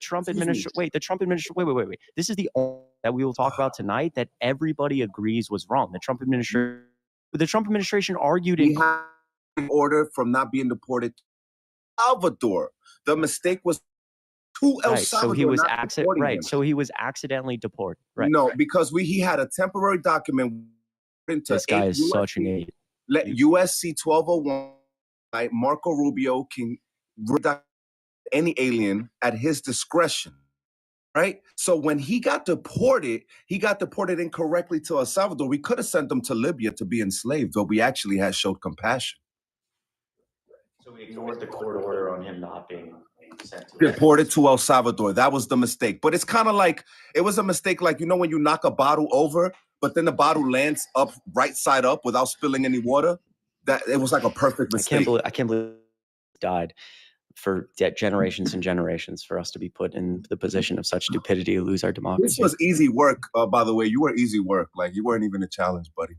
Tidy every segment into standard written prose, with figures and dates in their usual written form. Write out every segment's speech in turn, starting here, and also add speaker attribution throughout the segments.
Speaker 1: Trump administration. Wait, the Trump administration. Wait. This is the only that we will talk about tonight that everybody agrees was wrong. The Trump administration argued in
Speaker 2: order from not being deported to Salvador. The mistake was to El Salvador.
Speaker 1: So he was So he was accidentally deported. Right.
Speaker 2: No, because he had a temporary document.
Speaker 1: This guy is such an idiot.
Speaker 2: USC 1201. Right, Marco Rubio can redact any alien at his discretion. Right. So when he got deported incorrectly to El Salvador. We could have sent him to Libya to be enslaved, but we actually had showed compassion.
Speaker 1: So we ignored the court order on him not being sent to
Speaker 2: deported to El Salvador. That was the mistake. But it's kind of like, it was a mistake like, when you knock a bottle over, but then the bottle lands up right side up without spilling any water. That it was like a perfect mistake.
Speaker 1: I can't believe it died for generations and generations for us to be put in the position of such stupidity to lose our democracy.
Speaker 2: This was easy work, by the way. You were easy work. Like, you weren't even a challenge, buddy.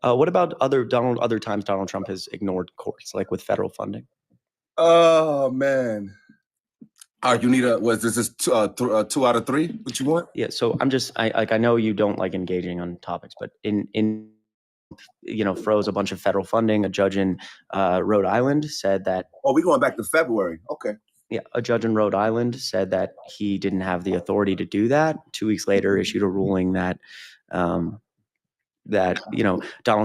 Speaker 1: What about other times Donald Trump has ignored courts, like with federal funding?
Speaker 2: Oh, man. All right, you need this is 2 out of 3? What you want?
Speaker 1: Yeah, so I know you don't like engaging on topics, but in froze a bunch of federal funding. A judge in Rhode Island said that.
Speaker 2: Oh, we're going back to February. Okay.
Speaker 1: Yeah, a judge in Rhode Island said that he didn't have the authority to do that. 2 weeks later, issued a ruling that Donald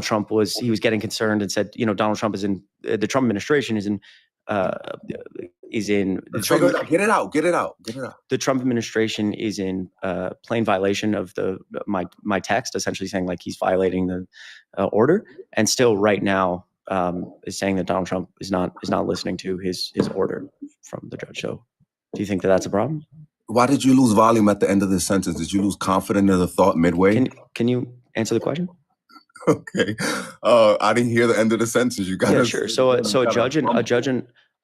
Speaker 1: Trump was getting concerned and said, Donald Trump is in the Trump administration is in.
Speaker 2: Get it out.
Speaker 1: The Trump administration is in plain violation of my text, essentially saying like he's violating the order, and still right now is saying that Donald Trump is not listening to his order from the judge. So, do you think that that's a problem?
Speaker 2: Why did you lose volume at the end of this sentence? Did you lose confidence in the thought midway?
Speaker 1: Can you answer the question?
Speaker 2: Okay. I didn't hear the end of the sentence. You got
Speaker 1: Yeah, sure. So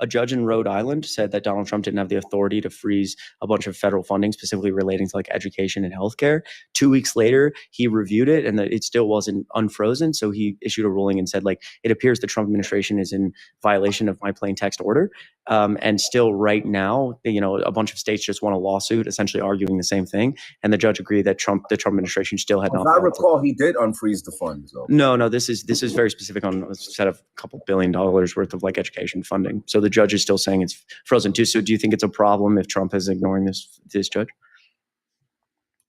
Speaker 1: a judge in Rhode Island said that Donald Trump didn't have the authority to freeze a bunch of federal funding, specifically relating to like education and healthcare. 2 weeks later, he reviewed it and that it still wasn't unfrozen. So he issued a ruling and said, like, it appears the Trump administration is in violation of my plain text order. And still right now, a bunch of states just won a lawsuit essentially arguing the same thing. And the judge agreed that the Trump administration still had not.
Speaker 2: As I recall, he did unfreeze the funds, though.
Speaker 1: No, this is very specific on a set of a couple $2 billion worth of like education funding. So the judge is still saying it's frozen too. So do you think it's a problem if Trump is ignoring this judge?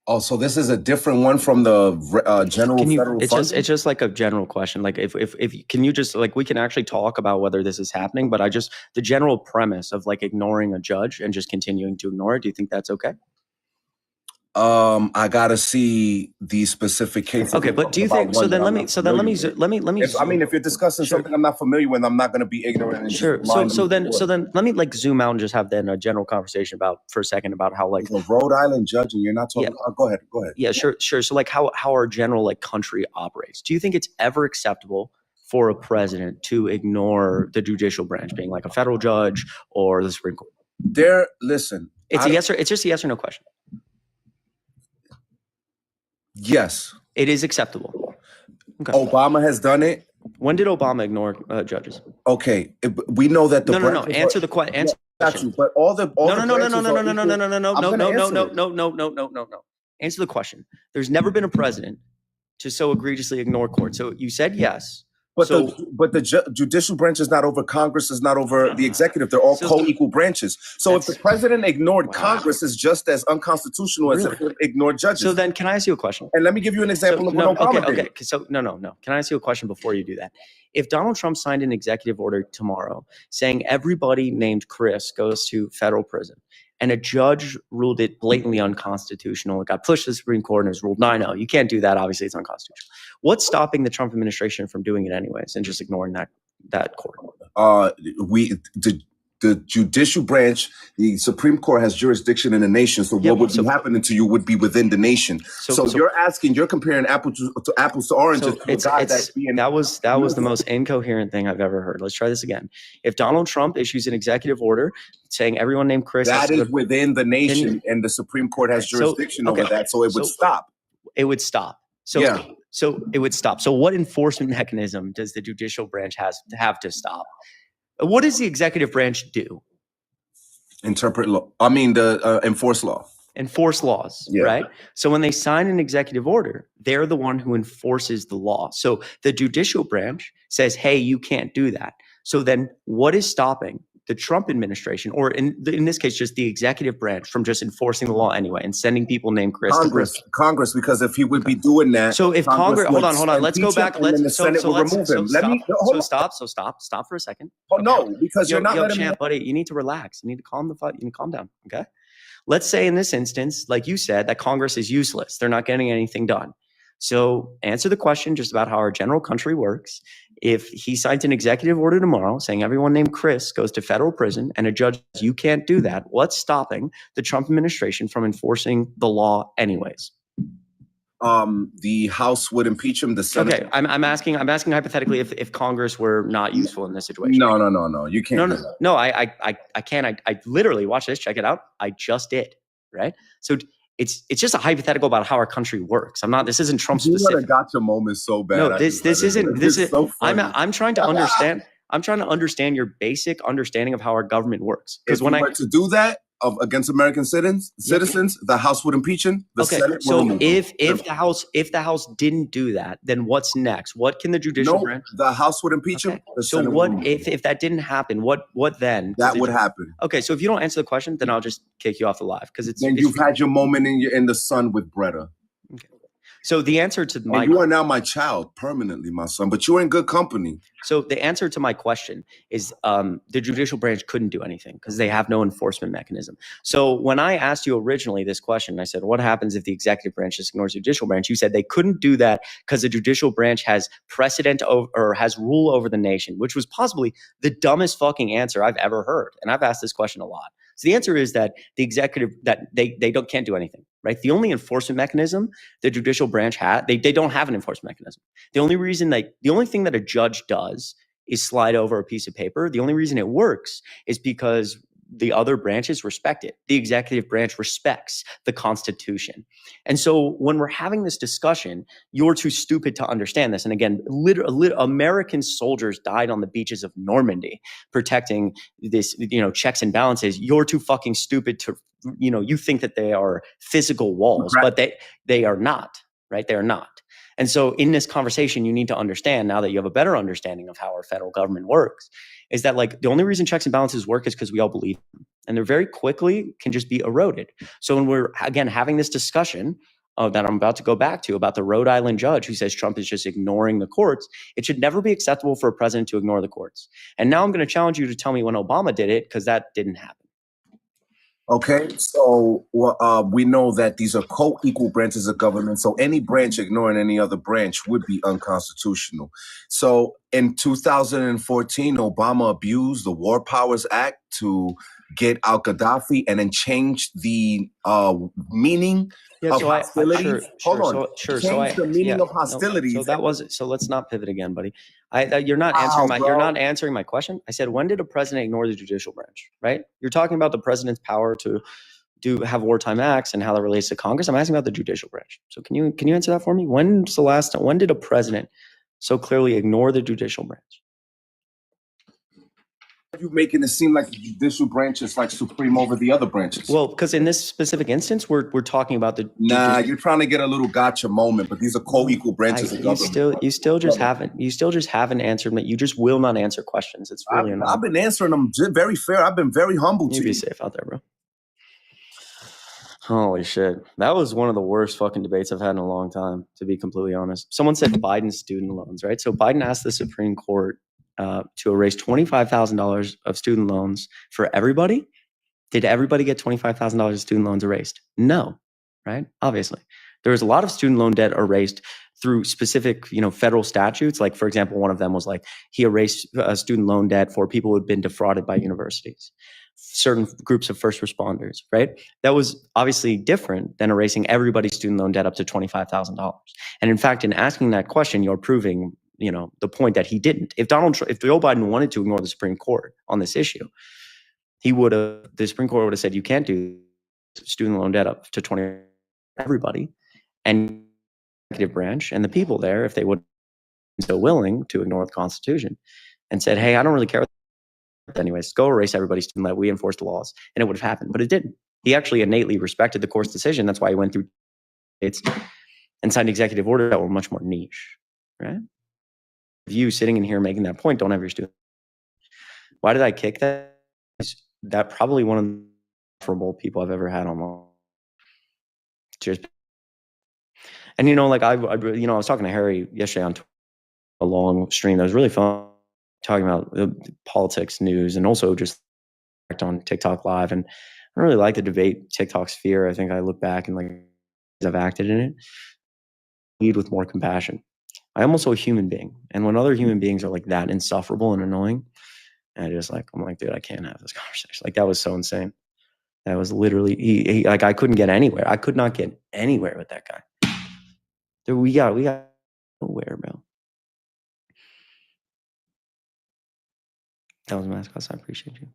Speaker 2: Oh, so this is a different one from the general federal funding?
Speaker 1: It's just like a general question. Like if can you just like, we can actually talk about whether this is happening, but the general premise of like ignoring a judge and just continuing to ignore it, do you think that's okay?
Speaker 2: I gotta see these specific cases.
Speaker 1: Okay, but do you think so? Then let me.
Speaker 2: If you're discussing something I'm not familiar with, I'm not going to be ignorant. And
Speaker 1: sure. So then let me like zoom out and just have then a general conversation for a second about how like
Speaker 2: a Rhode Island judge, and you're not talking. Yeah. Go ahead.
Speaker 1: Yeah, sure. So like how our general like country operates. Do you think it's ever acceptable for a president to ignore the judicial branch, being like a federal judge or the Supreme Court? It's just a yes or no question.
Speaker 2: Yes.
Speaker 1: It is acceptable. Okay.
Speaker 2: Obama has done it.
Speaker 1: When did Obama ignore judges?
Speaker 2: Okay. We know that the
Speaker 1: No. Answer the question.
Speaker 2: But all the
Speaker 1: No. Answer the question. There's never been a president to so egregiously ignore court. So you said yes.
Speaker 2: But the judicial branch is not over Congress, is not over the executive. They're all co-equal branches. So if the president ignored Congress, is just as unconstitutional as if he ignored judges.
Speaker 1: So then, can I ask you a question?
Speaker 2: And let me give you an example of what Obama did.
Speaker 1: Okay. So no. Can I ask you a question before you do that? If Donald Trump signed an executive order tomorrow saying everybody named Chris goes to federal prison, and a judge ruled it blatantly unconstitutional, it got pushed to the Supreme Court and it was ruled, no, you can't do that. Obviously, it's unconstitutional. What's stopping the Trump administration from doing it anyways and just ignoring that court?
Speaker 2: The judicial branch, the Supreme Court has jurisdiction in the nation. So what would be happening to you would be within the nation. So you're comparing apples to oranges.
Speaker 1: That was the most incoherent thing I've ever heard. Let's try this again. If Donald Trump issues an executive order saying everyone named Chris,
Speaker 2: that is within the nation, and the Supreme Court has jurisdiction over that. So it would stop.
Speaker 1: It would stop. So it would stop. So what enforcement mechanism does the judicial branch have to stop? What does the executive branch do?
Speaker 2: Interpret law. I mean, the enforce law.
Speaker 1: Enforce laws,
Speaker 2: Yeah.
Speaker 1: right? So when they sign an executive order, they're the one who enforces the law. So the judicial branch says, hey, you can't do that. So then what is stopping the Trump administration, or in this case, just the executive branch, from just enforcing the law anyway and sending people named Chris to prison?
Speaker 2: Congress, because if he would be doing that,
Speaker 1: so if Congress, hold on, let's go back.
Speaker 2: And then the Senate will remove him.
Speaker 1: Stop for a second.
Speaker 2: Oh no, because you're not letting me.
Speaker 1: Buddy, you need to relax. You need to calm down. Okay. Let's say in this instance, like you said, that Congress is useless. They're not getting anything done. So answer the question just about how our general country works. If he signs an executive order tomorrow saying everyone named Chris goes to federal prison and a judge says you can't do that, what's stopping the Trump administration from enforcing the law anyways?
Speaker 2: The House would impeach him. The Senate.
Speaker 1: Okay, I'm asking hypothetically if Congress were not useful in this situation.
Speaker 2: No. You can't.
Speaker 1: No. I can't. I literally watch this. Check it out. I just did. Right. So it's just a hypothetical about how our country works. This isn't Trump specific.
Speaker 2: You gotcha moment so bad.
Speaker 1: No, this isn't. So I'm trying to understand. I'm trying to understand your basic understanding of how our government works.
Speaker 2: Because when I were to do that against American citizens, the House would impeach him. The Senate would remove him.
Speaker 1: If the House didn't do that, then what's next? What can the judicial branch?
Speaker 2: The House would impeach him.
Speaker 1: So what if that didn't happen? What then?
Speaker 2: That would happen.
Speaker 1: Okay, so if you don't answer the question, then I'll just kick you off the live because it's.
Speaker 2: Then you've had your moment in the sun with Bretta.
Speaker 1: Okay. So the answer to my
Speaker 2: you are now my child permanently, my son, but you're in good company.
Speaker 1: So the answer to my question is the judicial branch couldn't do anything because they have no enforcement mechanism. So when I asked you originally this question, I said, what happens if the executive branch just ignores the judicial branch? You said they couldn't do that because the judicial branch has precedent or has rule over the nation, which was possibly the dumbest fucking answer I've ever heard. And I've asked this question a lot. So the answer is that the executive, that they can't do anything, right? The only enforcement mechanism the judicial branch has, they don't have an enforcement mechanism. The only thing that a judge does is slide over a piece of paper. The only reason it works is because the other branches respect it. The executive branch respects the Constitution. And so when we're having this discussion, you're too stupid to understand this. And again, American soldiers died on the beaches of Normandy protecting this, checks and balances. You're too fucking stupid to, you think that they are physical walls, right. But they are not, right? They are not. And so in this conversation, you need to understand, now that you have a better understanding of how our federal government works, is that the only reason checks and balances work is because we all believe them. And they're very quickly can just be eroded. So when we're, again, having this discussion that I'm about to go back to about the Rhode Island judge who says Trump is just ignoring the courts, it should never be acceptable for a president to ignore the courts. And now I'm going to challenge you to tell me when Obama did it, because that didn't happen.
Speaker 2: Okay, so we know that these are co-equal branches of government. So any branch ignoring any other branch would be unconstitutional. So in 2014, Obama abused the War Powers Act to get al-Gaddafi and then changed the meaning of hostilities. Change the meaning of hostilities.
Speaker 1: So that was it. So let's not pivot again, buddy. You're not answering you're not answering my question. I said, when did a president ignore the judicial branch? Right? You're talking about the president's power to have wartime acts and how that relates to Congress. I'm asking about the judicial branch. So can you answer that for me? When did a president so clearly ignore the judicial branch?
Speaker 2: You're making it seem like the judicial branch is supreme over the other branches.
Speaker 1: Well, because in this specific instance, we're talking about the.
Speaker 2: You're trying to get a little gotcha moment, but these are co-equal branches of government.
Speaker 1: You still just haven't answered me. You just will not answer questions. It's really annoying.
Speaker 2: I've been answering them very fair. I've been very humble to you.
Speaker 1: Be safe out there, bro. Holy shit. That was one of the worst fucking debates I've had in a long time, to be completely honest. Someone said Biden's student loans, right? So Biden asked the Supreme Court to erase $25,000 of student loans for everybody. Did everybody get $25,000 of student loans erased? No, right? Obviously. There was a lot of student loan debt erased through specific, federal statutes. Like, for example, one of them was he erased student loan debt for people who had been defrauded by universities, certain groups of first responders, right? That was obviously different than erasing everybody's student loan debt up to $25,000. And in fact, in asking that question, you're proving the point that he didn't. If Joe Biden wanted to ignore the Supreme Court on this issue, the Supreme Court would have said, you can't do student loan debt up to 20, everybody, and the executive branch and the people there, if they would be so willing to ignore the Constitution and said, hey, I don't really care anyways, go erase everybody's student debt. We enforced the laws, and it would have happened, but it didn't. He actually innately respected the court's decision. That's why he went through states and signed executive orders that were much more niche, right? You sitting in here making that point, don't have your student. Why did I kick that? That probably one of the most preferable people I've ever had on. Just, and like I was talking to Harry yesterday on a long stream that was really fun, talking about the politics, news, and also just on TikTok Live. And I don't really like the debate TikTok sphere. I think I look back and like I've acted in it. Lead with more compassion. I am also a human being, and when other human beings are like that insufferable and annoying, and I'm like, dude, I can't have this conversation. Like that was so insane. That was literally he like I couldn't get anywhere. I could not get anywhere with that guy. Dude, we got nowhere, bro. That was Mascots. I appreciate you.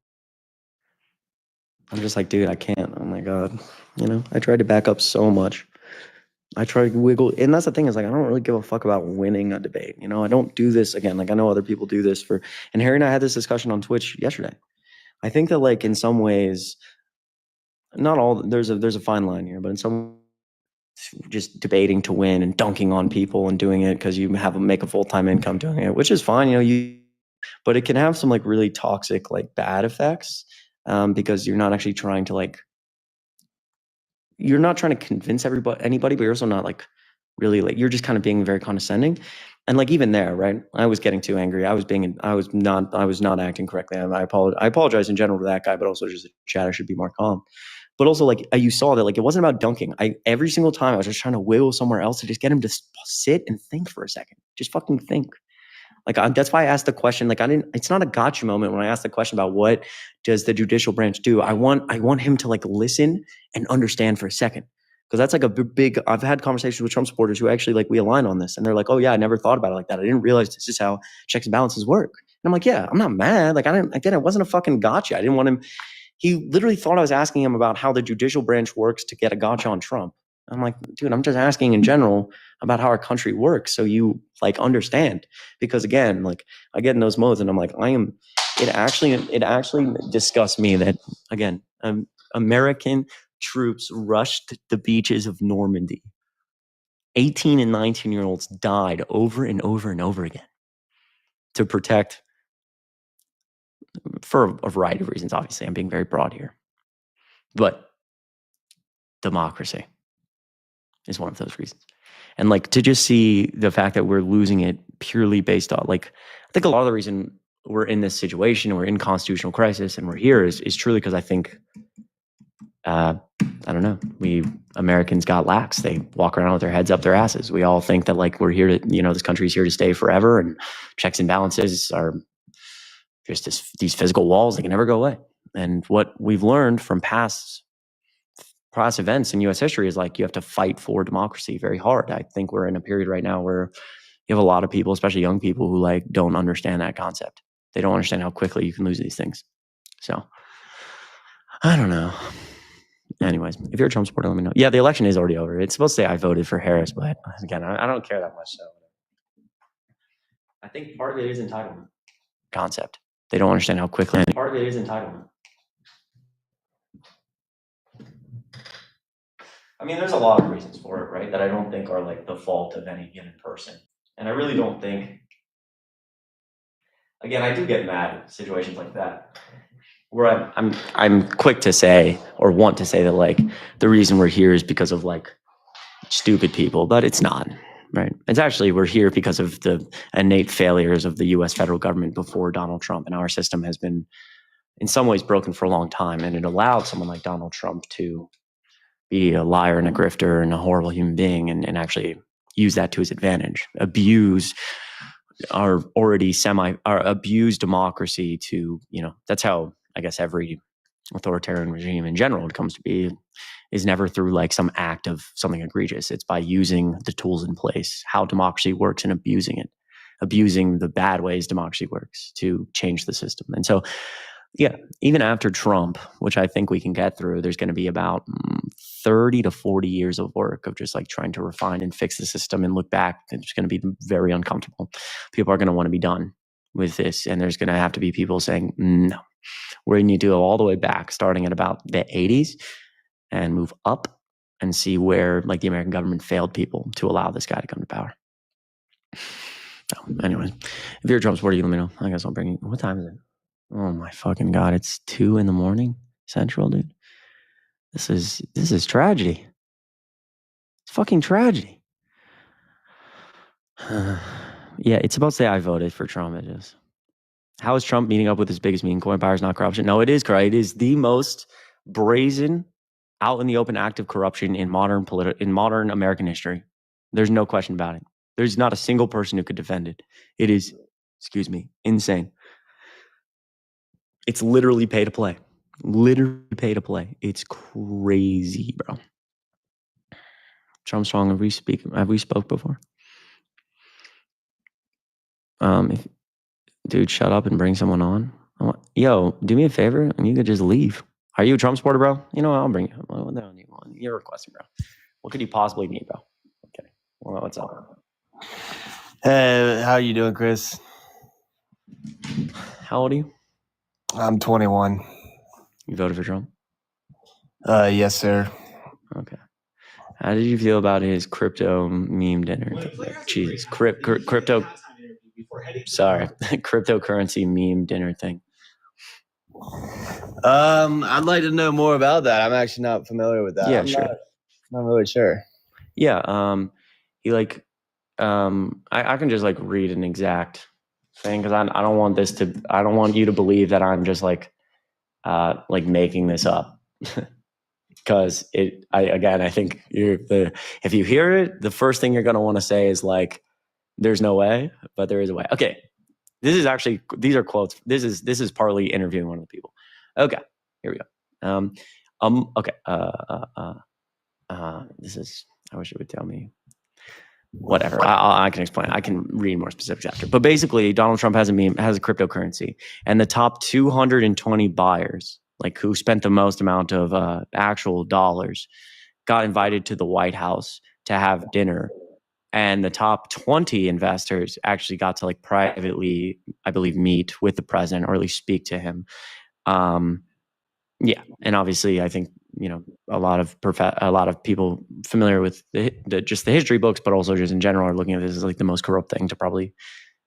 Speaker 1: I'm just like, dude, I can't. Oh my God. I tried to back up so much. I try to wiggle. And that's the thing is like, I don't really give a fuck about winning a debate. I don't do this again. Like I know other people do this and Harry and I had this discussion on Twitch yesterday. I think that like in some ways, not all, there's a fine line here, but in some just debating to win and dunking on people and doing it because you make a full-time income doing it, which is fine. But it can have some like really toxic, like bad effects because you're not actually trying to you're not trying to convince anybody, but you're also not like really like, you're just kind of being very condescending. And like, even there, right. I was getting too angry. I was not acting correctly. I apologize in general to that guy, but also just the chat, I should be more calm. But also like you saw that like, it wasn't about dunking. Every single time I was just trying to wiggle somewhere else to just get him to sit and think for a second, just fucking think. Like that's why I asked the question. Like it's not a gotcha moment when I asked the question about what does the judicial branch do. I want him to like listen and understand for a second, because that's like a big. I've had conversations with Trump supporters who actually like we align on this, and they're like, "Oh yeah, I never thought about it like that. I didn't realize this is how checks and balances work." And I'm like, "Yeah, I'm not mad. Like it wasn't a fucking gotcha. I didn't want him." He literally thought I was asking him about how the judicial branch works to get a gotcha on Trump. I'm like, dude, I'm just asking in general about how our country works, so you like understand. Because again, like I get in those modes, and I'm like, it actually disgusts me that again, American troops rushed the beaches of Normandy. 18 and 19-year-olds died over and over and over again to protect, for a variety of reasons. Obviously, I'm being very broad here, but democracy is one of those reasons. And like to just see the fact that we're losing it purely based on like, I think a lot of the reason we're in this situation, we're in constitutional crisis, and we're here is truly because I think, I don't know, we Americans got lax. They walk around with their heads up their asses. We all think that like we're here to, this country's here to stay forever, and checks and balances are just these physical walls that can never go away. And what we've learned from past events in U.S. history is like you have to fight for democracy very hard. I think we're in a period right now where you have a lot of people, especially young people, who like don't understand that concept. They don't understand how quickly you can lose these things. So I don't know. Anyways, if you're a Trump supporter, let me know. Yeah, the election is already over. It's supposed to say I voted for Harris, but again, I don't care that much. So I think part of it is entitlement concept. They don't understand how quickly. Part of it is entitlement. I mean, there's a lot of reasons for it, right? That I don't think are like the fault of any given person. And I really don't think, again, I do get mad at situations like that, where I'm quick to say, or want to say, that like the reason we're here is because of like stupid people, but it's not, right? It's actually, we're here because of the innate failures of the US federal government before Donald Trump. And our system has been in some ways broken for a long time. And it allowed someone like Donald Trump to be a liar and a grifter and a horrible human being, and actually use that to his advantage, abuse our abuse democracy to, that's how I guess every authoritarian regime in general comes to be, is never through like some act of something egregious. It's by using the tools in place, how democracy works, and abusing the bad ways democracy works to change the system. And so, yeah, even after Trump, which I think we can get through, there's going to be about 30 to 40 years of work of just like trying to refine and fix the system and look back. It's going to be very uncomfortable. People are going to want to be done. with this, and there's going to have to be people saying, no, we need to go all the way back, starting at about the 80s and move up and see where like the American government failed people to allow this guy to come to power. So anyways, if you're a Trump supporter, you let me know. I guess I'll bring you. What time is it? Oh my fucking God. It's 2 a.m. Central, dude. This is tragedy. It's fucking tragedy. Yeah, it's about to say I voted for Trump. It is. How is Trump meeting up with his biggest meme coin power is not corruption? No, it is correct. It is the most brazen, out in the open act of corruption in modern American history. There's no question about it. There's not a single person who could defend it. It is, insane. It's literally pay to play. Literally pay to play. It's crazy, bro. Trump strong. Have we spoke before? Dude, shut up and bring someone on. Yo, do me a favor and you could just leave. Are you a Trump supporter, bro? You know what? I'll bring you. What the hell do you want? You're requesting, bro. What could you possibly need, bro? Okay. Well, what's up?
Speaker 3: Hey, how you doing, Chris?
Speaker 1: How old are you?
Speaker 3: I'm 21.
Speaker 1: You voted for Trump?
Speaker 3: Yes, sir.
Speaker 1: Okay. How did you feel about his crypto meme dinner? Jesus, crypto. Sorry, cryptocurrency meme dinner thing.
Speaker 3: I'd like to know more about that. I'm actually not familiar with that.
Speaker 1: Yeah,
Speaker 3: I'm
Speaker 1: sure.
Speaker 3: not really sure.
Speaker 1: Yeah. He like, I can just like read an exact thing because I don't want this to. I don't want you to believe that I'm just like making this up. Because I think if you hear it, the first thing you're going to want to say is like, there's no way, but there is a way. Okay. These are quotes. This is partly interviewing one of the people. Okay. Here we go. Okay. I wish it would tell me. Whatever. I can explain. I can read more specifics after. But basically, Donald Trump has a cryptocurrency, and the top 220 buyers, like who spent the most amount of actual dollars, got invited to the White House to have dinner. And the top 20 investors actually got to like privately, I believe, meet with the president or at least speak to him. Yeah. And obviously, I think, a lot of people familiar with just the history books, but also just in general are looking at this as like the most corrupt thing to probably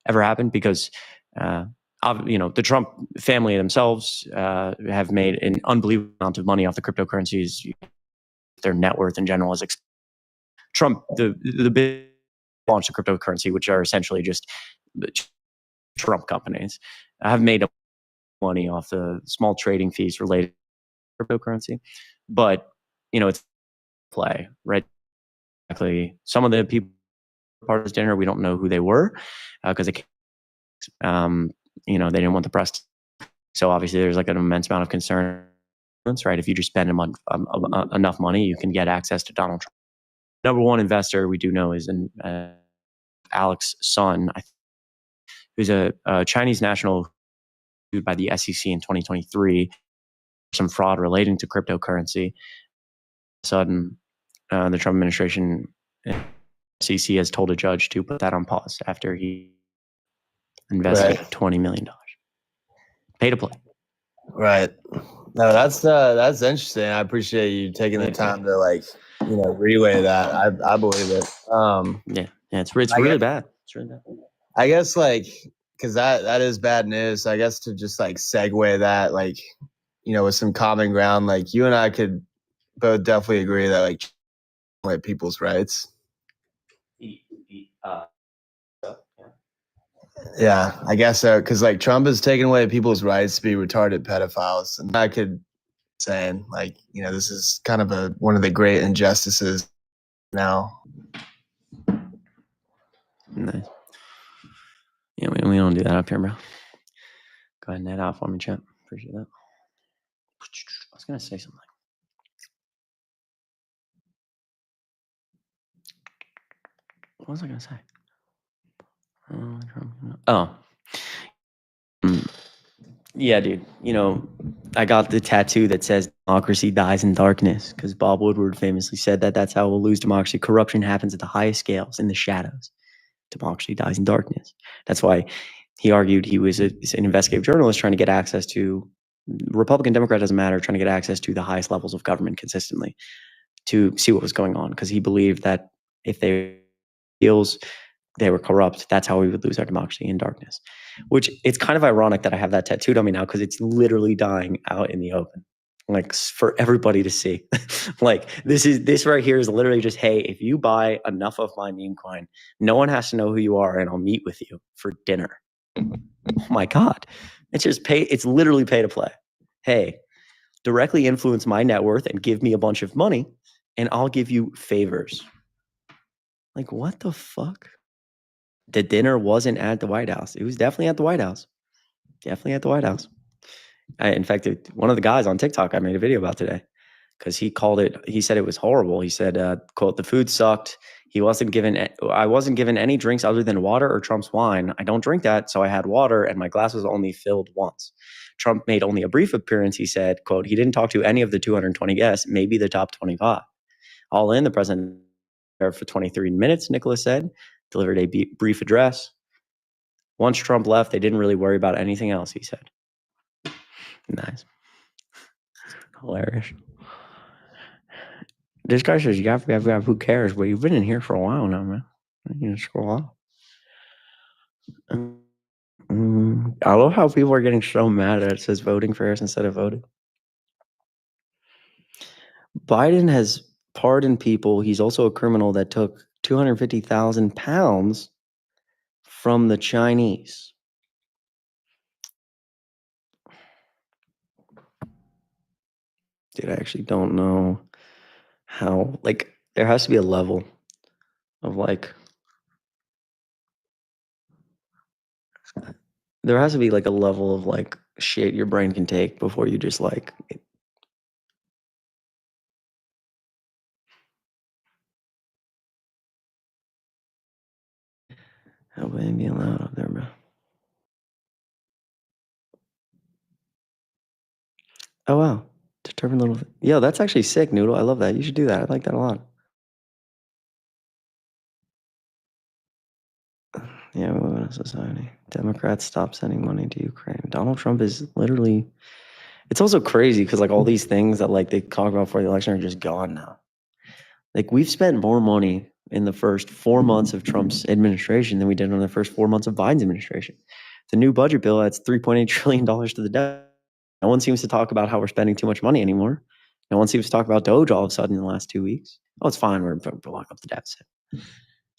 Speaker 1: ever happen because, the Trump family themselves have made an unbelievable amount of money off the cryptocurrencies. Their net worth in general is Trump, the big launch of cryptocurrency, which are essentially just Trump companies, have made money off the small trading fees related to cryptocurrency. But, it's play, right? Exactly. Some of the people part of this dinner, we don't know who they were because they didn't want the press. So obviously there's like an immense amount of concern, right? If you just spend enough money, you can get access to Donald Trump. Number one investor we do know is Alex Sun, who's a Chinese national by the SEC in 2023, some fraud relating to cryptocurrency. Sudden, the Trump administration, SEC has told a judge to put that on pause after he invested $20 million. Pay to play.
Speaker 3: Right. No, that's interesting. I appreciate you taking the time to relay that. I believe it.
Speaker 1: Yeah, it's really bad. It's really bad.
Speaker 3: I guess because that is bad news. I guess to just segue that with some common ground, you and I could both definitely agree that people's rights. Yeah, I guess so. Because Trump is taking away people's rights to be retarded pedophiles, and I could saying this is kind of one of the great injustices now.
Speaker 1: Nice. Yeah, we don't do that up here, bro. Go ahead and head out for me, chat. Appreciate that. I was gonna say something. What was I gonna say? Yeah, dude. I got the tattoo that says democracy dies in darkness because Bob Woodward famously said that that's how we'll lose democracy. Corruption happens at the highest scales in the shadows. Democracy dies in darkness. That's why He argued he was an investigative journalist trying to get access to, Republican, Democrat, doesn't matter, trying to get access to the highest levels of government consistently to see what was going on, because he believed that if they deals they were corrupt, that's how we would lose our democracy in darkness. Which, it's kind of ironic that I have that tattooed on me now, because it's literally dying out in the open, like for everybody to see. Like this right here is literally just, hey, if you buy enough of my meme coin, no one has to know who you are, and I'll meet with you for dinner. Oh my God. It's just it's literally pay to play. Hey, directly influence my net worth and give me a bunch of money, and I'll give you favors. Like, what the fuck? The dinner wasn't at the White House. It was definitely at the White House. Definitely at the White House. In fact, one of the guys on TikTok I made a video about today, because he said it was horrible. He said, quote, "The food sucked. I wasn't given any drinks other than water or Trump's wine. I don't drink that, so I had water, and my glass was only filled once." Trump made only a brief appearance. He said, quote, "He didn't talk to any of the 220 guests, maybe the top 25. All in, the president there for 23 minutes, Nicholas said, delivered a brief address. Once Trump left, they didn't really worry about anything else," he said. Nice. Hilarious. This guy says, "Yeah, who cares?" But you've been in here for a while now, man. You just scroll off. I love how people are getting so mad that it says voting for Harris instead of voting. Biden has pardoned people. He's also a criminal that took 250,000 pounds from the Chinese. Dude, I actually don't know how, like, there has to be a level of, like, there has to be, like, a level of, like, shit your brain can take before you just, like, how would it be allowed up there, bro? Oh, wow. Determined little. Yo, that's actually sick, Noodle. I love that. You should do that. I like that a lot. Yeah, we live in a society. Democrats stop sending money to Ukraine. Donald Trump is literally. It's also crazy because, like, all these things that, like, they talk about for the election are just gone now. Like, we've spent more money in the first 4 months of Trump's administration than we did in the first 4 months of Biden's administration. The new budget bill adds $3.8 trillion to the debt. No one seems to talk about how we're spending too much money anymore. No one seems to talk about Doge all of a sudden in the last 2 weeks. Oh, it's fine. We're blowing up the deficit.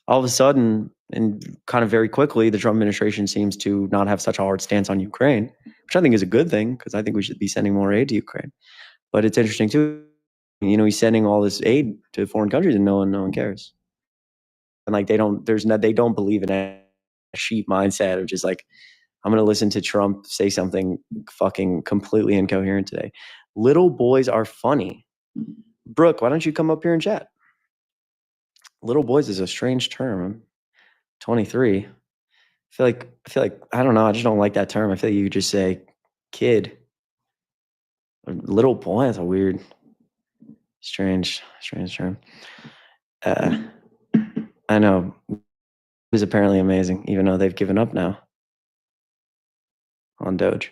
Speaker 1: All of a sudden, and kind of very quickly, the Trump administration seems to not have such a hard stance on Ukraine, which I think is a good thing, because I think we should be sending more aid to Ukraine. But it's interesting too. You know, he's sending all this aid to foreign countries, and no one cares. And, like, they don't believe in a sheep mindset of just, like, I'm going to listen to Trump say something fucking completely incoherent today. Little boys are funny. Brooke, why don't you come up here and chat? Little boys is a strange term. I'm 23. I feel like I don't know. I just don't like that term. I feel like you could just say kid. Little boy, that's a weird, strange term. I know. It was apparently amazing, even though they've given up now on Doge.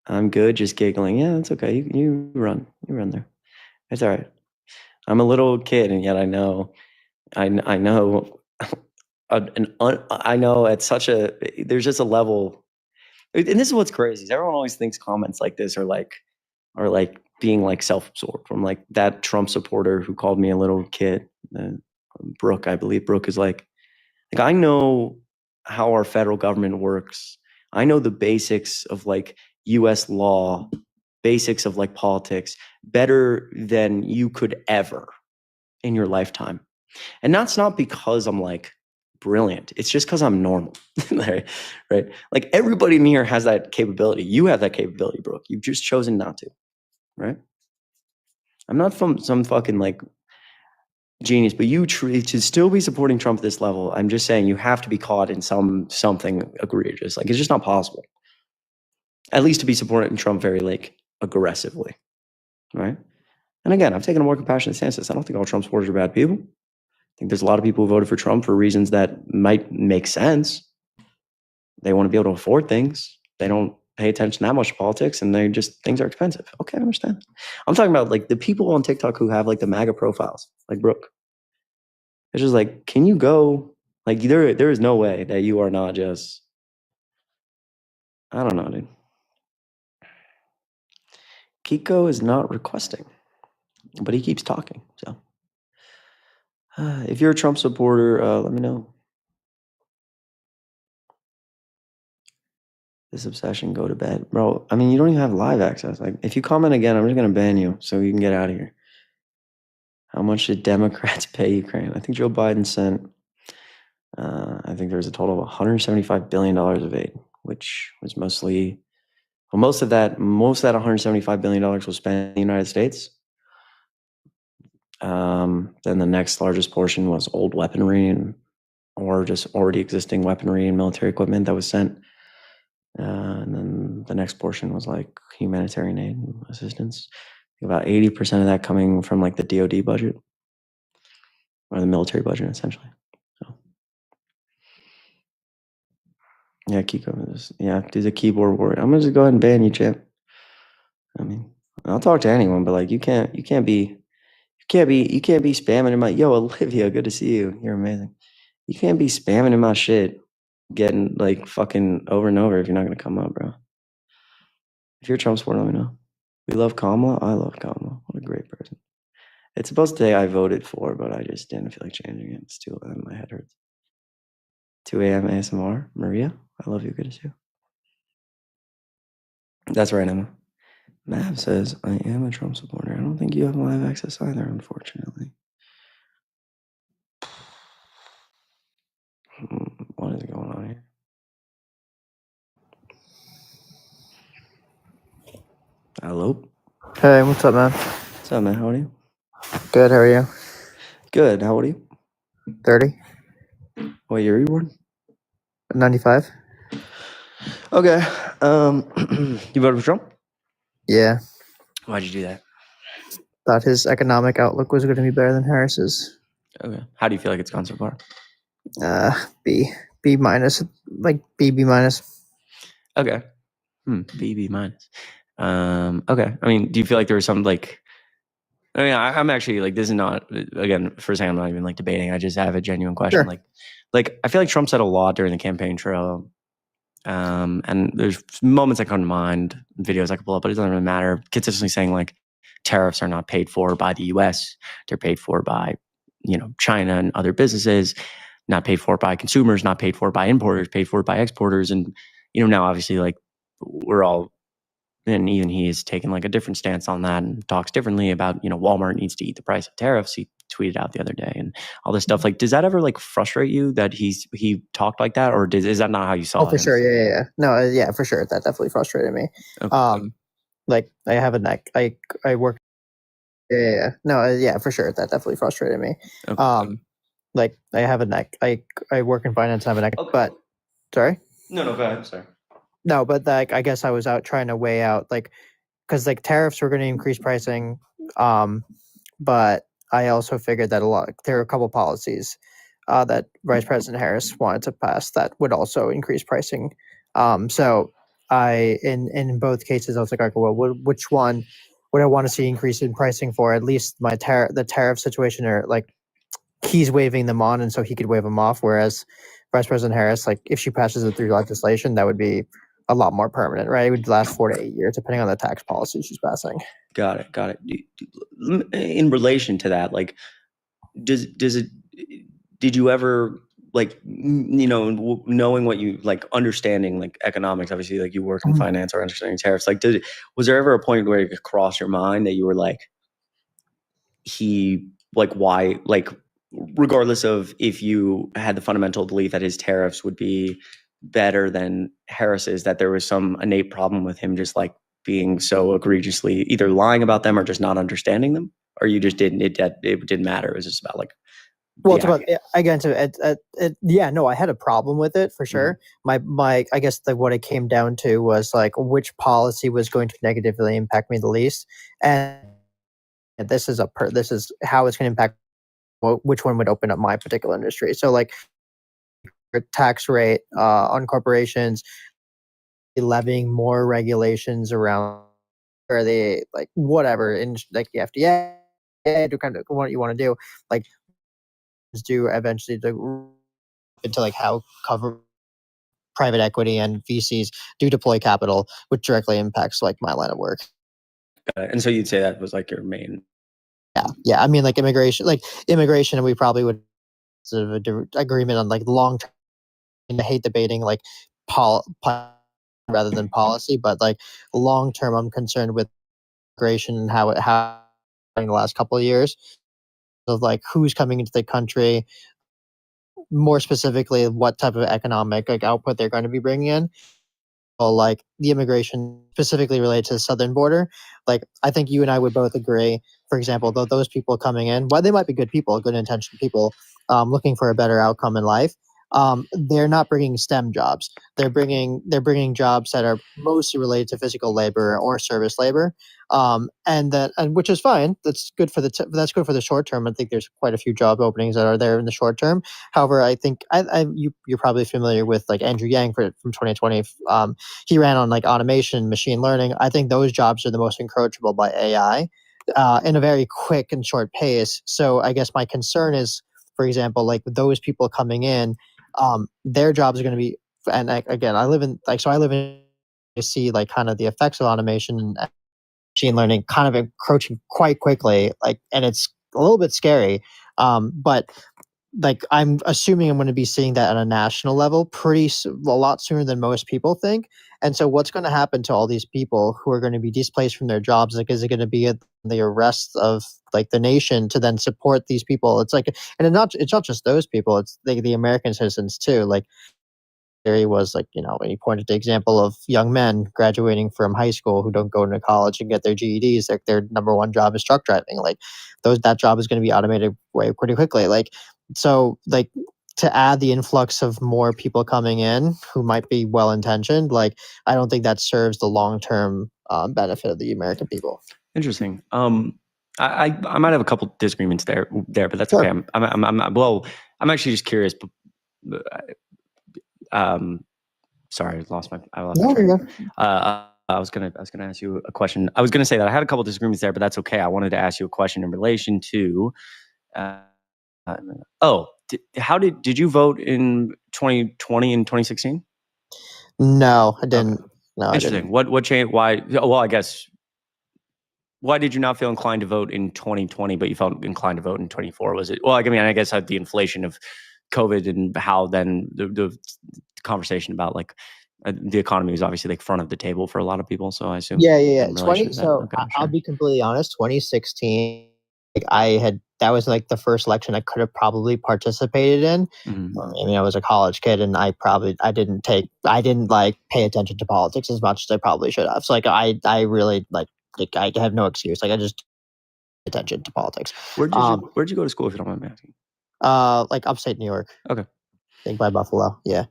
Speaker 1: I'm good, just giggling. Yeah, that's okay. You run there. It's all right. I'm a little kid, and yet I know I know I know at such a there's just a level, and this is what's crazy. Is everyone always thinks comments like this are like being like self-absorbed. From like that Trump supporter who called me a little kid, Brooke, I believe. Brooke is like I know how our federal government works. I know the basics of like U.S. law, basics of like politics better than you could ever in your lifetime. And that's not because I'm like brilliant. It's just because I'm normal, right? Like everybody in here has that capability. You have that capability, Brooke. You've just chosen not to, right? I'm not from some fucking like genius, but you to still be supporting Trump at this level. I'm just saying you have to be caught in something egregious. Like it's just not possible. At least to be supporting Trump very like aggressively, right? And again, I've taken a more compassionate stance. I don't think all Trump supporters are bad people. I think there's a lot of people who voted for Trump for reasons that might make sense. They want to be able to afford things. They don't pay attention that much to politics, and things are expensive. Okay, I understand. I'm talking about like the people on TikTok who have like the MAGA profiles, like Brooke. It's just like, can you go? Like there is no way that you are not just. I don't know, dude. Kiko is not requesting, but he keeps talking. So, if you're a Trump supporter, let me know. This obsession, go to bed, bro. I mean, you don't even have live access. Like, if you comment again, I'm just gonna ban you so you can get out of here. How much did Democrats pay Ukraine? I think Joe Biden sent. I think there's a total of $175 billion of aid, which was mostly. Well, most of that $175 billion was spent in the United States. Then the next largest portion was old weaponry or just already existing weaponry and military equipment that was sent. And then the next portion was like humanitarian aid and assistance. About 80% of that coming from like the DoD budget or the military budget, essentially. So, yeah, Kiko, do the keyboard word. I'm gonna just go ahead and ban you, champ. I mean, I'll talk to anyone, but like you can't be spamming in my yo Olivia. Good to see you. You're amazing. You can't be spamming in my shit, getting like fucking over and over if you're not gonna come up, bro. If you're a Trump supporter, let me know. We love Kamala. I love Kamala. What a great person. It's supposed to say I voted for, but I just didn't feel like changing it. It's too late. My head hurts. 2 a.m. ASMR. Maria, I love you. Good to see you. That's right, Emma. Mav says, I am a Trump supporter. I don't think you have live access either, unfortunately. What is going on here? Hello?
Speaker 4: Hey, what's up, man?
Speaker 1: What's up, man? How are you?
Speaker 4: Good, how are you?
Speaker 1: Good. How old are you?
Speaker 4: 30?
Speaker 1: What year are you born?
Speaker 4: 95?
Speaker 1: Okay. You voted for Trump?
Speaker 4: Yeah.
Speaker 1: Why'd you do that?
Speaker 4: Thought his economic outlook was going to be better than Harris's.
Speaker 1: Okay. How do you feel like it's gone so far?
Speaker 4: B minus, like B minus.
Speaker 1: Okay. B minus. Okay. I mean, do you feel like there was some like? I mean, I'm actually like, this is not, again, first thing, I'm not even like debating. I just have a genuine question.
Speaker 4: Sure.
Speaker 1: Like I feel like Trump said a lot during the campaign trail. And there's moments that come to mind, videos I could pull up, but it doesn't really matter. Consistently saying like tariffs are not paid for by the US. They're paid for by, China and other businesses, not paid for by consumers, not paid for by importers, paid for by exporters. And, now obviously like we're all, and even he has taken like a different stance on that and talks differently about, Walmart needs to eat the price of tariffs. He tweeted out the other day and all this stuff. Like, does that ever like frustrate you that he talked like that, or is that not how you saw it?
Speaker 4: Oh, for sure. Yeah. No, yeah, for sure. That definitely frustrated me.
Speaker 1: Okay.
Speaker 4: Like I have a neck. I work. Yeah. No, yeah, for sure. That definitely frustrated me.
Speaker 1: Okay.
Speaker 4: Like I have a neck. I work in finance. I have a neck.
Speaker 1: Okay.
Speaker 4: But sorry.
Speaker 1: No, go ahead. Sorry.
Speaker 4: No, but like I guess I was out trying to weigh out like because like tariffs were going to increase pricing, but I also figured that there are a couple policies that Vice President Harris wanted to pass that would also increase pricing. So in both cases I was like, okay, well, which one would I want to see increase in pricing for? At least the tariff situation, or like he's waving them on, and so he could wave them off. Whereas Vice President Harris, like if she passes it through legislation, that would be a lot more permanent, right? It would last 4 to 8 years, depending on the tax policy she's passing.
Speaker 1: Got it. In relation to that, like, did you ever like, knowing what you like, understanding like economics, obviously, like you work in finance or understanding tariffs, like, was there ever a point where it could cross your mind that you were like, why, like, regardless of if you had the fundamental belief that his tariffs would be better than Harris's, that there was some innate problem with him just like being so egregiously either lying about them or just not understanding them, or you just didn't, it didn't matter. It was just about like,
Speaker 4: well, it's about, again, yeah, no, I had a problem with it for sure. My I guess what it came down to was like which policy was going to negatively impact me the least, and this is how it's going to impact which one would open up my particular industry. So like tax rate on corporations, levying more regulations around, or they like whatever in like the FDA do kind of what you want to do, like do eventually into like how cover private equity and VCs do deploy capital, which directly impacts like my line of work.
Speaker 1: And so you'd say that was like your main.
Speaker 4: Yeah. I mean, like immigration, we probably would sort of agreement on like long term. I hate debating like rather than policy, but like long term, I'm concerned with immigration and how in the last couple of years of like who's coming into the country, more specifically, what type of economic like output they're going to be bringing in. Well, like the immigration specifically related to the southern border, like I think you and I would both agree. For example, though those people coming in, while they might be good people, good intentioned people, looking for a better outcome in life, they're not bringing STEM jobs. They're bringing jobs that are mostly related to physical labor or service labor, and which is fine. That's good for that's good for the short term. I think there's quite a few job openings that are there in the short term. However, I think you're probably familiar with like Andrew Yang from 2020. He ran on like automation, machine learning. I think those jobs are the most encroachable by AI in a very quick and short pace. So I guess my concern is, for example, like those people coming in, their jobs are going to be. And again, I live in I see like kind of the effects of automation and machine learning kind of encroaching quite quickly, like, and it's a little bit scary. But like I'm assuming I'm going to be seeing that on a national level a lot sooner than most people think. And so what's going to happen to all these people who are going to be displaced from their jobs? Like, is it going to be the arrest of like the nation to then support these people? It's like, and it's not just those people. It's the American citizens too. Like theory was like, when he pointed to the example of young men graduating from high school who don't go into college and get their GEDs, like their number one job is truck driving. Like that job is going to be automated way pretty quickly. Like, so like to add the influx of more people coming in who might be well intentioned, like I don't think that serves the long term benefit of the American people.
Speaker 1: Interesting. I might have a couple disagreements there, but that's
Speaker 4: Sure.
Speaker 1: okay. I'm actually just curious. Sorry, I lost my train. I was gonna ask you a question. I was gonna say that I had a couple disagreements there, but that's okay. I wanted to ask you a question in relation to. How did you vote in 2020 and 2016?
Speaker 4: No, I didn't.
Speaker 1: Okay.
Speaker 4: No,
Speaker 1: interesting.
Speaker 4: I didn't.
Speaker 1: What changed? Why? Well, I guess. Why did you not feel inclined to vote in 2020, but you felt inclined to vote in 24? Was it? Well, I mean, I guess the inflation of COVID and how then the conversation about like the economy was obviously like front of the table for a lot of people. So I assume.
Speaker 4: Yeah.
Speaker 1: in relation to that.
Speaker 4: So
Speaker 1: Okay,
Speaker 4: I'll
Speaker 1: sure.
Speaker 4: be completely honest. 2016, like that was like the first election I could have probably participated in.
Speaker 1: Mhm.
Speaker 4: I mean, I was a college kid, and I didn't like pay attention to politics as much as I probably should have. So like I really like I have no excuse. Like I just pay attention to politics.
Speaker 1: Where'd you go to school, if you don't mind me asking?
Speaker 4: Like upstate New York.
Speaker 1: Okay.
Speaker 4: I think by Buffalo. Yeah.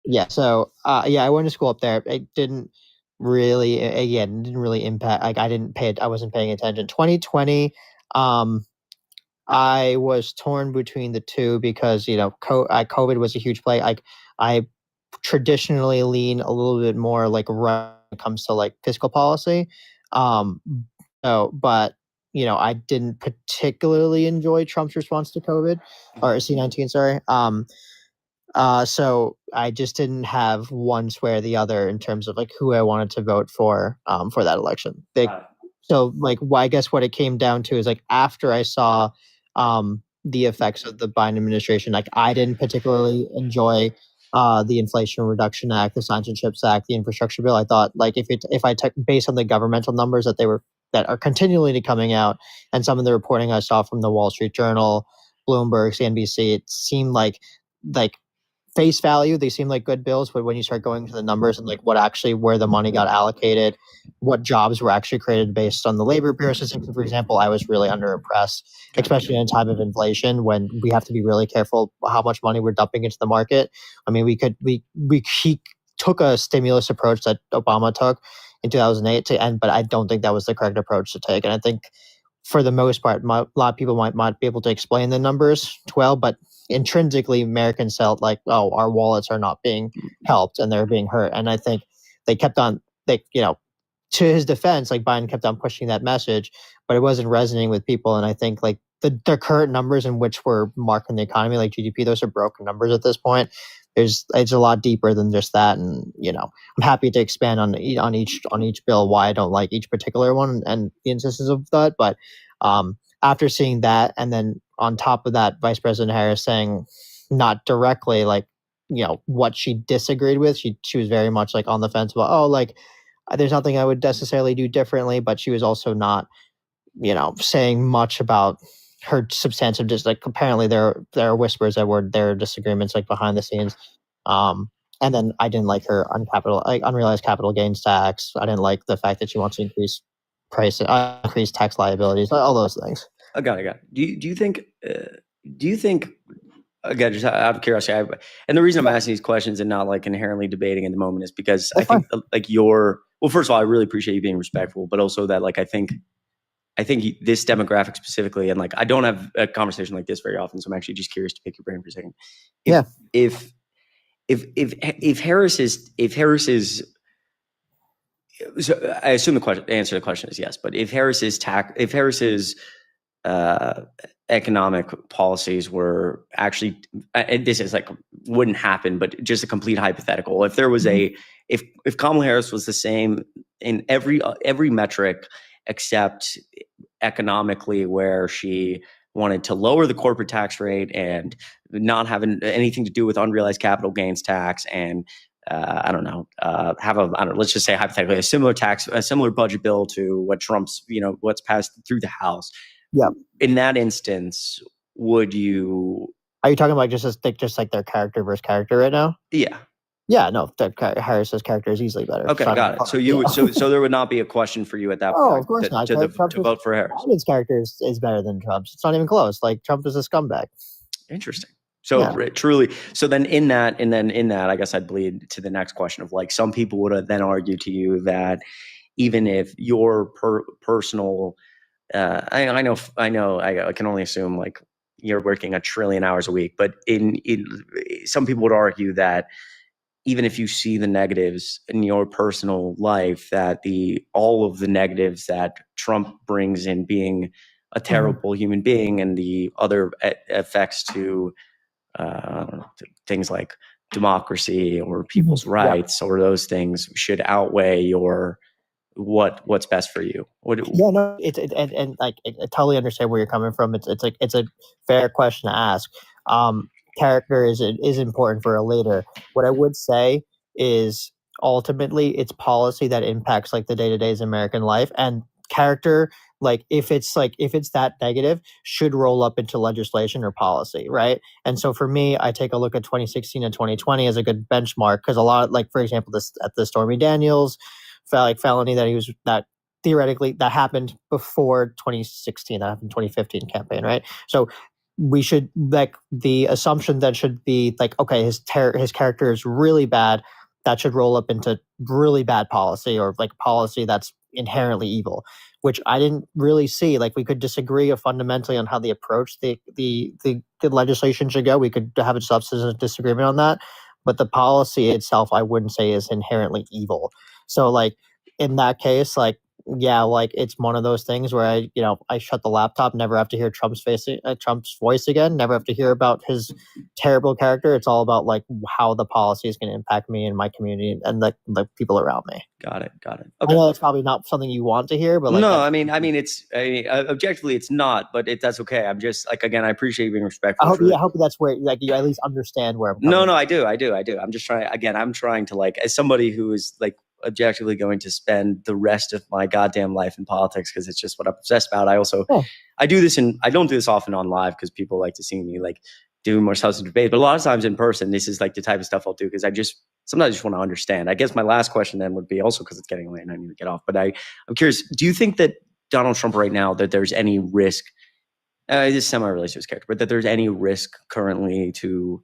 Speaker 4: Yeah. So I went to school up there. It didn't really impact. Like I wasn't paying attention. 2020. I was torn between the two because COVID was a huge play. Like I traditionally lean a little bit more like right when it comes to like fiscal policy. But I didn't particularly enjoy Trump's response to COVID or C-19. Sorry. So I just didn't have one sway or the other in terms of like who I wanted to vote for that election. So like, I guess what it came down to is like after I saw the effects of the Biden administration, like I didn't particularly enjoy the Inflation Reduction Act, the Science and Chips Act, the infrastructure bill. I thought like if I took based on the governmental numbers that are continually coming out and some of the reporting I saw from the Wall Street Journal, Bloomberg, CNBC, it seemed like face value, they seem like good bills, but when you start going to the numbers and like where the money got allocated, what jobs were actually created based on the labor bureau statistics, for example, I was really underimpressed, especially in a time of inflation when we have to be really careful how much money we're dumping into the market. I mean, he took a stimulus approach that Obama took in 2008 but I don't think that was the correct approach to take. And I think for the most part, a lot of people might be able to explain the numbers well, but intrinsically Americans felt like, oh, our wallets are not being helped and they're being hurt. And I think they kept on, to his defense, like Biden kept on pushing that message, but it wasn't resonating with people. And I think like the current numbers in which we're marking the economy, like GDP, those are broken numbers at this point. It's a lot deeper than just that. And, I'm happy to expand on each bill why I don't like each particular one and the instances of that. But after seeing that, and then on top of that, Vice President Harris saying not directly like, what she disagreed with, she was very much like on the fence about, oh, like there's nothing I would necessarily do differently, but she was also not, saying much about her substantive, just like apparently there are whispers that there are disagreements like behind the scenes. And then I didn't like her unrealized capital gains tax. I didn't like the fact that she wants to increase increase tax liabilities, all those things.
Speaker 1: I got it. Do you think again, just out of curiosity, and the reason I'm asking these questions and not like inherently debating in the moment is because I think like well, first of all, I really appreciate you being respectful, but also that like I think this demographic specifically, and like I don't have a conversation like this very often, so I'm actually just curious to pick your brain for a second. If Harris is so I assume the answer to the question is yes, but if Harris's economic policies were actually, and this is like wouldn't happen, but just a complete hypothetical. If there was if Kamala Harris was the same in every metric except economically, where she wanted to lower the corporate tax rate and not having anything to do with unrealized capital gains tax, and let's just say hypothetically a similar budget bill to what Trump's, what's passed through the House.
Speaker 4: Yeah.
Speaker 1: In that instance, are you
Speaker 4: talking about just like their character versus character right now?
Speaker 1: Yeah.
Speaker 4: Yeah, no, Harris's character is easily better.
Speaker 1: Okay, got it. So you would, so there would not be a question for you at that point.
Speaker 4: Oh, of course not.
Speaker 1: To vote for Harris.
Speaker 4: Biden's character is better than Trump's. It's not even close. Like Trump is a scumbag.
Speaker 1: Interesting. So truly, so then in that, I guess I'd bleed to the next question of like, some people would then argue to you that even if your personal, I know, I can only assume like you're working 1 trillion hours a week, but in some people would argue that even if you see the negatives in your personal life, that all of the negatives that Trump brings in being a terrible human being and the other effects to things like democracy or people's rights or those things should outweigh your what's best for you.
Speaker 4: I totally understand where you're coming from. It's a fair question to ask. Character is important for a leader. What I would say is ultimately it's policy that impacts like the day-to-days American life, and character, like if it's that negative, should roll up into legislation or policy, right? And so for me, I take a look at 2016 and 2020 as a good benchmark, because a lot of, like, for example, the Stormy Daniels felony that theoretically that happened before 2016, that happened 2015 campaign, right? So we should, like, the assumption then should be like, okay, his character is really bad. That should roll up into really bad policy, or like policy that's inherently evil, which I didn't really see. Like, we could disagree fundamentally on how the approach the legislation should go. We could have a substantive disagreement on that, but the policy itself, I wouldn't say is inherently evil. So, like, in that case, like, yeah, like it's one of those things where I shut the laptop, never have to hear Trump's voice again, never have to hear about his terrible character. It's all about like how the policy is going to impact me and my community and the people around me.
Speaker 1: Got it. Okay.
Speaker 4: I know it's probably not something you want to hear, but like,
Speaker 1: no, I mean, objectively, it's not, but that's okay. I'm just like, again, I appreciate you being respectful.
Speaker 4: I hope that's where like you at least understand where I'm coming
Speaker 1: No, I do. I'm just trying. Again, I'm trying to, like, as somebody who is like objectively going to spend the rest of my goddamn life in politics because it's just what I'm obsessed about. I also I do this, and I don't do this often on live because people like to see me like do more substantive debate, but a lot of times in person, this is like the type of stuff I'll do because sometimes I just want to understand. I guess my last question then would be, also because it's getting late and I need to get off, but I'm curious, do you think that Donald Trump right now, that there's any risk, this is semi-related to his character, but that there's any risk currently to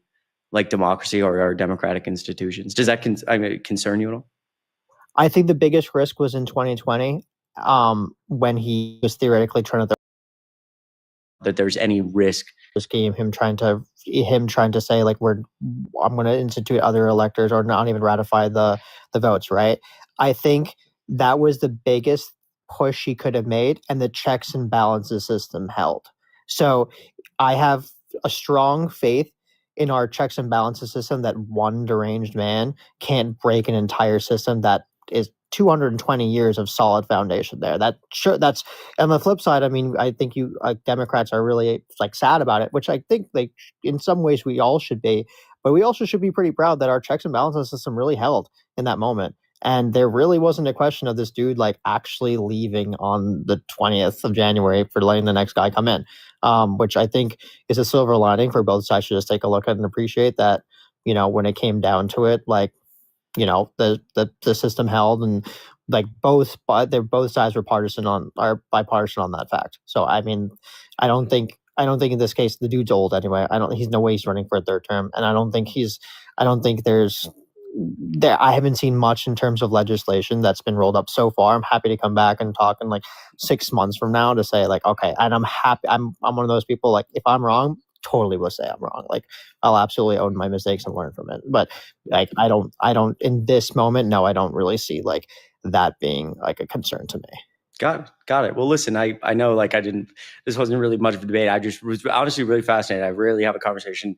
Speaker 1: like democracy or our democratic institutions? Does that concern you at all?
Speaker 4: I think the biggest risk was in 2020, when he was theoretically trying to
Speaker 1: that there's any risk.
Speaker 4: Scheme, him trying to say like I'm going to institute other electors or not even ratify the votes, right? I think that was the biggest push he could have made, and the checks and balances system held. So I have a strong faith in our checks and balances system that one deranged man can't break an entire system that is 220 years of solid foundation there. That's on the flip side. I mean, I think you Democrats are really like sad about it, which I think like in some ways we all should be, but we also should be pretty proud that our checks and balances system really held in that moment. And there really wasn't a question of this dude like actually leaving on the 20th of January for letting the next guy come in, which I think is a silver lining for both sides to just take a look at and appreciate that, when it came down to it, like, the system held, and like both sides were bipartisan on that fact. So I mean, I don't think in this case the dude's old anyway. He's no way he's running for a third term, and I don't think I haven't seen much in terms of legislation that's been rolled up so far. I'm happy to come back and talk in like 6 months from now to say like, okay, and I'm happy. I'm one of those people, like, if I'm wrong, totally will say I'm wrong. Like, I'll absolutely own my mistakes and learn from it. But like, I don't in this moment, no, I don't really see like that being like a concern to me.
Speaker 1: Got it. Well, listen, I know like this wasn't really much of a debate. I just was honestly really fascinated. I rarely have a conversation.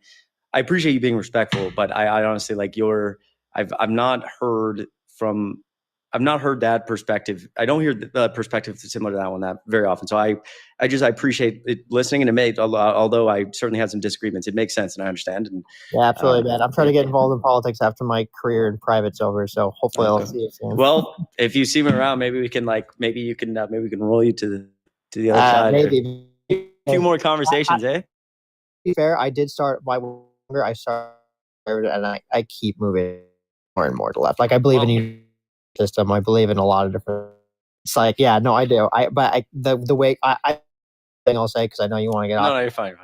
Speaker 1: I appreciate you being respectful, but I honestly like I've not heard that perspective. I don't hear the perspective similar to that one that very often. So I appreciate it, listening, and it made, although I certainly had some disagreements, it makes sense and I understand. And
Speaker 4: yeah, absolutely, man. I'm trying to get involved in politics after my career in private's over. So hopefully I'll see you soon.
Speaker 1: Well, if you see me around, maybe we can roll you to the other side.
Speaker 4: Maybe
Speaker 1: a few more conversations, eh?
Speaker 4: To be fair, I did start I started and I keep moving more and more to left. Like, I believe in system. I believe in a lot of different. It's like, yeah, no, I do. The way thing I'll say, because I know you want to get off.
Speaker 1: No, you're fine.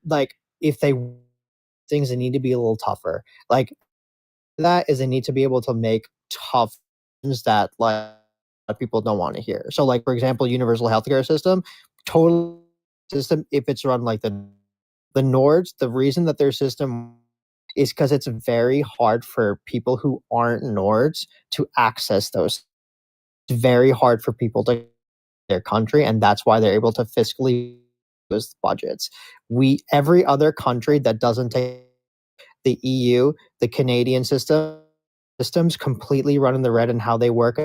Speaker 4: Like, if things that need to be a little tougher, like that is they need to be able to make tough things that like people don't want to hear. So, like, for example, universal healthcare system, total system. If it's run like the Nords, the reason that their system is because it's very hard for people who aren't Nords to access those. It's very hard for people to their country, and that's why they're able to fiscally those budgets. Every other country that doesn't take the EU, the Canadian systems completely run in the red in how they work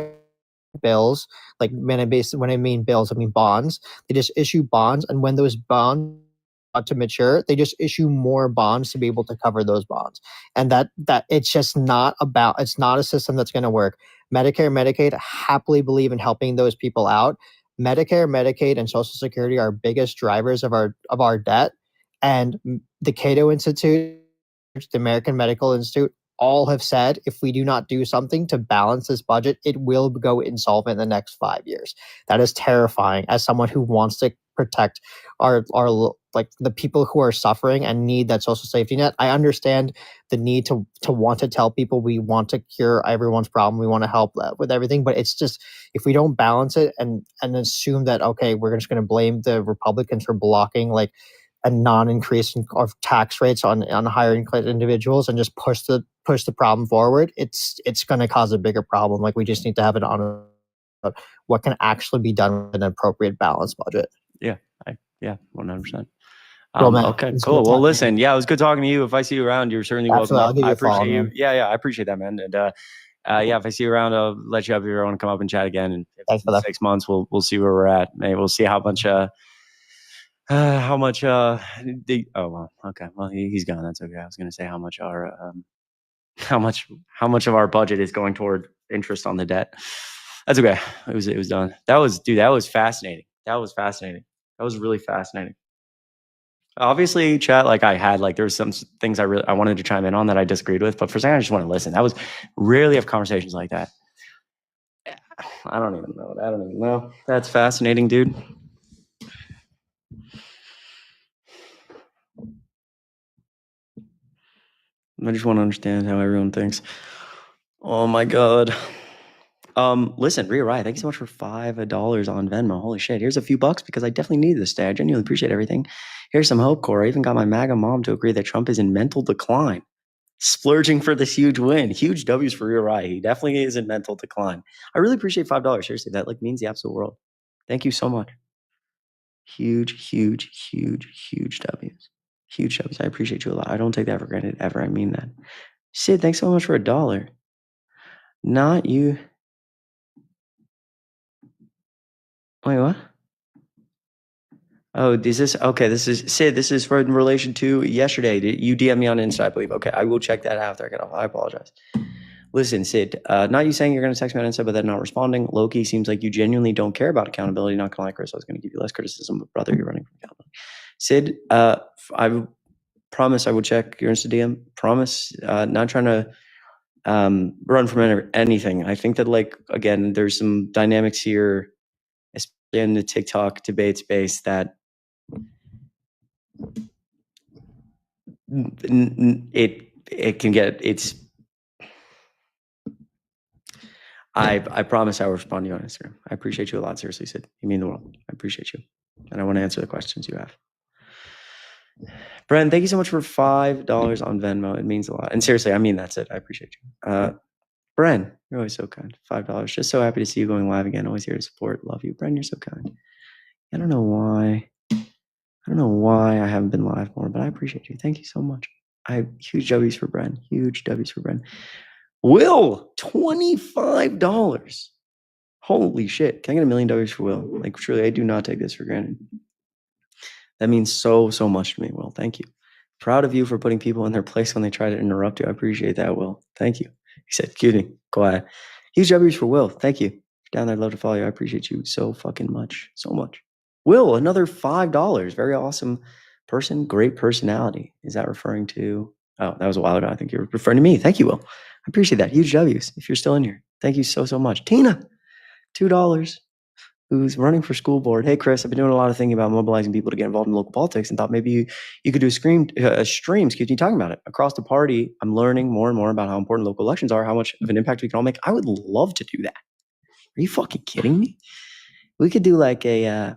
Speaker 4: bills. Like, when I mean bills, I mean bonds. They just issue bonds, and when those bonds to mature, they just issue more bonds to be able to cover those bonds. And that it's just it's not a system that's going to work. Medicare, Medicaid happily believe in helping those people out. Medicare, Medicaid, and Social Security are biggest drivers of our debt. And the Cato Institute, the American Medical Institute, all have said if we do not do something to balance this budget, it will go insolvent in the next 5 years. That is terrifying as someone who wants to protect our like the people who are suffering and need that social safety net. I understand the need to want to tell people we want to cure everyone's problem, we want to help with everything, but it's just, if we don't balance it and assume that, okay, we're just going to blame the Republicans for blocking like a non-increase of tax rates on higher income individuals and just push the problem forward, it's going to cause a bigger problem. Like, we just need to have an honest what can actually be done with an appropriate balanced budget.
Speaker 1: Yeah, 100%.
Speaker 4: Well,
Speaker 1: okay, cool. Well, listen, it was good talking to you. If I see you around, you're certainly welcome.
Speaker 4: I'll give you
Speaker 1: I
Speaker 4: a
Speaker 1: appreciate
Speaker 4: follow,
Speaker 1: you.
Speaker 4: man.
Speaker 1: Yeah, I appreciate that, man. And if I see you around, I'll let you up if you want to come up and chat again. And
Speaker 4: thanks for that.
Speaker 1: 6 months, we'll see where we're at. Maybe we'll see how much. Okay. Well, he's gone. That's okay. I was gonna say how much of our budget is going toward interest on the debt. That's okay. It was done. That was fascinating. That was really fascinating. Obviously, chat, like, there was some things I wanted to chime in on that I disagreed with, but for a second I just want to listen. That was rarely have conversations like that. I don't even know. That's fascinating, dude. I just want to understand how everyone thinks. Oh my God. Listen, Rhea Rye, thank you so much for $5 on Venmo. Holy shit. Here's a few bucks because I definitely need this day. I genuinely appreciate everything. Here's some hope, Cora. I even got my MAGA mom to agree that Trump is in mental decline. Splurging for this huge win. Huge W's for Rhea Rye. He definitely is in mental decline. I really appreciate $5. Seriously, that like means the absolute world. Thank you so much. Huge, huge, huge, huge W's. Huge W's. I appreciate you a lot. I don't take that for granted ever. I mean that. Sid, thanks so much for $1. Not you. Wait, what? Oh, is this okay? This is Sid. This is in relation to yesterday. You DM me on Insta, I believe. Okay, I will check that after I get off. I apologize. Listen, Sid. Not you saying you're going to text me on Insta, but then not responding. Loki seems like you genuinely don't care about accountability. Not gonna lie, Chris. I was going to give you less criticism, but brother, you're running from accountability. Sid, I promise I will check your Insta DM. Promise. Not trying to run from anything. I think that like again, there's some dynamics here, especially in the TikTok debate space that. It can get I promise I will respond to you on Instagram. I appreciate you a lot. Seriously, Sid. You mean the world. I appreciate you. And I want to answer the questions you have. Bren, thank you so much for $5 on Venmo. It means a lot. And seriously, I mean that's it. I appreciate you. Bren, you're always so kind. $5. Just so happy to see you going live again. Always here to support. Love you. Bren, you're so kind. I don't know why I haven't been live more, but I appreciate you. Thank you so much. Huge W's for Bren. Huge W's for Bren. Will, $25. Holy shit. Can I get $1 million for Will? Like, truly, I do not take this for granted. That means so much to me, Will. Thank you. Proud of you for putting people in their place when they try to interrupt you. I appreciate that, Will. Thank you. He said, excuse me, quiet. Huge W's for Will. Thank you. Down there, I'd love to follow you. I appreciate you so fucking much. So much. Will, another $5. Very awesome person. Great personality. Is that referring to? Oh, that was a while ago. I think you're referring to me. Thank you, Will. I appreciate that. Huge W's if you're still in here. Thank you so much. Tina, $2. Who's running for school board. Hey, Chris, I've been doing a lot of thinking about mobilizing people to get involved in local politics and thought maybe you could do a stream, talking about it. Across the party, I'm learning more and more about how important local elections are, how much of an impact we can all make. I would love to do that. Are you fucking kidding me? We could do like a,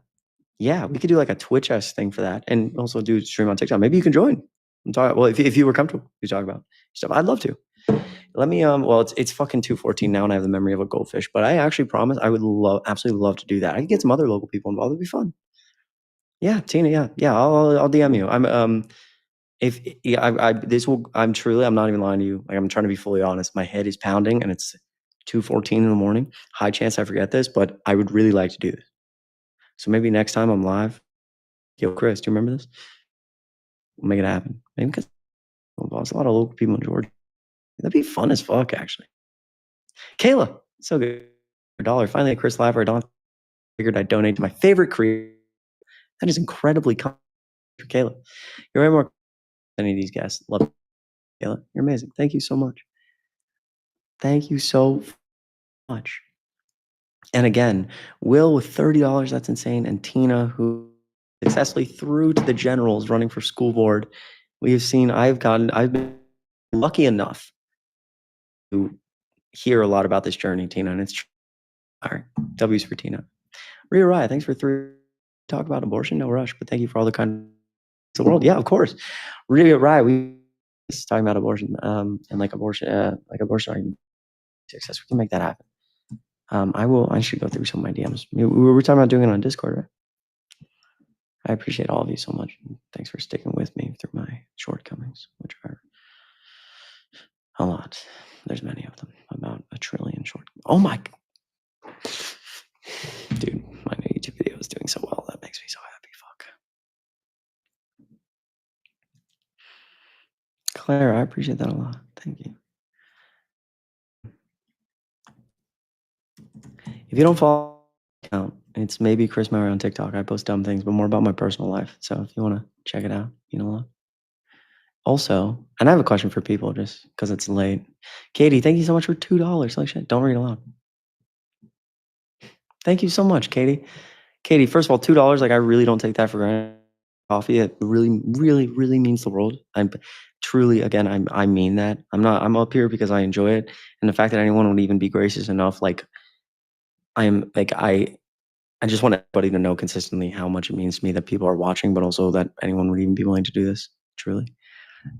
Speaker 1: we could do like a Twitch-esque thing for that and also do stream on TikTok. Maybe you can join. I'm talking, well, if you were comfortable, you talk about stuff. I'd love to. Let me well, it's fucking 2:14 now, and I have the memory of a goldfish. But I actually promise I would absolutely love to do that. I could get some other local people involved. It'd be fun. Yeah, Tina. Yeah. I'll DM you. I'm if I'm truly, I'm not even lying to you. Like I'm trying to be fully honest. My head is pounding, and it's 2:14 in the morning. High chance I forget this, but I would really like to do this. So maybe next time I'm live, yo, Chris, do you remember this? We'll make it happen. Maybe because there's a lot of local people in Georgia. That'd be fun as fuck, actually. Kayla, so good. $1. Finally, a Chris Live. I don't figured I'd donate to my favorite creator. That is incredibly kind for Kayla. You're way more than any of these guests. Love you, Kayla. You're amazing. Thank you so much. Thank you so much. And again, Will with $30. That's insane. And Tina, who successfully through to the generals running for school board. We have seen. I've been lucky enough to hear a lot about this journey, Tina, and it's all right. W's for Tina. Rhea Rye, thanks for talk about abortion. No rush, but thank you for all the kind of the world. Yeah, of course. Rhea Rye, we was talking about abortion and like abortion success. We can make that happen. I should go through some of my DMs. We were talking about doing it on Discord, right? I appreciate all of you so much. Thanks for sticking with me through my shortcomings, which are a lot. There's many of them. About 1 trillion short. Oh my, dude, my new YouTube video is doing so well. That makes me so happy. Fuck. Claire, I appreciate that a lot. Thank you. If you don't follow my account, it's maybe Chris Murray on TikTok. I post dumb things, but more about my personal life. So if you want to check it out, you know what? Also, and I have a question for people just because it's late. Katie, thank you so much for $2. Like shit, don't read aloud. Thank you so much, Katie. Katie, first of all, $2. Like I really don't take that for granted. Coffee, it really, really, really means the world. I'm truly, again, I mean that. I'm up here because I enjoy it, and the fact that anyone would even be gracious enough, like I'm like I just want everybody to know consistently how much it means to me that people are watching, but also that anyone would even be willing to do this. Truly.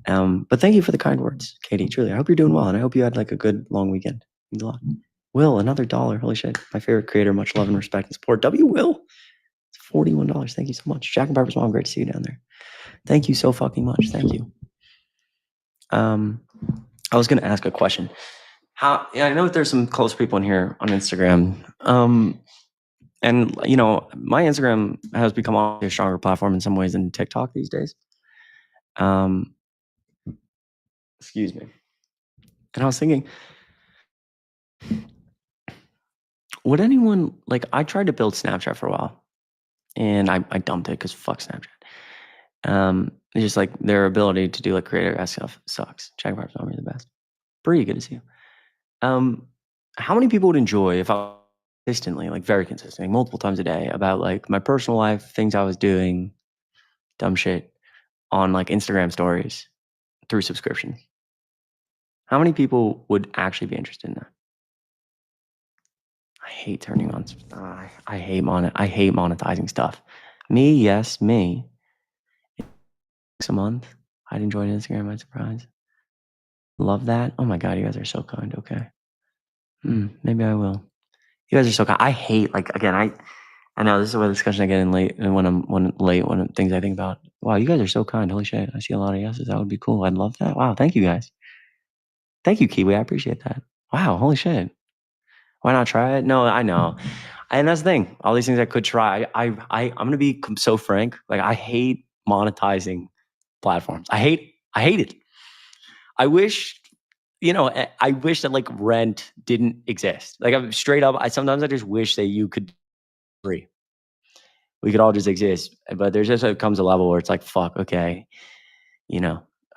Speaker 1: But thank you for the kind words, Katie. Truly, I hope you're doing well, and I hope you had like a good long weekend. Means a lot. Will, another $1. Holy shit! My favorite creator. Much love and respect and support. W. Will, it's $41. Thank you so much. Jack and Barbara's mom. Great to see you down there. Thank you so fucking much. Thank you. I was gonna ask a question. Yeah, I know that there's some close people in here on Instagram. And you know, my Instagram has become a stronger platform in some ways than TikTok these days. Excuse me. And I was thinking, would anyone like? I tried to build Snapchat for a while, and I dumped it because fuck Snapchat. It's just like their ability to do like creator ass stuff sucks. Jack Barb's not really the best. Pretty good to see you. How many people would enjoy if I consistently, like very consistently, multiple times a day about like my personal life, things I was doing, dumb shit on like Instagram stories through subscriptions? How many people would actually be interested in that? I hate turning on. I hate monetizing stuff. Me, yes, me. A month. I'd enjoy Instagram. I'd surprise. Love that. Oh my god, you guys are so kind. Okay. Maybe I will. You guys are so kind. I hate like again. I know this is a discussion I get in late, and when things I think about. Wow, you guys are so kind. Holy shit, I see a lot of yeses. That would be cool. I'd love that. Wow, thank you guys. Thank you, Kiwi. I appreciate that. Wow, holy shit. Why not try it? No, I know. And that's the thing. All these things I could try. I'm gonna be so frank. Like I hate monetizing platforms. I hate it. I wish, I wish that like rent didn't exist. Like I'm straight up. Sometimes I just wish that you could free. We could all just exist. But there's just comes a level where it's like, fuck, okay,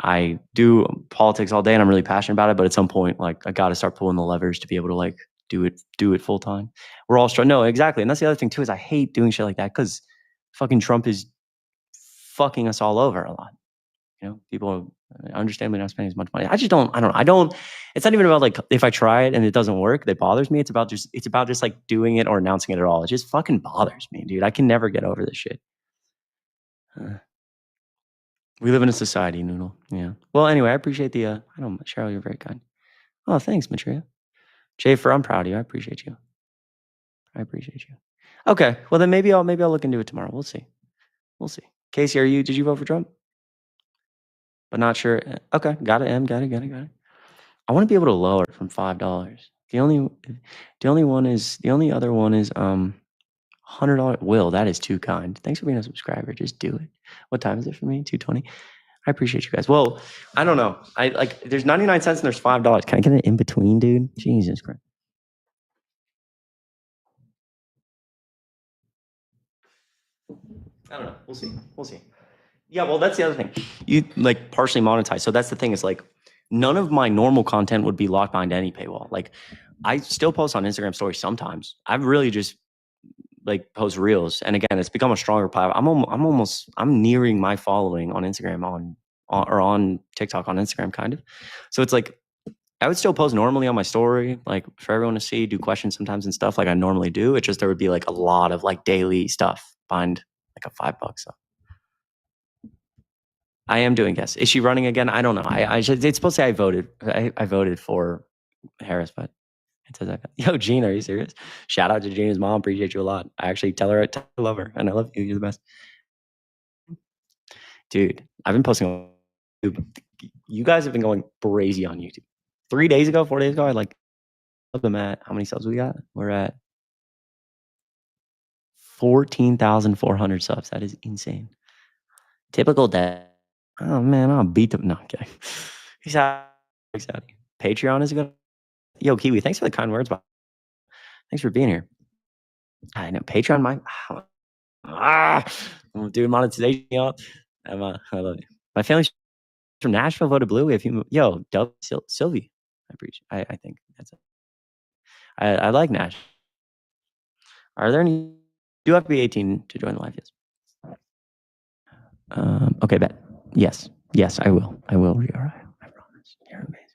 Speaker 1: I do politics all day and I'm really passionate about it. But at some point, like I got to start pulling the levers to be able to like do it full time. We're all no, exactly. And that's the other thing too, is I hate doing shit like that because fucking Trump is fucking us all over a lot. People understandably not spending as much money. I just don't. It's not even about like if I try it and it doesn't work, that bothers me. It's about just like doing it or announcing it at all. It just fucking bothers me, dude. I can never get over this shit. We live in a society, Noodle. Yeah. Well, anyway, I appreciate the. Cheryl, you're very kind. Oh, thanks, Matria. Schaefer, I'm proud of you. I appreciate you. Okay. Well, then maybe I'll look into it tomorrow. We'll see. Casey, did you vote for Trump? But not sure. Okay. Got it. Got it. I want to be able to lower it from $5. The only other one is $100. Will, that is too kind. Thanks for being a subscriber. Just do it. What time is it for me? 2:20. I appreciate you guys. Well, I don't know. I like there's 99 cents and there's $5. Can I get an in between, dude? Jesus Christ. I don't know. We'll see. Yeah, well, that's the other thing. You like partially monetize. So that's the thing. Is like none of my normal content would be locked behind any paywall. Like I still post on Instagram stories sometimes. I've really just like post reels. And again, it's become a stronger platform. I'm nearing my following on Instagram on TikTok on Instagram kind of. So it's like I would still post normally on my story, like for everyone to see, do questions sometimes and stuff like I normally do. It's just there would be like a lot of like daily stuff behind like a $5 stuff. I am doing guests. Is she running again? I don't know. It's supposed to say I voted. I voted for Harris, but it says that. Yo, Gene, are you serious? Shout out to Gene's mom. Appreciate you a lot. I actually tell her I love her and I love you. You're the best. Dude, I've been posting. You guys have been going crazy on YouTube. 4 days ago, I like them at how many subs we got? We're at 14,400 subs. That is insane. Typical dad. Oh man, I'll beat them. No, I'm kidding. He's out. Patreon is good. Yo, Kiwi, thanks for the kind words. Thanks for being here. I know Patreon. I'm doing monetization. I love you. My family's from Nashville. Voted blue. We have Sylvie. I appreciate. I think that's it. I like Nash. Are there any? You have to be 18 to join the live. Yes. Okay, bet. Yes, I will. I promise. You're amazing.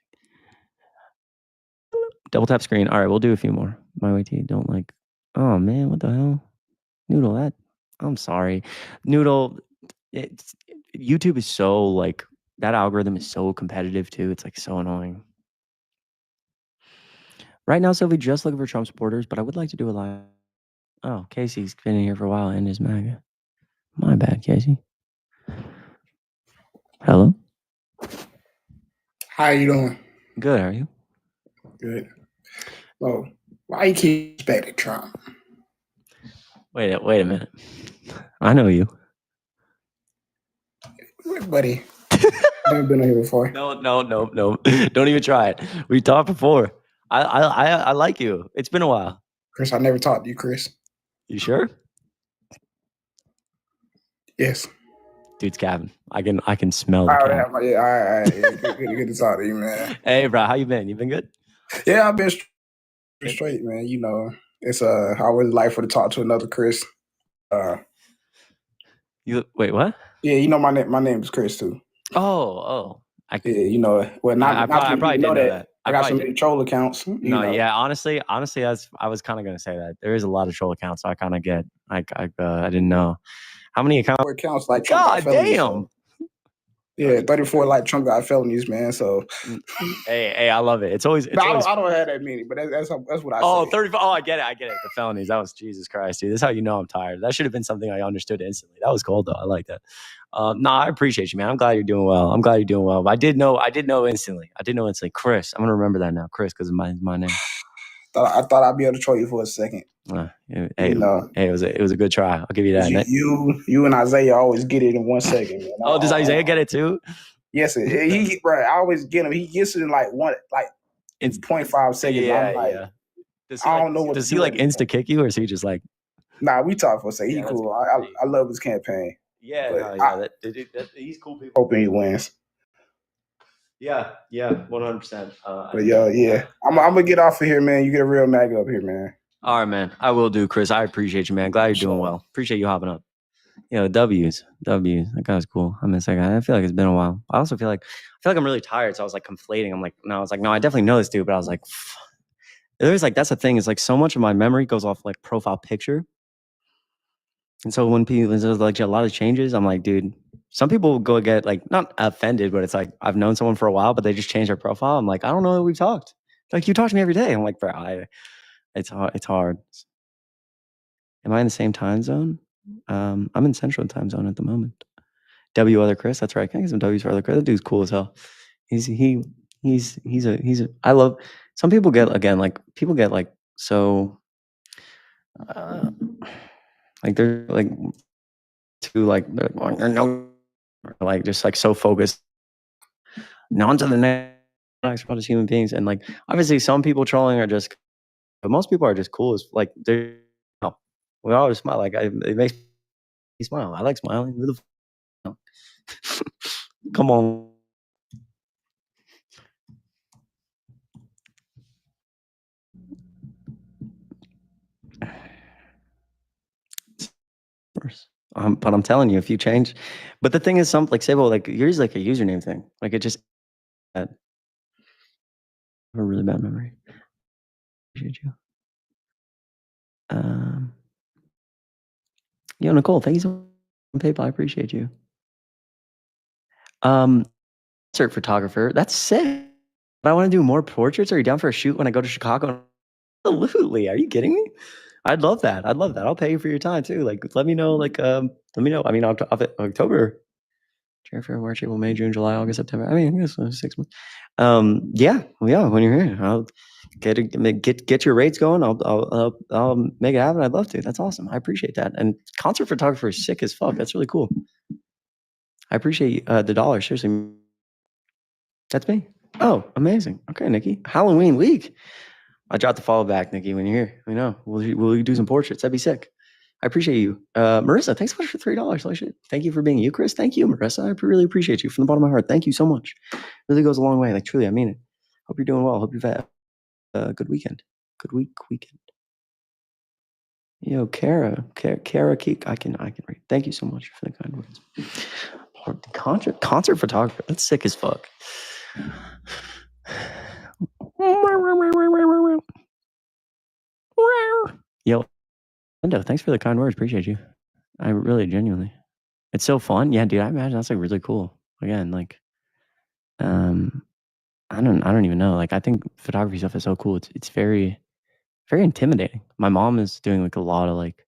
Speaker 1: Double tap screen. All right, we'll do a few more. My way to don't like Oh man, what the hell? Noodle, I'm sorry. Noodle, YouTube is so like that algorithm is so competitive too. It's like so annoying. Right now, Sylvie just looking for Trump supporters, but I would like to do a live. Oh, Casey's been in here for a while and is MAGA. My bad, Casey. Hello.
Speaker 5: How you doing?
Speaker 1: Good. How are you?
Speaker 5: Good. Oh, why you keep expecting Trump?
Speaker 1: Wait a minute. I know you.
Speaker 5: Buddy, never been here before.
Speaker 1: No. Don't even try it. We talked before. I like you. It's been a while.
Speaker 5: Chris, I never talked to you, Chris.
Speaker 1: You sure?
Speaker 5: Yes.
Speaker 1: Dude's capping. I can smell the
Speaker 5: All
Speaker 1: cap.
Speaker 5: right, yeah, all right. Yeah, good to talk to you, man.
Speaker 1: Hey, bro, how you been? You been good?
Speaker 5: Yeah, I've been straight, man. You know, it's I always like for to talk to another Chris.
Speaker 1: You wait, what?
Speaker 5: Yeah, you know my name is Chris too.
Speaker 1: Oh.
Speaker 5: Yeah, you know, well,
Speaker 1: I probably didn't know that.
Speaker 5: I got so many troll accounts.
Speaker 1: No,
Speaker 5: know.
Speaker 1: yeah, honestly, I was kind of gonna say that there is a lot of troll accounts. So I kind of get, I didn't know how many accounts.
Speaker 5: 34 accounts like Trump
Speaker 1: God
Speaker 5: got felonies,
Speaker 1: damn.
Speaker 5: so. Yeah, 34 like Trump got felonies, man. So
Speaker 1: hey, I love it. It's always.
Speaker 5: I don't have that many, but that's what I
Speaker 1: say.
Speaker 5: say.
Speaker 1: 34. Oh, I get it. The felonies. That was Jesus Christ, dude. This is how you know I'm tired. That should have been something I understood instantly. That was cool though. I like that. I appreciate you, man. I'm glad you're doing well. But I did know instantly. Chris, I'm gonna remember that now, Chris, because my name.
Speaker 5: I thought I'd be able to troll you for a second.
Speaker 1: It was a good try. I'll give you that.
Speaker 5: You and Isaiah always get it in 1 second. Man.
Speaker 1: Oh, does Isaiah get it too?
Speaker 5: Yes, I always get him. He gets it in in 0.5 seconds.
Speaker 1: Yeah,
Speaker 5: I'm like,
Speaker 1: yeah.
Speaker 5: I don't know what.
Speaker 1: Does he like insta kick you, or is he just like?
Speaker 5: Nah, we talk for a second. He's cool. I love his campaign.
Speaker 1: Yeah, he's cool people.
Speaker 5: Hoping he wins.
Speaker 1: Yeah, 100%.
Speaker 5: But yeah. I'm gonna get off of here, man. You get a real mag up here, man.
Speaker 1: All right, man. I will do, Chris. I appreciate you, man. Glad you're doing well. Appreciate you hopping up. W's. That guy's cool. I miss that guy. I feel like it's been a while. I also feel like I'm really tired. So I was like conflating. I'm like, no, I definitely know this dude, but I was like, there's like, that's the thing is like so much of my memory goes off like profile picture. And so when there's like a lot of changes, I'm like, dude, some people go get like not offended, but it's like I've known someone for a while, but they just changed their profile. I'm like, I don't know that we've talked. Like you talk to me every day. I'm like, bro, it's hard. Am I in the same time zone? I'm in Central time zone at the moment. W other Chris, that's right. Can I get some W's for other Chris? That dude's cool as hell. He's a. I love. Some people get like so. Like they're like too like just like so focused. On to the next about as human beings, and like obviously some people trolling are just, but most people are just cool as like they're. We always smile. Like it makes me smile. I like smiling. Who the come on. But I'm telling you, if you change, but the thing is, Sable, like yours, like a username thing. Like it just had a really bad memory. Appreciate you. Nicole, thank you so much for PayPal. I appreciate you. Portrait photographer. That's sick. But I want to do more portraits. Are you down for a shoot when I go to Chicago? Absolutely. Are you kidding me? I'd love that. I'll pay you for your time too. Like, let me know. Let me know. I mean, October, January, February, March, April, May, June, July, August, September. I mean, I guess 6 months. Yeah. When you're here, I'll get your rates going. I'll make it happen. I'd love to. That's awesome. I appreciate that. And concert photographer is sick as fuck. That's really cool. I appreciate the $. Seriously. That's me. Oh, amazing. Okay, Nikki. Halloween week. I dropped the follow back, Nikki, when you're here. We know. Will you do some portraits? That'd be sick. I appreciate you. Marissa, thanks so much for $3. Holy shit. Thank you for being you, Chris. Thank you, Marissa. I really appreciate you from the bottom of my heart. Thank you so much. It really goes a long way. Like, truly, I mean it. Hope you're doing well. Hope you've had a good weekend. Good weekend. Kara, Keek, I can read. Thank you so much for the kind words. Concert photographer. That's sick as fuck. Yo, Lindo, thanks for the kind words. Appreciate you. I really genuinely. It's so fun. Yeah, dude. I imagine that's like really cool. Again, like, I don't even know. Like, I think photography stuff is so cool. It's very, very intimidating. My mom is doing like a lot of like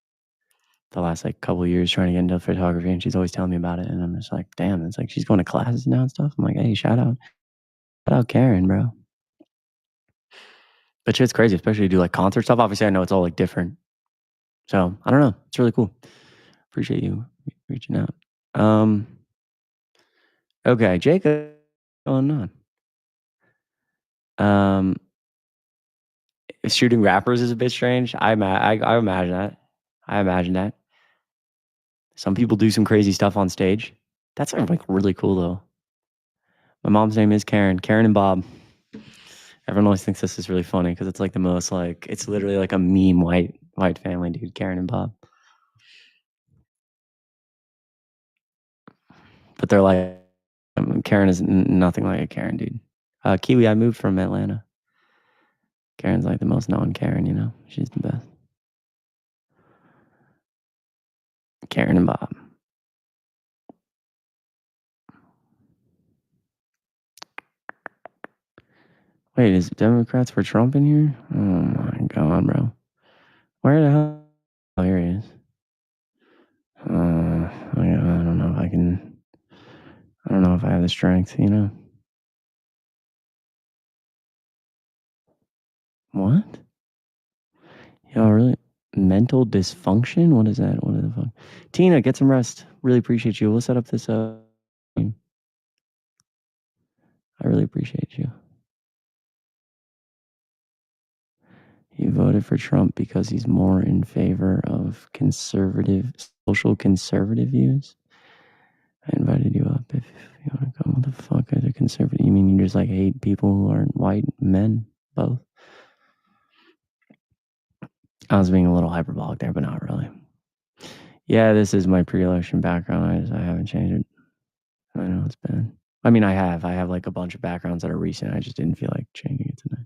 Speaker 1: the last like couple of years trying to get into photography, and she's always telling me about it. And I'm just like, damn. It's like she's going to classes now and stuff. I'm like, hey, shout out Karen, bro. But shit's crazy, especially to do like concert stuff. Obviously, I know it's all like different. So I don't know. It's really cool. Appreciate you reaching out. Okay, Jacob, what's going on? Shooting rappers is a bit strange. I imagine that. I imagine that. Some people do some crazy stuff on stage. That's like really cool though. My mom's name is Karen. Karen and Bob. Everyone always thinks this is really funny because it's like the most like it's literally like a meme white family, dude. Karen and Bob. But they're like Karen is nothing like a Karen, dude. Kiwi, I moved from Atlanta. Karen's like the most non-Karen, you know. She's the best. Karen and Bob. Wait, is Democrats for Trump in here? Oh my god, bro. Where the hell? Oh, here he is. I don't know if I can. I don't know if I have the strength, you know. What? Y'all really? Mental dysfunction? What is that? What the fuck? Tina, get some rest. Really appreciate you. We'll set up this. I really appreciate you. He voted for Trump because he's more in favor of social conservative views. I invited you up if you want to come. What the fuck is a conservative? You mean you just like hate people who aren't white men? Both? I was being a little hyperbolic there, but not really. Yeah, this is my pre-election background. I haven't changed it. I know it's bad. I mean, I have like a bunch of backgrounds that are recent. I just didn't feel like changing it tonight.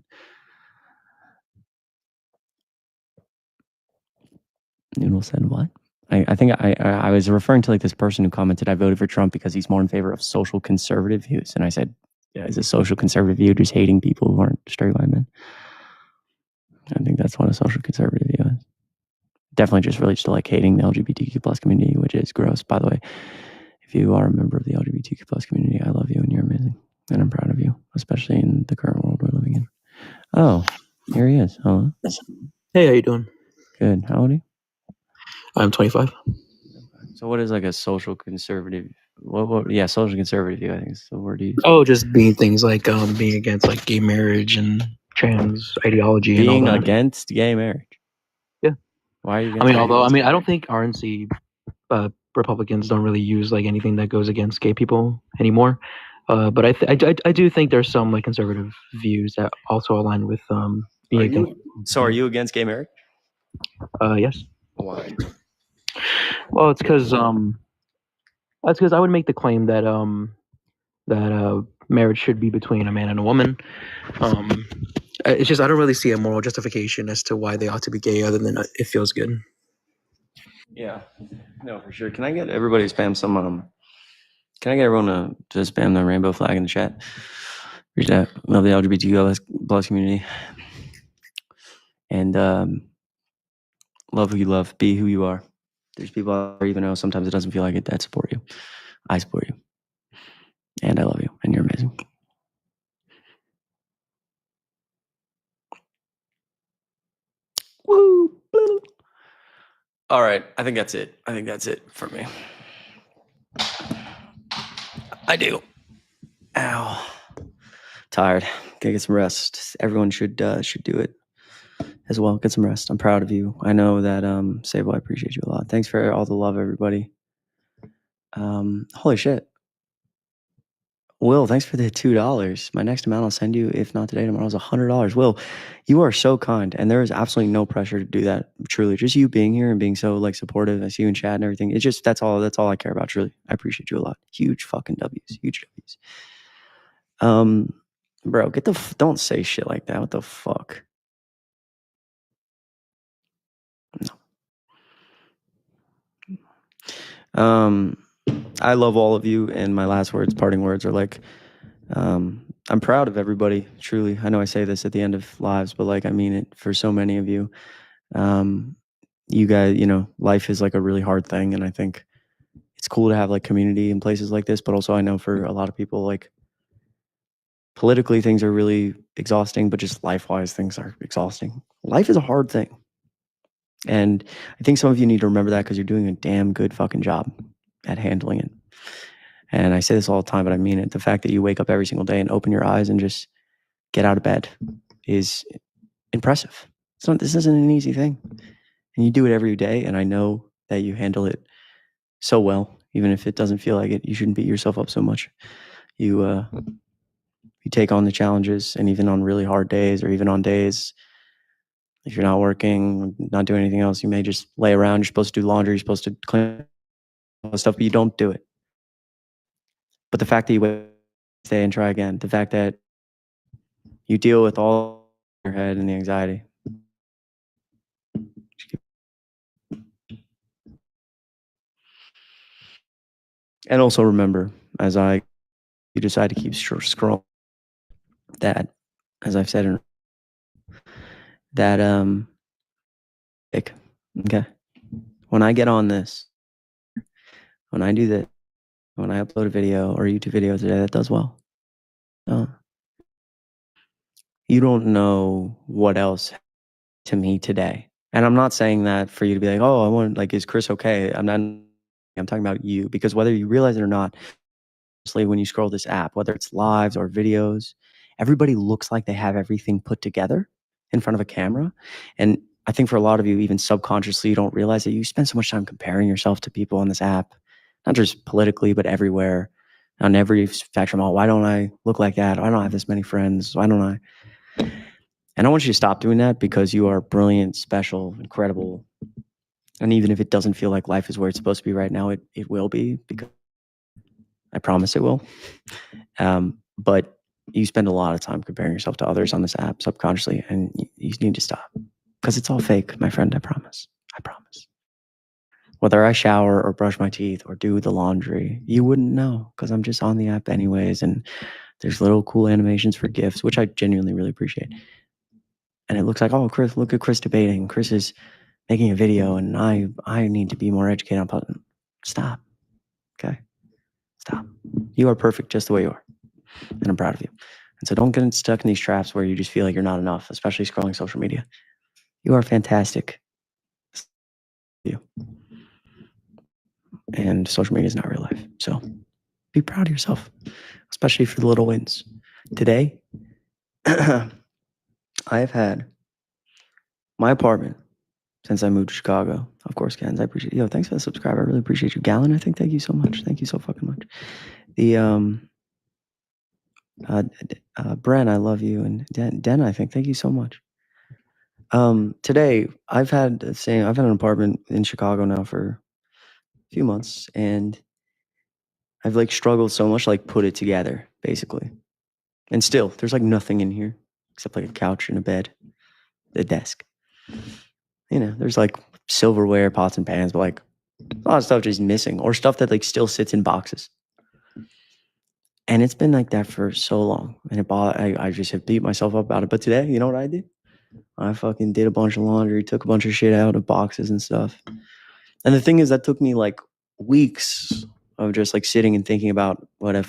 Speaker 1: Noodle said what? I think I was referring to like this person who commented, I voted for Trump because he's more in favor of social conservative views. And I said, yeah, is a social conservative view just hating people who aren't straight white men? I think that's what a social conservative view is. Definitely just relates to like hating the LGBTQ plus community, which is gross. By the way, if you are a member of the LGBTQ plus community, I love you and you're amazing. And I'm proud of you, especially in the current world we're living in. Oh, here he is. Hello.
Speaker 6: Hey, how you doing?
Speaker 1: Good. How old are you?
Speaker 6: I'm 25.
Speaker 1: So what is like a social conservative? Yeah, social conservative view, I think is the word you use.
Speaker 6: Oh, just being things like being against like gay marriage and trans ideology and all
Speaker 1: Being
Speaker 6: that.
Speaker 1: against gay marriage.
Speaker 6: Yeah.
Speaker 1: Why are you?
Speaker 6: I mean, I don't think RNC Republicans don't really use like anything that goes against gay people anymore. But I do think there's some like conservative views that also align with being against.
Speaker 1: So are you against gay marriage?
Speaker 6: Yes.
Speaker 1: Why?
Speaker 6: Well, it's because I would make the claim that marriage should be between a man and a woman. It's just I don't really see a moral justification as to why they ought to be gay, other than it feels good.
Speaker 1: Yeah, no, for sure. Can I get everybody to spam some? Can I get everyone to spam the rainbow flag in the chat? Reach out. Love the LGBTQ plus community, and love who you love. Be who you are. There's people out there, even though sometimes it doesn't feel like it, that support you. I support you, and I love you, and you're amazing. Woo! All right, I think that's it. I think that's it for me. I do. Ow. Tired. Gotta get some rest. Everyone should do it as well. Get some rest. I'm proud of you. I know that Sable, I appreciate you a lot. Thanks for all the love, everybody. Holy shit. Will, thanks for the $2. My next amount I'll send you, if not today, tomorrow, is $100. Will, you are so kind, and there is absolutely no pressure to do that. Truly, just you being here and being so like supportive. I see you in chat and everything. It's just that's all I care about. Truly, I appreciate you a lot. Huge fucking W's. Huge W's. Bro, don't say shit like that. What the fuck? No. I love all of you, and my last words, parting words, are like, I'm proud of everybody. Truly, I know I say this at the end of lives, but like I mean it for so many of you. You guys, life is like a really hard thing, and I think it's cool to have like community in places like this. But also, I know for a lot of people, like politically, things are really exhausting, but just life-wise, things are exhausting. Life is a hard thing, and I think some of you need to remember that because you're doing a damn good fucking job at handling it. And I say this all the time, but I mean it. The fact that you wake up every single day and open your eyes and just get out of bed is impressive. This isn't an easy thing. And you do it every day. And I know that you handle it so well, even if it doesn't feel like it. You shouldn't beat yourself up so much. You take on the challenges, and even on really hard days, or even on days if you're not working, not doing anything else, you may just lay around. You're supposed to do laundry. You're supposed to clean all this stuff, but you don't do it. But the fact that you stay and try again, the fact that you deal with all your head and the anxiety. And also remember, as you decide to keep scrolling, that, as I've said, that okay, when I get on this, when I do this, when I upload a video or a YouTube video today that does well, you don't know what else to me today. And I'm not saying that for you to be like, oh, I want, like, is Chris okay? I'm talking about you, because whether you realize it or not, especially when you scroll this app, whether it's lives or videos, everybody looks like they have everything put together in front of a camera. And I think for a lot of you, even subconsciously, you don't realize that you spend so much time comparing yourself to people on this app, not just politically, but everywhere, on every spectrum. Oh, why don't I look like that? Why don't I have this many friends? Why don't I? And I want you to stop doing that, because you are brilliant, special, incredible. And even if it doesn't feel like life is where it's supposed to be right now, it will be, because I promise it will. But you spend a lot of time comparing yourself to others on this app subconsciously, and you need to stop, because it's all fake, my friend. I promise. I promise. Whether I shower or brush my teeth or do the laundry, you wouldn't know, because I'm just on the app anyways. And there's little cool animations for GIFs, which I genuinely really appreciate. And it looks like, oh, Chris, look at Chris debating. Chris is making a video, and I need to be more educated on. Stop. Okay? Stop. You are perfect just the way you are. And I'm proud of you. And so don't get stuck in these traps where you just feel like you're not enough, especially scrolling social media. You are fantastic. You. And social media is not real life. So be proud of yourself, especially for the little wins. Today, I have had my apartment since I moved to Chicago. Of course, Ken's, I appreciate you. Yo, thanks for the subscribe. I really appreciate you. Gallon, I think, thank you so much. Thank you so fucking much. The Bren, I love you. And Den, I think, thank you so much. Today I've had an apartment in Chicago now for a few months, and I've like struggled so much, like put it together basically. And still, there's like nothing in here except like a couch and a bed, a desk. There's like silverware, pots and pans, but like a lot of stuff just missing, or stuff that like still sits in boxes. And it's been like that for so long, and I just have beat myself up about it. But today, you know what I did? I fucking did a bunch of laundry, took a bunch of shit out of boxes and stuff. And the thing is, that took me like weeks of just like sitting and thinking about what I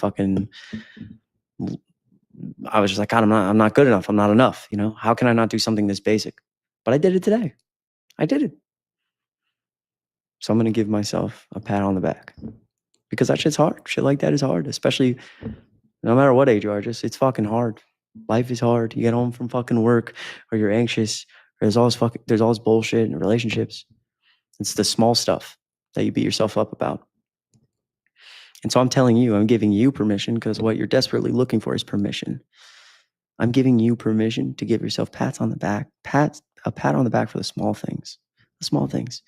Speaker 1: was just like, God, I'm not good enough. I'm not enough. How can I not do something this basic? But I did it today. I did it. So I'm going to give myself a pat on the back, because that shit's hard. Shit like that is hard, especially no matter what age you are. It's fucking hard. Life is hard. You get home from fucking work, or you're anxious, or there's always bullshit in relationships. It's the small stuff that you beat yourself up about. And so I'm telling you, I'm giving you permission, because what you're desperately looking for is permission. I'm giving you permission to give yourself pats on the back, a pat on the back for the small things. The small things.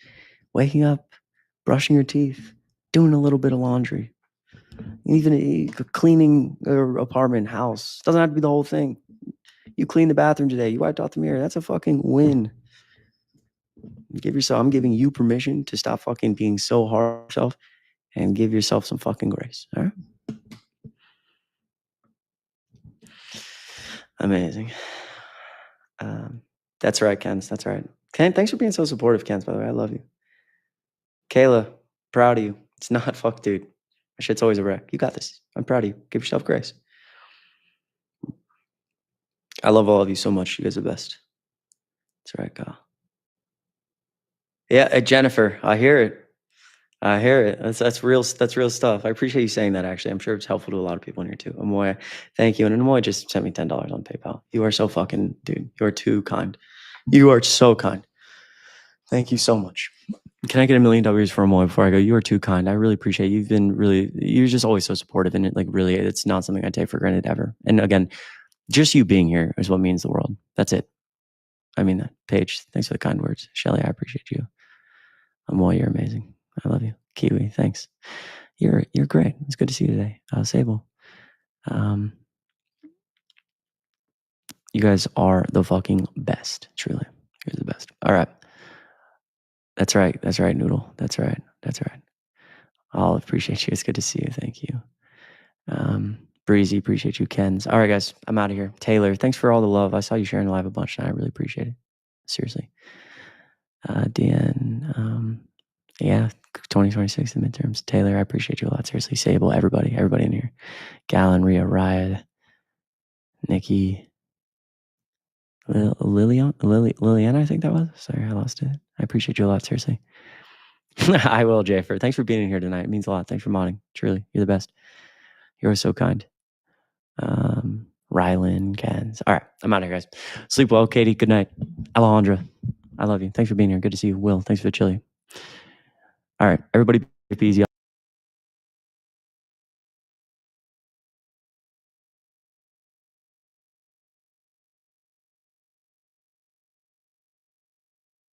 Speaker 1: Waking up, brushing your teeth, doing a little bit of laundry, even cleaning your apartment, house. Doesn't have to be the whole thing. You cleaned the bathroom today. You wiped out the mirror. That's a fucking win. I'm giving you permission to stop fucking being so hard on yourself and give yourself some fucking grace. All right. Amazing. That's right, Kens. That's right. Ken, thanks for being so supportive, Kens, by the way. I love you. Kayla, proud of you. It's not fuck, dude. My shit's always a wreck. You got this. I'm proud of you. Give yourself grace. I love all of you so much. You guys are the best. That's right, Kyle. Yeah, Jennifer, I hear it. I hear it. That's real stuff. I appreciate you saying that, actually. I'm sure it's helpful to a lot of people in here, too. Amoy, thank you. And Amoy just sent me $10 on PayPal. You are so fucking, dude. You are too kind. You are so kind. Thank you so much. Can I get $1 million for Amoy before I go? You are too kind. I really appreciate you. You're just always so supportive. And really, it's not something I take for granted ever. And again, just you being here is what means the world. That's it. I mean that. Paige, thanks for the kind words. Shelly, I appreciate you. Amoy, you're amazing. I love you. Kiwi, thanks. You're great. It's good to see you today. Sable. You guys are the fucking best. Truly. You're the best. All right. That's right. That's right, Noodle. That's right. That's right. I'll appreciate you. It's good to see you. Thank you. Breezy, appreciate you. Ken's. All right, guys. I'm out of here. Taylor, thanks for all the love. I saw you sharing live a bunch, and I really appreciate it. Seriously. Dan, yeah, 2026, the midterms. Taylor, I appreciate you a lot. Seriously. Sable, everybody in here. Gallon, Ria, Riot, Nikki, Liliana, I think that was. Sorry, I lost it. I appreciate you a lot. Seriously. I will, Jayfer. Thanks for being here tonight. It means a lot. Thanks for modding. Truly, you're the best. You're so kind. Rylan, Kens. All right, I'm out of here, guys. Sleep well, Katie. Good night. Alejandra, I love you. Thanks for being here. Good to see you. Will, thanks for the chili. All right, everybody, be easy.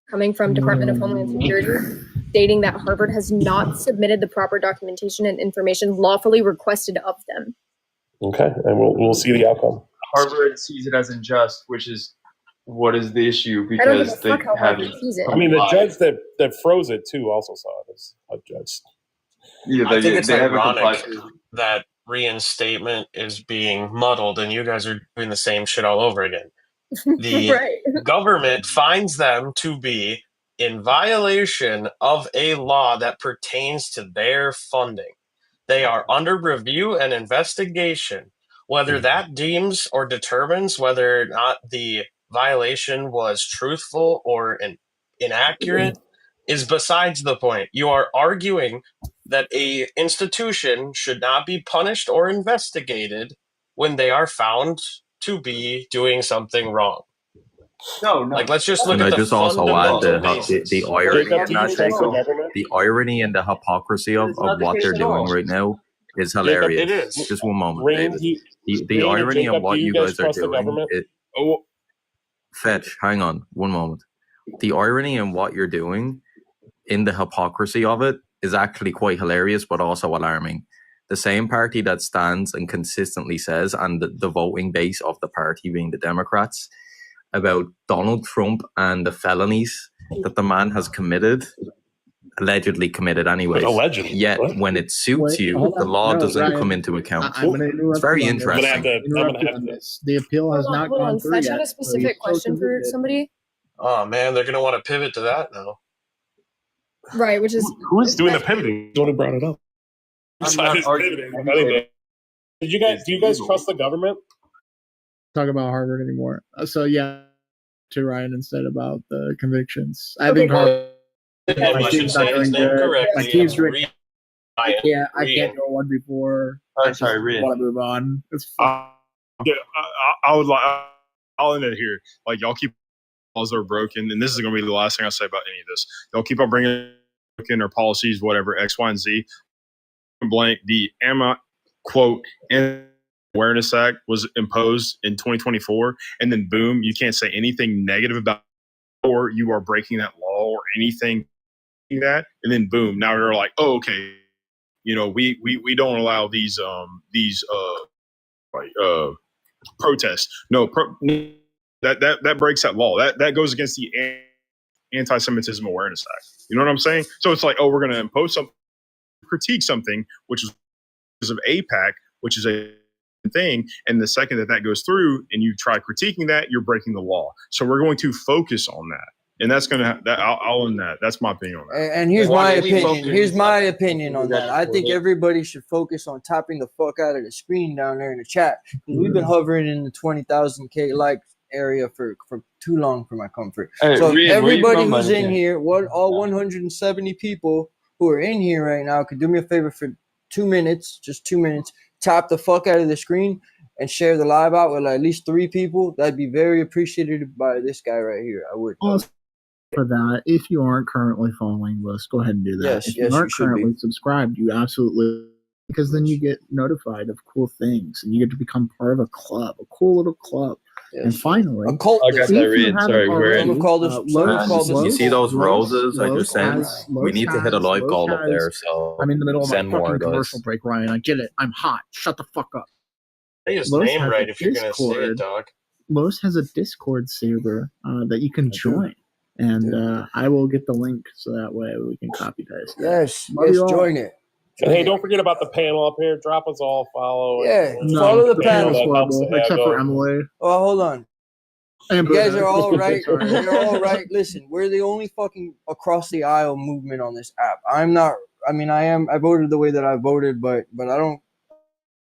Speaker 7: Coming from Department of Homeland Security, stating that Harvard has not submitted the proper documentation and information lawfully requested of them.
Speaker 8: Okay, and we'll see the outcome.
Speaker 9: Harvard sees it as unjust, which is what is the issue, because they haven't.
Speaker 8: I mean, the judge that froze it too also saw it as unjust.
Speaker 9: Yeah,
Speaker 10: I think it's ironic that reinstatement is being muddled, and you guys are doing the same shit all over again. The government finds them to be in violation of a law that pertains to their funding. They are under review and investigation. Whether that deems or determines whether or not the violation was truthful or inaccurate is besides the point. You are arguing that a institution should not be punished or investigated when they are found to be doing something wrong.
Speaker 9: No.
Speaker 10: Like, let's just look
Speaker 11: And
Speaker 10: at
Speaker 11: I just also add the irony in that, Jacob. The irony and the hypocrisy of what they're doing right now is hilarious.
Speaker 8: Jacob, it is.
Speaker 11: Just one moment,
Speaker 8: Rain,
Speaker 11: David. The irony
Speaker 8: Jacob,
Speaker 11: of what you guys are doing.
Speaker 8: Oh.
Speaker 11: Fetch, hang on, one moment. The irony in what you're doing, in the hypocrisy of it, is actually quite hilarious, but also alarming. The same party that stands and consistently says, and the voting base of the party being the Democrats, about Donald Trump and the felonies that the man has committed, allegedly committed anyway.
Speaker 8: Allegedly.
Speaker 11: Yet when it suits you, the law doesn't come into account. It's very interesting.
Speaker 12: The appeal has not gone through yet.
Speaker 7: I had a specific question for somebody.
Speaker 10: Oh man, they're gonna want to pivot to that now.
Speaker 7: Right, which is
Speaker 8: who is doing the pivoting? Don't brought it up. Pivoting. Do you guys trust the government?
Speaker 12: Talk about Harvard anymore. So yeah, to Ryan instead about the convictions. I think Harvard. My team's not doing good. My team's doing. I can't go one before.
Speaker 9: I'm sorry, Rian.
Speaker 12: Want to move on? It's
Speaker 13: I'll end it here. Like, y'all keep laws are broken, and this is going to be the last thing I say about any of this. Y'all keep on bringing broken or policies, whatever, X, Y, and Z. Blank. The quote and Awareness Act was imposed in 2024, and then boom, you can't say anything negative about it, or you are breaking that law or anything that, and then boom, now you're like, oh, okay, we don't allow these protests. No, that breaks that law. That goes against the Anti-Semitism Awareness Act. You know what I'm saying? So it's like, oh, we're going to impose something critique something, which is of APAC, which is a thing, and the second that goes through and you try critiquing that, you're breaking the law. So we're going to focus on that. And that's going to, I'll own that. That's my opinion on that.
Speaker 14: And here's my opinion. Here's my opinion on that. I think everybody should focus on tapping the fuck out of the screen down there in the chat. Because we've been hovering in the 20,000 K like area for too long for my comfort.
Speaker 9: Hey,
Speaker 14: so
Speaker 9: Reed,
Speaker 14: everybody who's in here, all 170 people who are in here right now, could do me a favor for 2 minutes, just 2 minutes, tap the fuck out of the screen and share the live out with at least 3 people. That'd be very appreciated by this guy right here. I would.
Speaker 12: Also, for that, if you aren't currently following us, go ahead and do that.
Speaker 14: Yes,
Speaker 12: if
Speaker 14: yes,
Speaker 12: you aren't
Speaker 14: you should
Speaker 12: currently
Speaker 14: be.
Speaker 12: subscribed, you absolutely, because then you get notified of cool things and you get to become part of a club, a cool little club.
Speaker 14: Yes.
Speaker 12: And finally,
Speaker 14: a cult.
Speaker 11: I got that, Reed. Sorry, we're in.
Speaker 12: you
Speaker 11: see those roses I just sent? We need to hit a like goal up there. So
Speaker 12: I'm in the middle of
Speaker 11: send
Speaker 12: my
Speaker 11: more,
Speaker 12: fucking
Speaker 11: guys.
Speaker 12: commercial break, Ryan. I get it. I'm hot. Shut the fuck up.
Speaker 10: Say his
Speaker 12: Los
Speaker 10: name
Speaker 12: has
Speaker 10: right
Speaker 12: a
Speaker 10: if you're going to say
Speaker 12: Discord.
Speaker 10: it, dog.
Speaker 12: Los has a Discord server that you can join. And I will get the link so that way we can copy paste it.
Speaker 14: Yes,
Speaker 12: Love
Speaker 14: yes,
Speaker 12: you all.
Speaker 14: join it.
Speaker 8: Hey, don't forget about the panel up here. Drop us all a follow.
Speaker 14: Yeah,
Speaker 8: and
Speaker 14: follow the panel.
Speaker 8: That helps the
Speaker 12: Except for
Speaker 8: algo.
Speaker 12: Emily.
Speaker 14: Oh, hold on.
Speaker 12: And
Speaker 14: You guys
Speaker 12: Buddha.
Speaker 14: are all right.
Speaker 12: Sorry.
Speaker 14: You're all right. Listen, we're the only fucking across the aisle movement on this app. I'm not. I mean, I am. I voted the way that I voted, but I don't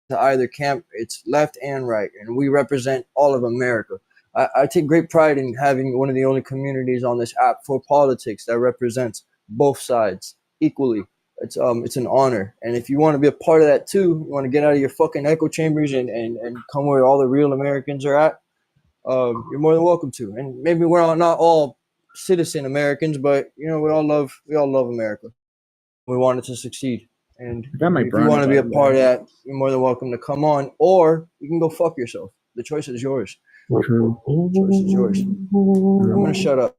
Speaker 14: to either camp. It's left and right, and we represent all of America. I take great pride in having one of the only communities on this app for politics that represents both sides equally. It's an honor, and if you want to be a part of that too, you want to get out of your fucking echo chambers and come where all the real Americans are at. You're more than welcome to. And maybe we're all, not all citizen Americans, but we all love America. We want it to succeed. And if you want to be a part of that, you're more than welcome to come on, or you can go fuck yourself. The choice is yours.
Speaker 12: True.
Speaker 14: The choice is yours. I'm gonna shut up.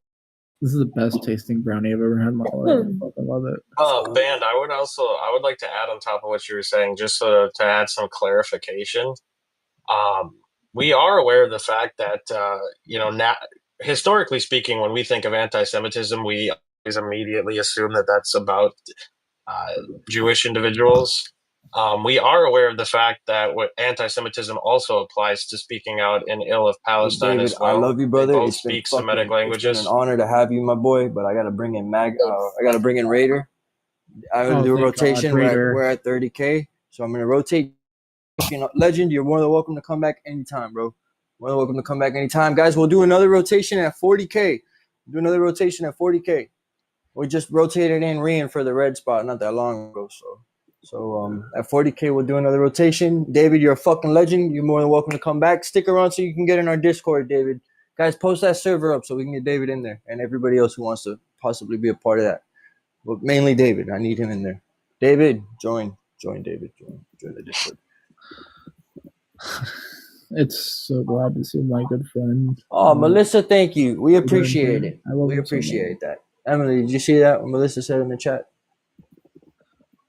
Speaker 12: This is the best tasting brownie I've ever had in my life. I fucking love it.
Speaker 10: Band, I would like to add on top of what you were saying, just to add some clarification. We are aware of the fact that, historically speaking, when we think of anti-Semitism, we always immediately assume that that's about Jewish individuals. We are aware of the fact that what anti-Semitism also applies to speaking out in ill of Palestine
Speaker 14: David,
Speaker 10: as well.
Speaker 14: I love you, brother.
Speaker 10: They both
Speaker 14: It's been
Speaker 10: speak Semitic languages.
Speaker 14: It's been an honor to have you, my boy. But I gotta bring in I gotta bring in Raider. I'm gonna do a rotation. We're at 30K, so I'm gonna rotate. Legend, you're more than welcome to come back anytime, bro. More than welcome to come back anytime, guys. We'll do another rotation at 40K. Do another rotation at 40K. We just rotated in Rian for the red spot not that long ago, so at 40K we'll do another rotation. David, you're a fucking legend. You're more than welcome to come back. Stick around so you can get in our Discord, David. Guys, post that server up so we can get David in there and everybody else who wants to possibly be a part of that. But mainly David. I need him in there. David, join David. Join the Discord.
Speaker 12: It's so glad to see my good friend.
Speaker 14: Oh, Melissa, thank you. We appreciate it. We appreciate that. Emily, did you see that what Melissa said in the chat?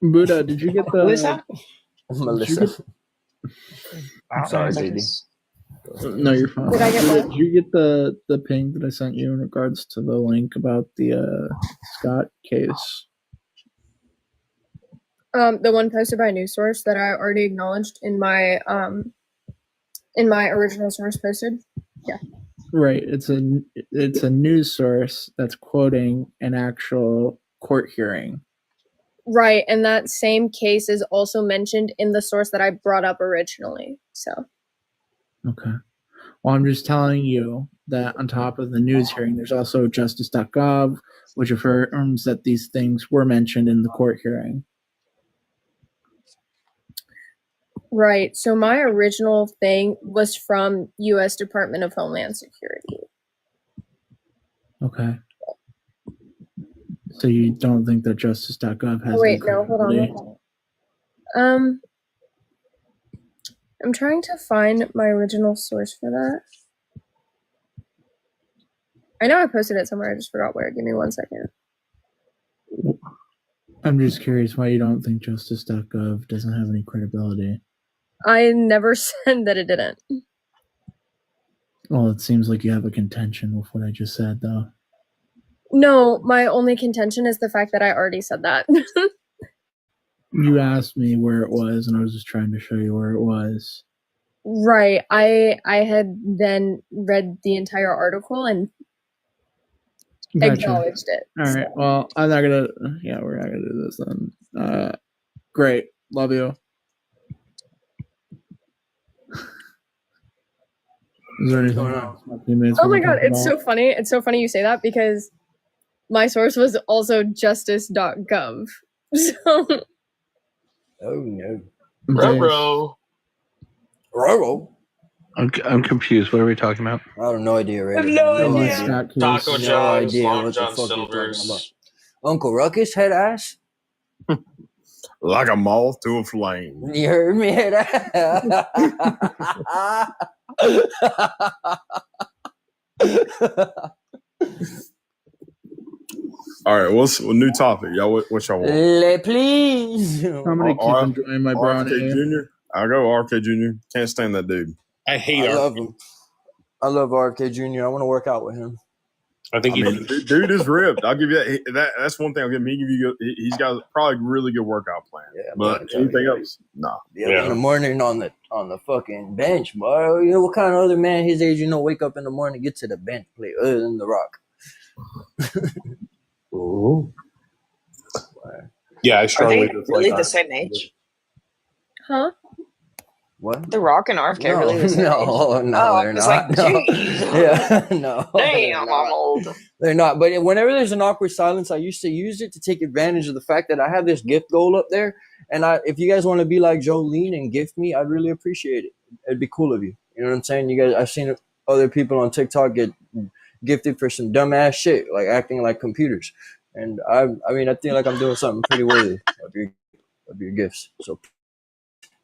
Speaker 12: Buddha, did you get the
Speaker 14: Melissa? I'm sorry, baby.
Speaker 12: No, you're fine.
Speaker 7: Did I get what?
Speaker 12: Did you get the ping that I sent you in regards to the link about the Scott case?
Speaker 7: The one posted by News Source that I already acknowledged in my original source posted. Yeah.
Speaker 12: Right. It's a news source that's quoting an actual court hearing.
Speaker 7: Right, and that same case is also mentioned in the source that I brought up originally. So.
Speaker 12: Okay. Well, I'm just telling you that on top of the news hearing, there's also justice.gov, which affirms that these things were mentioned in the court hearing.
Speaker 7: Right. So my original thing was from U.S. Department of Homeland Security.
Speaker 12: Okay. So you don't think that justice.gov has
Speaker 7: Wait, no, hold on. I'm trying to find my original source for that. I know I posted it somewhere. I just forgot where. Give me 1 second.
Speaker 12: I'm just curious why you don't think justice.gov doesn't have any credibility.
Speaker 7: I never said that it didn't.
Speaker 12: Well, it seems like you have a contention with what I just said, though.
Speaker 7: No, my only contention is the fact that I already said that.
Speaker 12: You asked me where it was, and I was just trying to show you where it was.
Speaker 7: Right. I had then read the entire article and acknowledged it.
Speaker 12: All right. Well, I'm not gonna. Yeah, we're not gonna do this then. Great. Love you. Is there anything else?
Speaker 7: Oh my god, it's so funny. It's so funny you say that because my source was also justice.gov. So
Speaker 14: Oh no.
Speaker 10: Ruh-roh.
Speaker 6: I'm confused. What are we talking about?
Speaker 14: I have no idea, right?
Speaker 10: No idea. Taco
Speaker 14: No
Speaker 10: John's,
Speaker 14: idea
Speaker 10: Long
Speaker 14: what the
Speaker 10: John
Speaker 14: fuck you're talking about.
Speaker 10: Silver's.
Speaker 14: Uncle Ruckus head ass?
Speaker 13: Like a moth to a flame.
Speaker 14: You heard me head ass.
Speaker 13: All right, what's a new topic? Y'all, what y'all want?
Speaker 14: Please.
Speaker 12: I'm gonna keep enjoying my brown
Speaker 13: RFK
Speaker 12: ale.
Speaker 13: Jr. I'll go RFK Jr. Can't stand that dude.
Speaker 8: I hate
Speaker 14: I love him. I love RFK Jr. I want to work out with him.
Speaker 8: I think
Speaker 13: dude is ripped. I'll give you that. That's one thing I'll give him. He's got probably a really good workout plan.
Speaker 14: Yeah,
Speaker 13: but anything else, nah.
Speaker 14: In the morning on the fucking bench, boy. You know what kind of other man his age, wake up in the morning, get to the bench, play other than The Rock.
Speaker 8: Ooh. Yeah, I strongly.
Speaker 15: Are they really the same age?
Speaker 7: Huh?
Speaker 14: What?
Speaker 15: The Rock and RFK are really the same age?
Speaker 14: No,
Speaker 15: they're
Speaker 14: not.
Speaker 15: Like,
Speaker 14: no. Yeah, no.
Speaker 15: Damn, I'm old.
Speaker 14: They're not. But whenever there's an awkward silence, I used to use it to take advantage of the fact that I have this gift goal up there. And if you guys want to be like Jolene and gift me, I'd really appreciate it. It'd be cool of you. You know what I'm saying? You guys, I've seen other people on TikTok get gifted for some dumbass shit, like acting like computers. And I feel like I'm doing something pretty worthy of your gifts. So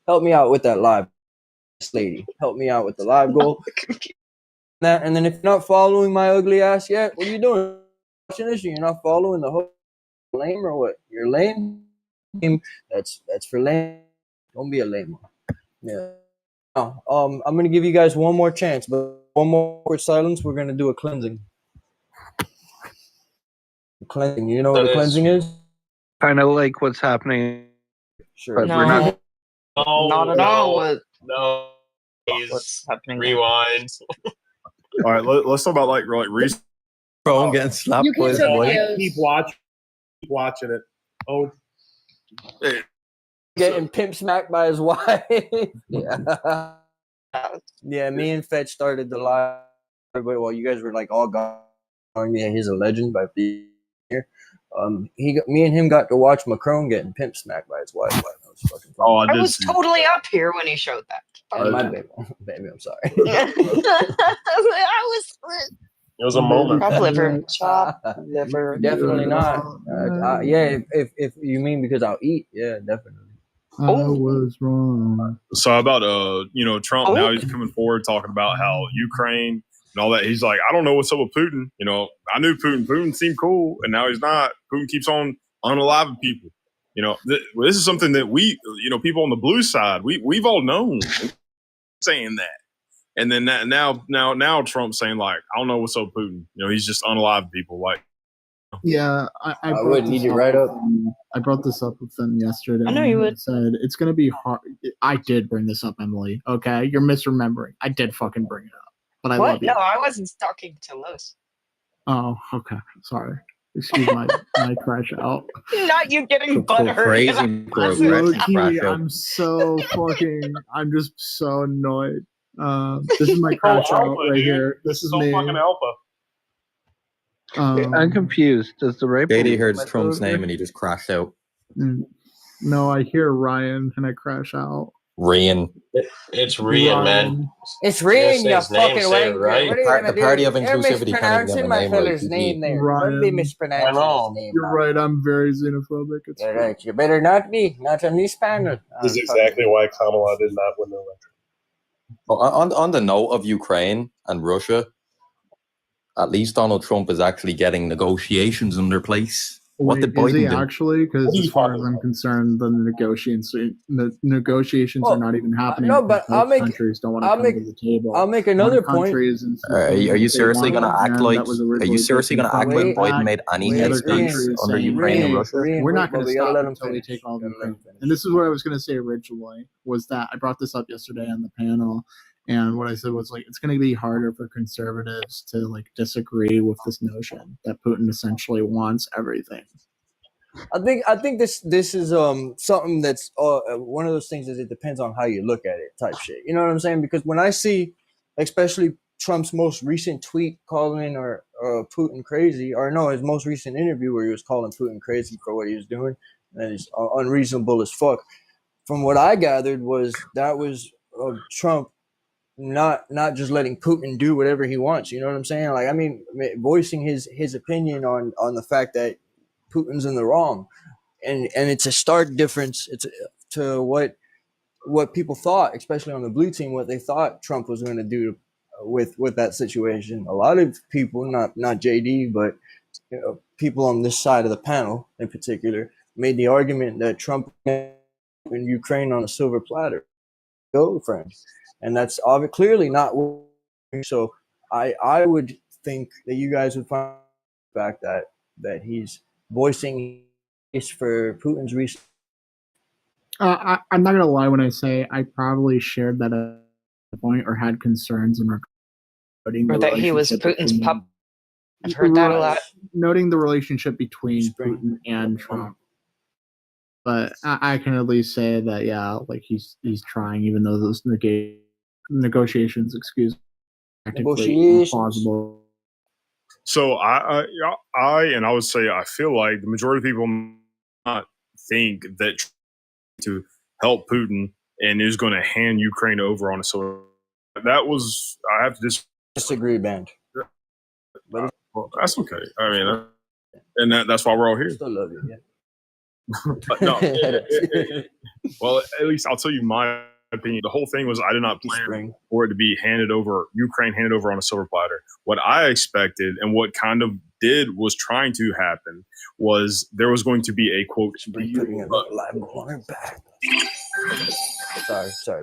Speaker 14: help me out with that live, lady. Help me out with the live goal. And then if you're not following my ugly ass yet, what are you doing? Watching this? You're not following the whole lame or what? You're lame. That's for lame. Don't be a lame one. Yeah. Now, I'm gonna give you guys one more chance, but one more awkward silence. We're gonna do a cleansing. Cleansing. You know what a cleansing is?
Speaker 6: Kind of like what's happening.
Speaker 14: Sure.
Speaker 6: But we're not.
Speaker 15: Not at all.
Speaker 10: No.
Speaker 15: What's happening?
Speaker 10: Rewind.
Speaker 13: All right, let's talk about like recent.
Speaker 11: Bro, getting slapped
Speaker 7: You
Speaker 11: by
Speaker 7: can
Speaker 11: his
Speaker 7: show
Speaker 11: wife.
Speaker 7: videos.
Speaker 8: Keep watching it. Oh,
Speaker 14: Getting pimp smacked by his wife. Yeah. Yeah, me and Fetch started the live. Well, you guys were like all gone. Yeah, he's a legend by being here. Me and him got to watch Macron getting pimp smacked by his wife. That was fucking fun.
Speaker 15: I was totally up here when he showed that.
Speaker 14: My baby, I'm sorry.
Speaker 15: I was.
Speaker 10: It was a moment.
Speaker 15: Chop liver. Chop liver.
Speaker 14: Definitely not. Yeah, if you mean because I'll eat, yeah, definitely.
Speaker 12: I was wrong.
Speaker 13: So about Trump now he's coming forward talking about how Ukraine and all that. He's like, I don't know what's up with Putin. I knew Putin. Putin seemed cool, and now he's not. Putin keeps on unaliving people. This is something that we, people on the blue side, we've all known saying that. And then now Trump's saying like, I don't know what's up with Putin. He's just unaliving people. Like,
Speaker 12: yeah, I
Speaker 14: wouldn't need you right up.
Speaker 12: I brought this up with them yesterday.
Speaker 15: I know you would.
Speaker 12: Said it's gonna be hard. I did bring this up, Emily. Okay, you're misremembering. I did fucking bring it up, but I love you.
Speaker 15: No, I wasn't talking to Los.
Speaker 12: Oh, okay. Sorry. Excuse my crash out.
Speaker 15: Not you getting butthurt.
Speaker 12: Low-key, I'm just so annoyed. This is my crash out right here. This is me.
Speaker 8: Fucking alpha.
Speaker 6: I'm confused. Does the rape?
Speaker 11: Katie heard Trump's name and he just crashed out.
Speaker 12: No, I hear Ryan and I crash out.
Speaker 11: Ryan.
Speaker 10: It's Rian, man.
Speaker 14: It's Rian, you
Speaker 10: His name,
Speaker 14: fucking
Speaker 10: say it
Speaker 14: right.
Speaker 10: right.
Speaker 11: The party of inclusivity can't even get
Speaker 14: my
Speaker 11: a name
Speaker 14: fella's
Speaker 11: right.
Speaker 14: name there.
Speaker 12: Ryan.
Speaker 14: Don't be mispronouncing his name.
Speaker 12: You're right. I'm very xenophobic. It's
Speaker 14: You're right. You better not be. Not on this panel.
Speaker 8: This is exactly why Kamala did not win the election.
Speaker 11: On the note of Ukraine and Russia, at least Donald Trump is actually getting negotiations in their place. What did
Speaker 12: is he
Speaker 11: Biden do?
Speaker 12: actually? Because as far as I'm concerned, the negotiations are not even happening.
Speaker 14: No, but
Speaker 12: both countries don't want to come to the table.
Speaker 14: I'll make another
Speaker 12: One country
Speaker 14: point.
Speaker 12: is
Speaker 11: Are you seriously going to act like? Are you seriously going to act like Biden made any heads peace under Ukraine and Russia?
Speaker 12: We're not going to stop until we take all of Ukraine. And this is what I was going to say originally, was that I brought this up yesterday on the panel, and what I said was, like, it's going to be harder for conservatives to, like, disagree with this notion that Putin essentially wants everything.
Speaker 14: I think this is something that's one of those things is it depends on how you look at it type shit. You know what I'm saying? Because when I see, especially Trump's most recent tweet calling or Putin crazy, or no, his most recent interview where he was calling Putin crazy for what he was doing, and he's unreasonable as fuck. From what I gathered was Trump not just letting Putin do whatever he wants. You know what I'm saying? Like, I mean, voicing his opinion on the fact that Putin's in the wrong, and it's a stark difference. It's to what people thought, especially on the blue team, what they thought Trump was going to do with that situation. A lot of people, not JD, but people on this side of the panel in particular, made the argument that Trump in Ukraine on a silver platter, girlfriend, and that's clearly not. So I would think that you guys would find the fact that he's voicing case for Putin's reason.
Speaker 12: I'm not gonna lie when I say I probably shared that at a point or had concerns in regarding
Speaker 15: or that he was Putin's pup. I've heard that a lot.
Speaker 12: Noting the relationship between Putin and Trump, but I can at least say that like he's trying, even though those negotiations, practically impossible.
Speaker 13: So I would say I feel like the majority of people not think that to help Putin and is going to hand Ukraine over on a silver. That was I have to
Speaker 14: disagree, band.
Speaker 13: But that's okay. I mean, and that's why we're all here.
Speaker 14: Still love you. Yeah.
Speaker 13: But no. Well, at least I'll tell you my opinion. The whole thing was I did not plan for it to be Ukraine handed over on a silver platter. What I expected and what kind of was trying to happen was there was going to be a quote.
Speaker 14: Sorry,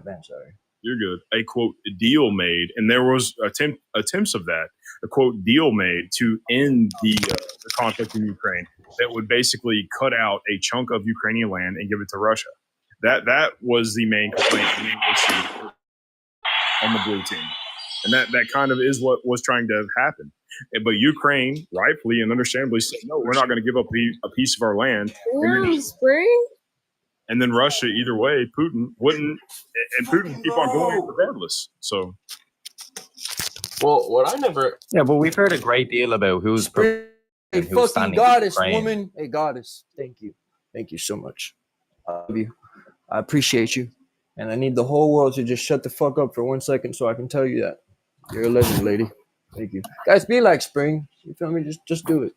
Speaker 14: man. Sorry.
Speaker 13: You're good. A quote deal made, and there was attempts of that. A quote deal made to end the conflict in Ukraine that would basically cut out a chunk of Ukrainian land and give it to Russia. That was the main complaint, the main issue on the blue team, and that kind of is what was trying to happen. But Ukraine, rightfully and understandably, said, no, we're not going to give up a piece of our land. And then Russia, either way, Putin wouldn't, and Putin keep on going regardless. So,
Speaker 10: well, what I never,
Speaker 11: but we've heard a great deal about who's
Speaker 14: a fucking goddess, woman, a goddess. Thank you so much. I love you. I appreciate you, and I need the whole world to just shut the fuck up for 1 second so I can tell you that you're a legend, lady. Thank you, guys. Be like Spring. You feel me? Just do it.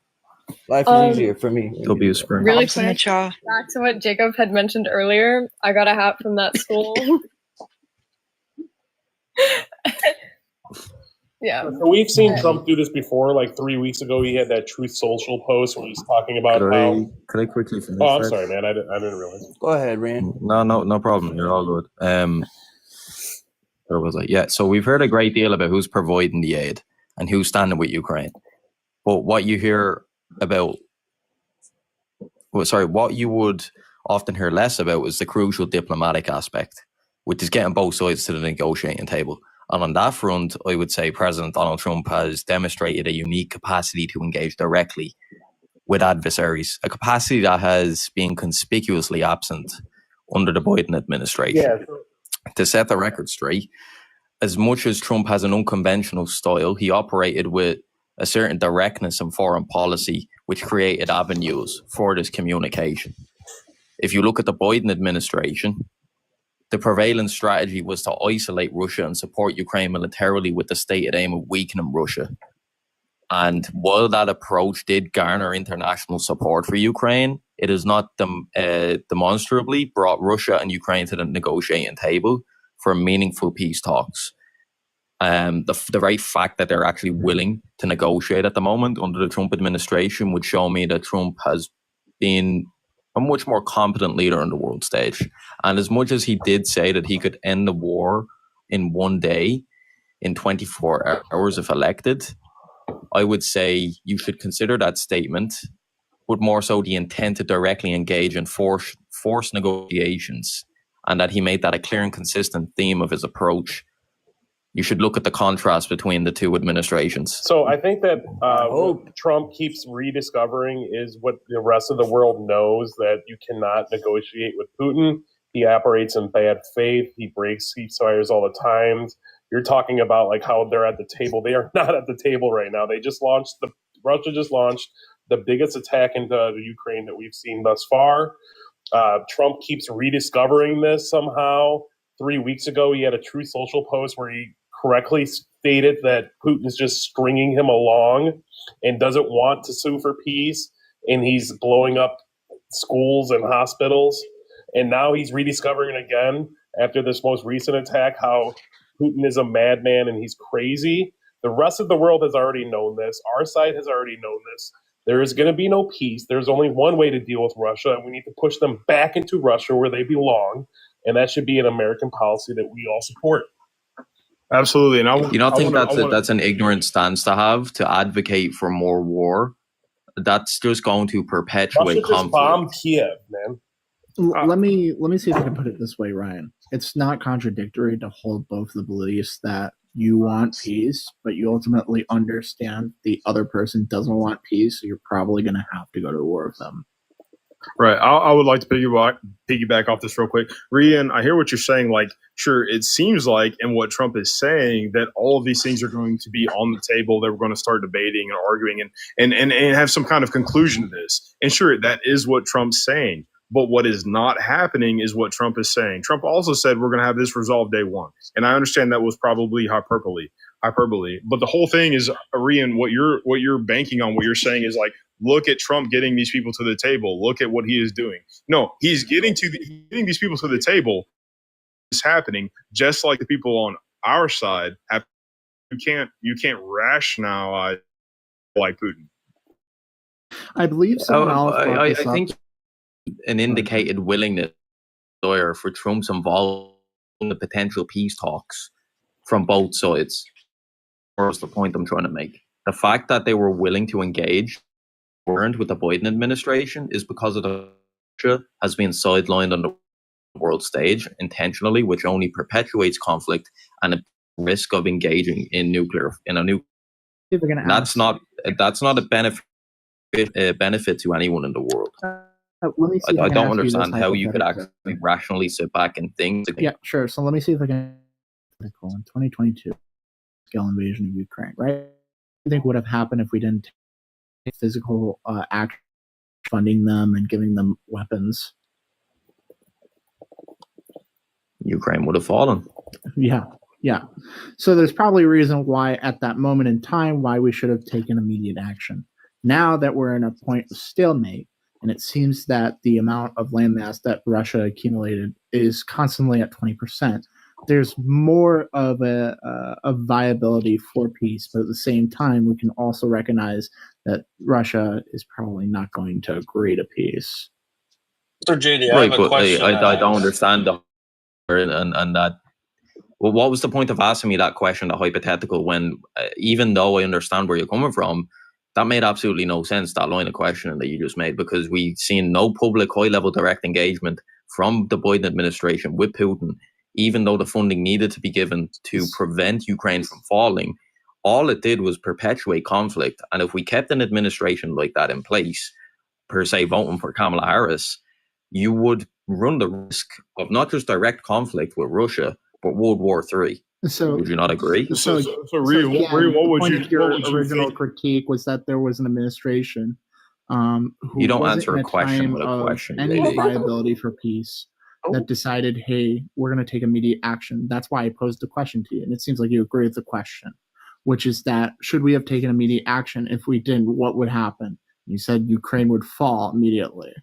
Speaker 14: Life is easier for me.
Speaker 11: W Spring.
Speaker 7: Really quick, back to what Jacob had mentioned earlier. I got a hat from that school. Yeah.
Speaker 8: So we've seen Trump do this before. Like 3 weeks ago, he had that Truth Social post where he's talking about how.
Speaker 11: Could I quickly finish?
Speaker 8: Oh, I'm sorry, man. I didn't realize.
Speaker 14: Go ahead, Rand.
Speaker 11: No problem. You're all good. Where was I? Yeah. So we've heard a great deal about who's providing the aid and who's standing with Ukraine. But what you hear about, what you would often hear less about is the crucial diplomatic aspect, which is getting both sides to the negotiating table. And on that front, I would say President Donald Trump has demonstrated a unique capacity to engage directly with adversaries, a capacity that has been conspicuously absent under the Biden administration.
Speaker 8: Yeah.
Speaker 11: To set the record straight, as much as Trump has an unconventional style, he operated with a certain directness in foreign policy, which created avenues for this communication. If you look at the Biden administration, the prevailing strategy was to isolate Russia and support Ukraine militarily with the stated aim of weakening Russia. And while that approach did garner international support for Ukraine, it has not demonstrably brought Russia and Ukraine to the negotiating table for meaningful peace talks. The very fact that they're actually willing to negotiate at the moment under the Trump administration would show me that Trump has being a much more competent leader on the world stage. And as much as he did say that he could end the war in one day, in 24 hours if elected, I would say you should consider that statement, but more so the intent to directly engage in force negotiations, and that he made that a clear and consistent theme of his approach. You should look at the contrast between the two administrations.
Speaker 8: So I think that what Trump keeps rediscovering is what the rest of the world knows, that you cannot negotiate with Putin. He operates in bad faith. He breaks ceasefires all the time. You're talking about like how they're at the table. They are not at the table right now. Russia just launched the biggest attack into the Ukraine that we've seen thus far. Trump keeps rediscovering this somehow. 3 weeks ago, he had a Truth Social post where he correctly stated that Putin's just stringing him along and doesn't want to sue for peace, and he's blowing up schools and hospitals. And now he's rediscovering again after this most recent attack how Putin is a madman and he's crazy. The rest of the world has already known this. Our side has already known this. There is going to be no peace. There's only one way to deal with Russia, and we need to push them back into Russia where they belong, and that should be an American policy that we all support.
Speaker 13: Absolutely. And
Speaker 11: you don't think that's an ignorant stance to have, to advocate for more war? That's just going to perpetuate
Speaker 8: Russia just bombed Kiev, man.
Speaker 12: Let me see if I can put it this way, Ryan. It's not contradictory to hold both the beliefs that you want peace, but you ultimately understand the other person doesn't want peace, so you're probably going to have to go to war with them.
Speaker 13: Right. I would like to piggyback off this real quick. Rian, I hear what you're saying. Like, sure, it seems like, and what Trump is saying, that all of these things are going to be on the table, that we're going to start debating and arguing and have some kind of conclusion to this. And sure, that is what Trump's saying. But what is not happening is what Trump is saying. Trump also said we're going to have this resolved day one. And I understand that was probably hyperbole. But the whole thing is, Rian, what you're banking on, what you're saying is like, look at Trump getting these people to the table. Look at what he is doing. No, he's getting these people to the table. It's happening just like the people on our side have. You can't rationalize like Putin.
Speaker 12: I believe someone else.
Speaker 11: I think an indicated willingness for Trump's involvement in the potential peace talks from both sides. That's the point I'm trying to make. The fact that they were willing to engage with the Biden administration is because of the Russia has been sidelined on the world stage intentionally, which only perpetuates conflict and a risk of engaging in a nuclear. That's not a benefit to anyone in the world. I don't understand how you could actually rationally sit back and think.
Speaker 12: Yeah, sure. So let me see if I can. In 2022, scale invasion of Ukraine, right? I think would have happened if we didn't take physical action, funding them and giving them weapons.
Speaker 11: Ukraine would have fallen.
Speaker 12: Yeah. So there's probably a reason why, at that moment in time, why we should have taken immediate action. Now that we're in a point of stalemate, and it seems that the amount of landmass that Russia accumulated is constantly at 20%. There's more of a viability for peace, but at the same time, we can also recognize that Russia is probably not going to agree to peace.
Speaker 10: So JD,
Speaker 11: right,
Speaker 10: I have a question.
Speaker 11: I don't understand and that. Well, what was the point of asking me that question, the hypothetical, when even though I understand where you're coming from, that made absolutely no sense, that line of questioning that you just made, because we've seen no public high-level direct engagement from the Biden administration with Putin, even though the funding needed to be given to prevent Ukraine from falling. All it did was perpetuate conflict. And if we kept an administration like that in place, per se voting for Kamala Harris, you would run the risk of not just direct conflict with Russia, but World War III.
Speaker 12: So,
Speaker 11: would you not agree?
Speaker 12: What would your original critique was that there was an administration who
Speaker 11: you don't
Speaker 12: wasn't
Speaker 11: answer
Speaker 12: in
Speaker 11: a question with a
Speaker 12: of
Speaker 11: question.
Speaker 12: any
Speaker 11: Really.
Speaker 12: viability for peace that decided, hey, we're going to take immediate action. That's why I posed the question to you, and it seems like you agree with the question, which is that should we have taken immediate action? If we didn't, what would happen? You said Ukraine would fall immediately.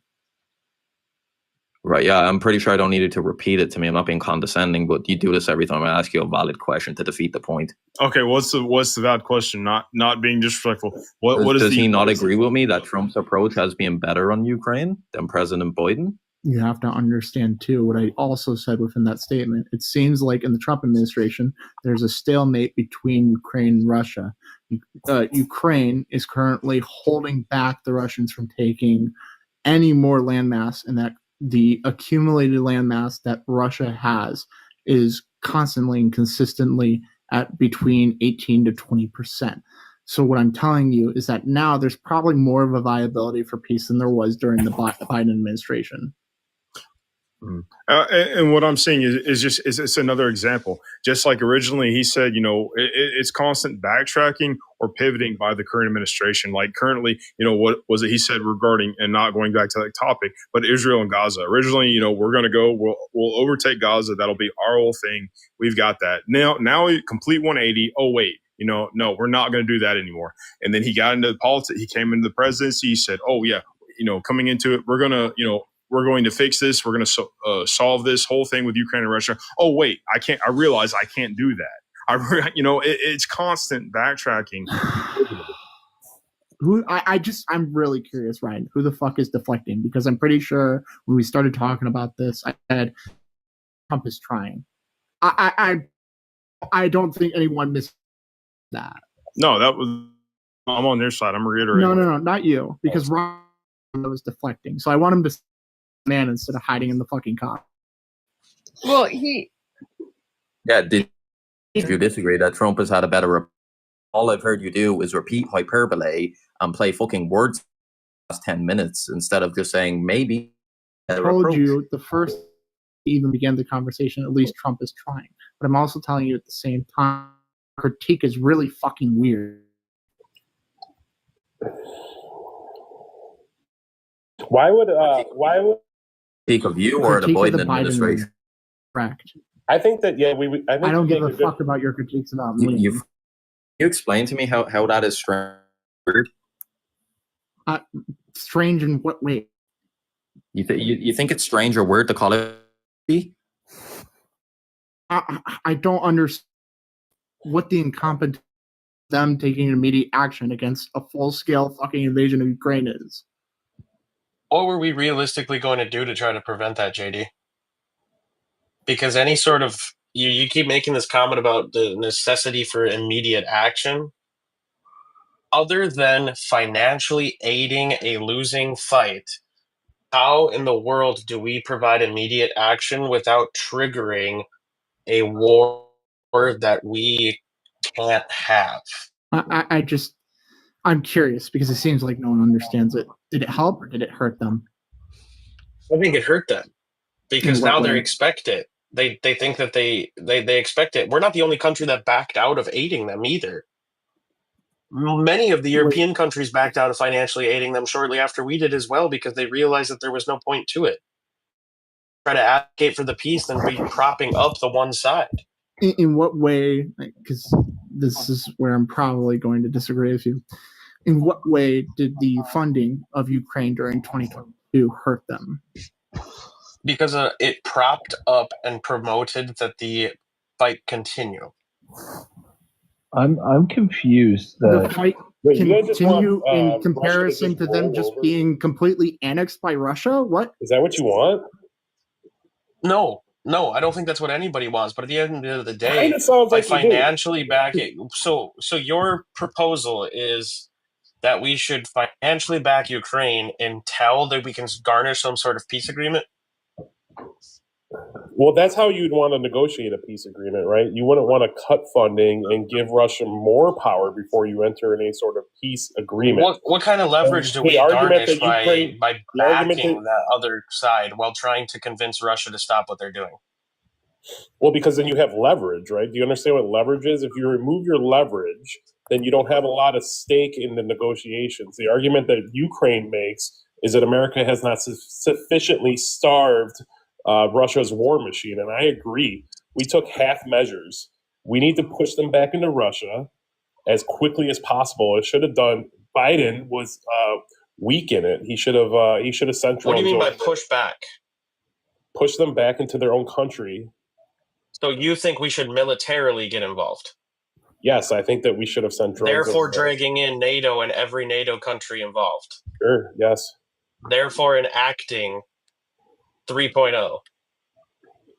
Speaker 11: Right, yeah, I'm pretty sure I don't need you to repeat it to me. I'm not being condescending, but you do this every time I ask you a valid question to defeat the point.
Speaker 13: Okay, what's the valid question? Not being disrespectful.
Speaker 11: Does he not agree with me that Trump's approach has been better on Ukraine than President Biden?
Speaker 12: You have to understand, too, what I also said within that statement. It seems like in the Trump administration, there's a stalemate between Ukraine and Russia. Ukraine is currently holding back the Russians from taking any more landmass, and that the accumulated landmass that Russia has is constantly and consistently at between 18 to 20%. So what I'm telling you is that now there's probably more of a viability for peace than there was during the Biden administration.
Speaker 13: And what I'm saying is it's another example. Just like originally he said, it's constant backtracking or pivoting by the current administration. Like currently, what was it he said regarding, and not going back to that topic, but Israel and Gaza. Originally, we're going to go, we'll overtake Gaza. That'll be our whole thing. We've got that. Now complete 180. Oh, wait. No, we're not going to do that anymore. And then he got into politics. He came into the presidency. He said, oh, yeah, coming into it, we're going to fix this. We're going to solve this whole thing with Ukraine and Russia. Oh, wait, I realize I can't do that. It's constant backtracking.
Speaker 12: I'm really curious, Ryan, who the fuck is deflecting? Because I'm pretty sure when we started talking about this, I said Trump is trying. I don't think anyone missed that.
Speaker 13: No, I'm on their side. I'm reiterating.
Speaker 12: No, not you, because Ryan was deflecting. So I want him to man instead of hiding in the fucking car.
Speaker 15: Well,
Speaker 11: did you disagree that Trump has had a better? All I've heard you do is repeat hyperbole and play fucking words the last 10 minutes instead of just saying maybe.
Speaker 12: I told you the first even began the conversation, at least Trump is trying. But I'm also telling you at the same time, critique is really fucking weird.
Speaker 8: Why would
Speaker 11: critique of you or the Biden administration?
Speaker 12: Correct.
Speaker 8: I think that
Speaker 12: I don't give a fuck about your critiques about me.
Speaker 11: You explain to me how that is strange?
Speaker 12: Strange in what way?
Speaker 11: You think it's strange or weird to call it?
Speaker 12: I don't understand what the incompetent them taking immediate action against a full-scale fucking invasion of Ukraine is.
Speaker 10: What were we realistically going to do to try to prevent that, JD? Because any sort of you keep making this comment about the necessity for immediate action. Other than financially aiding a losing fight, how in the world do we provide immediate action without triggering a war that we can't have?
Speaker 12: I'm curious because it seems like no one understands it. Did it help or did it hurt them?
Speaker 10: I think it hurt them because now they expect it. They think that they expect it. We're not the only country that backed out of aiding them either. Many of the European countries backed out of financially aiding them shortly after we did as well because they realized that there was no point to it. Try to advocate for the peace than be propping up the one side.
Speaker 12: In what way? Because this is where I'm probably going to disagree with you. In what way did the funding of Ukraine during 2022 hurt them?
Speaker 10: Because it propped up and promoted that the fight continue.
Speaker 16: I'm confused.
Speaker 12: The fight continue in comparison to them just being completely annexed by Russia? What?
Speaker 8: Is that what you want?
Speaker 10: No, I don't think that's what anybody wants. But at the end of the day,
Speaker 8: it sounds like
Speaker 10: financially back it. So your proposal is that we should financially back Ukraine until that we can garnish some sort of peace agreement?
Speaker 8: Well, that's how you'd want to negotiate a peace agreement, right? You wouldn't want to cut funding and give Russia more power before you enter any sort of peace agreement.
Speaker 10: What kind of leverage do we garnish by backing that other side while trying to convince Russia to stop what they're doing?
Speaker 8: Well, because then you have leverage, right? Do you understand what leverage is? If you remove your leverage, then you don't have a lot of stake in the negotiations. The argument that Ukraine makes is that America has not sufficiently starved Russia's war machine. And I agree. We took half measures. We need to push them back into Russia as quickly as possible. It should have done. Biden was weak in it. He should have sent.
Speaker 10: What do you mean by push back?
Speaker 8: push them back into their own country.
Speaker 10: So you think we should militarily get involved?
Speaker 8: Yes, I think that we should have sent drones.
Speaker 10: Therefore, dragging in NATO and every NATO country involved.
Speaker 8: Sure, yes.
Speaker 10: Therefore, enacting 3.0.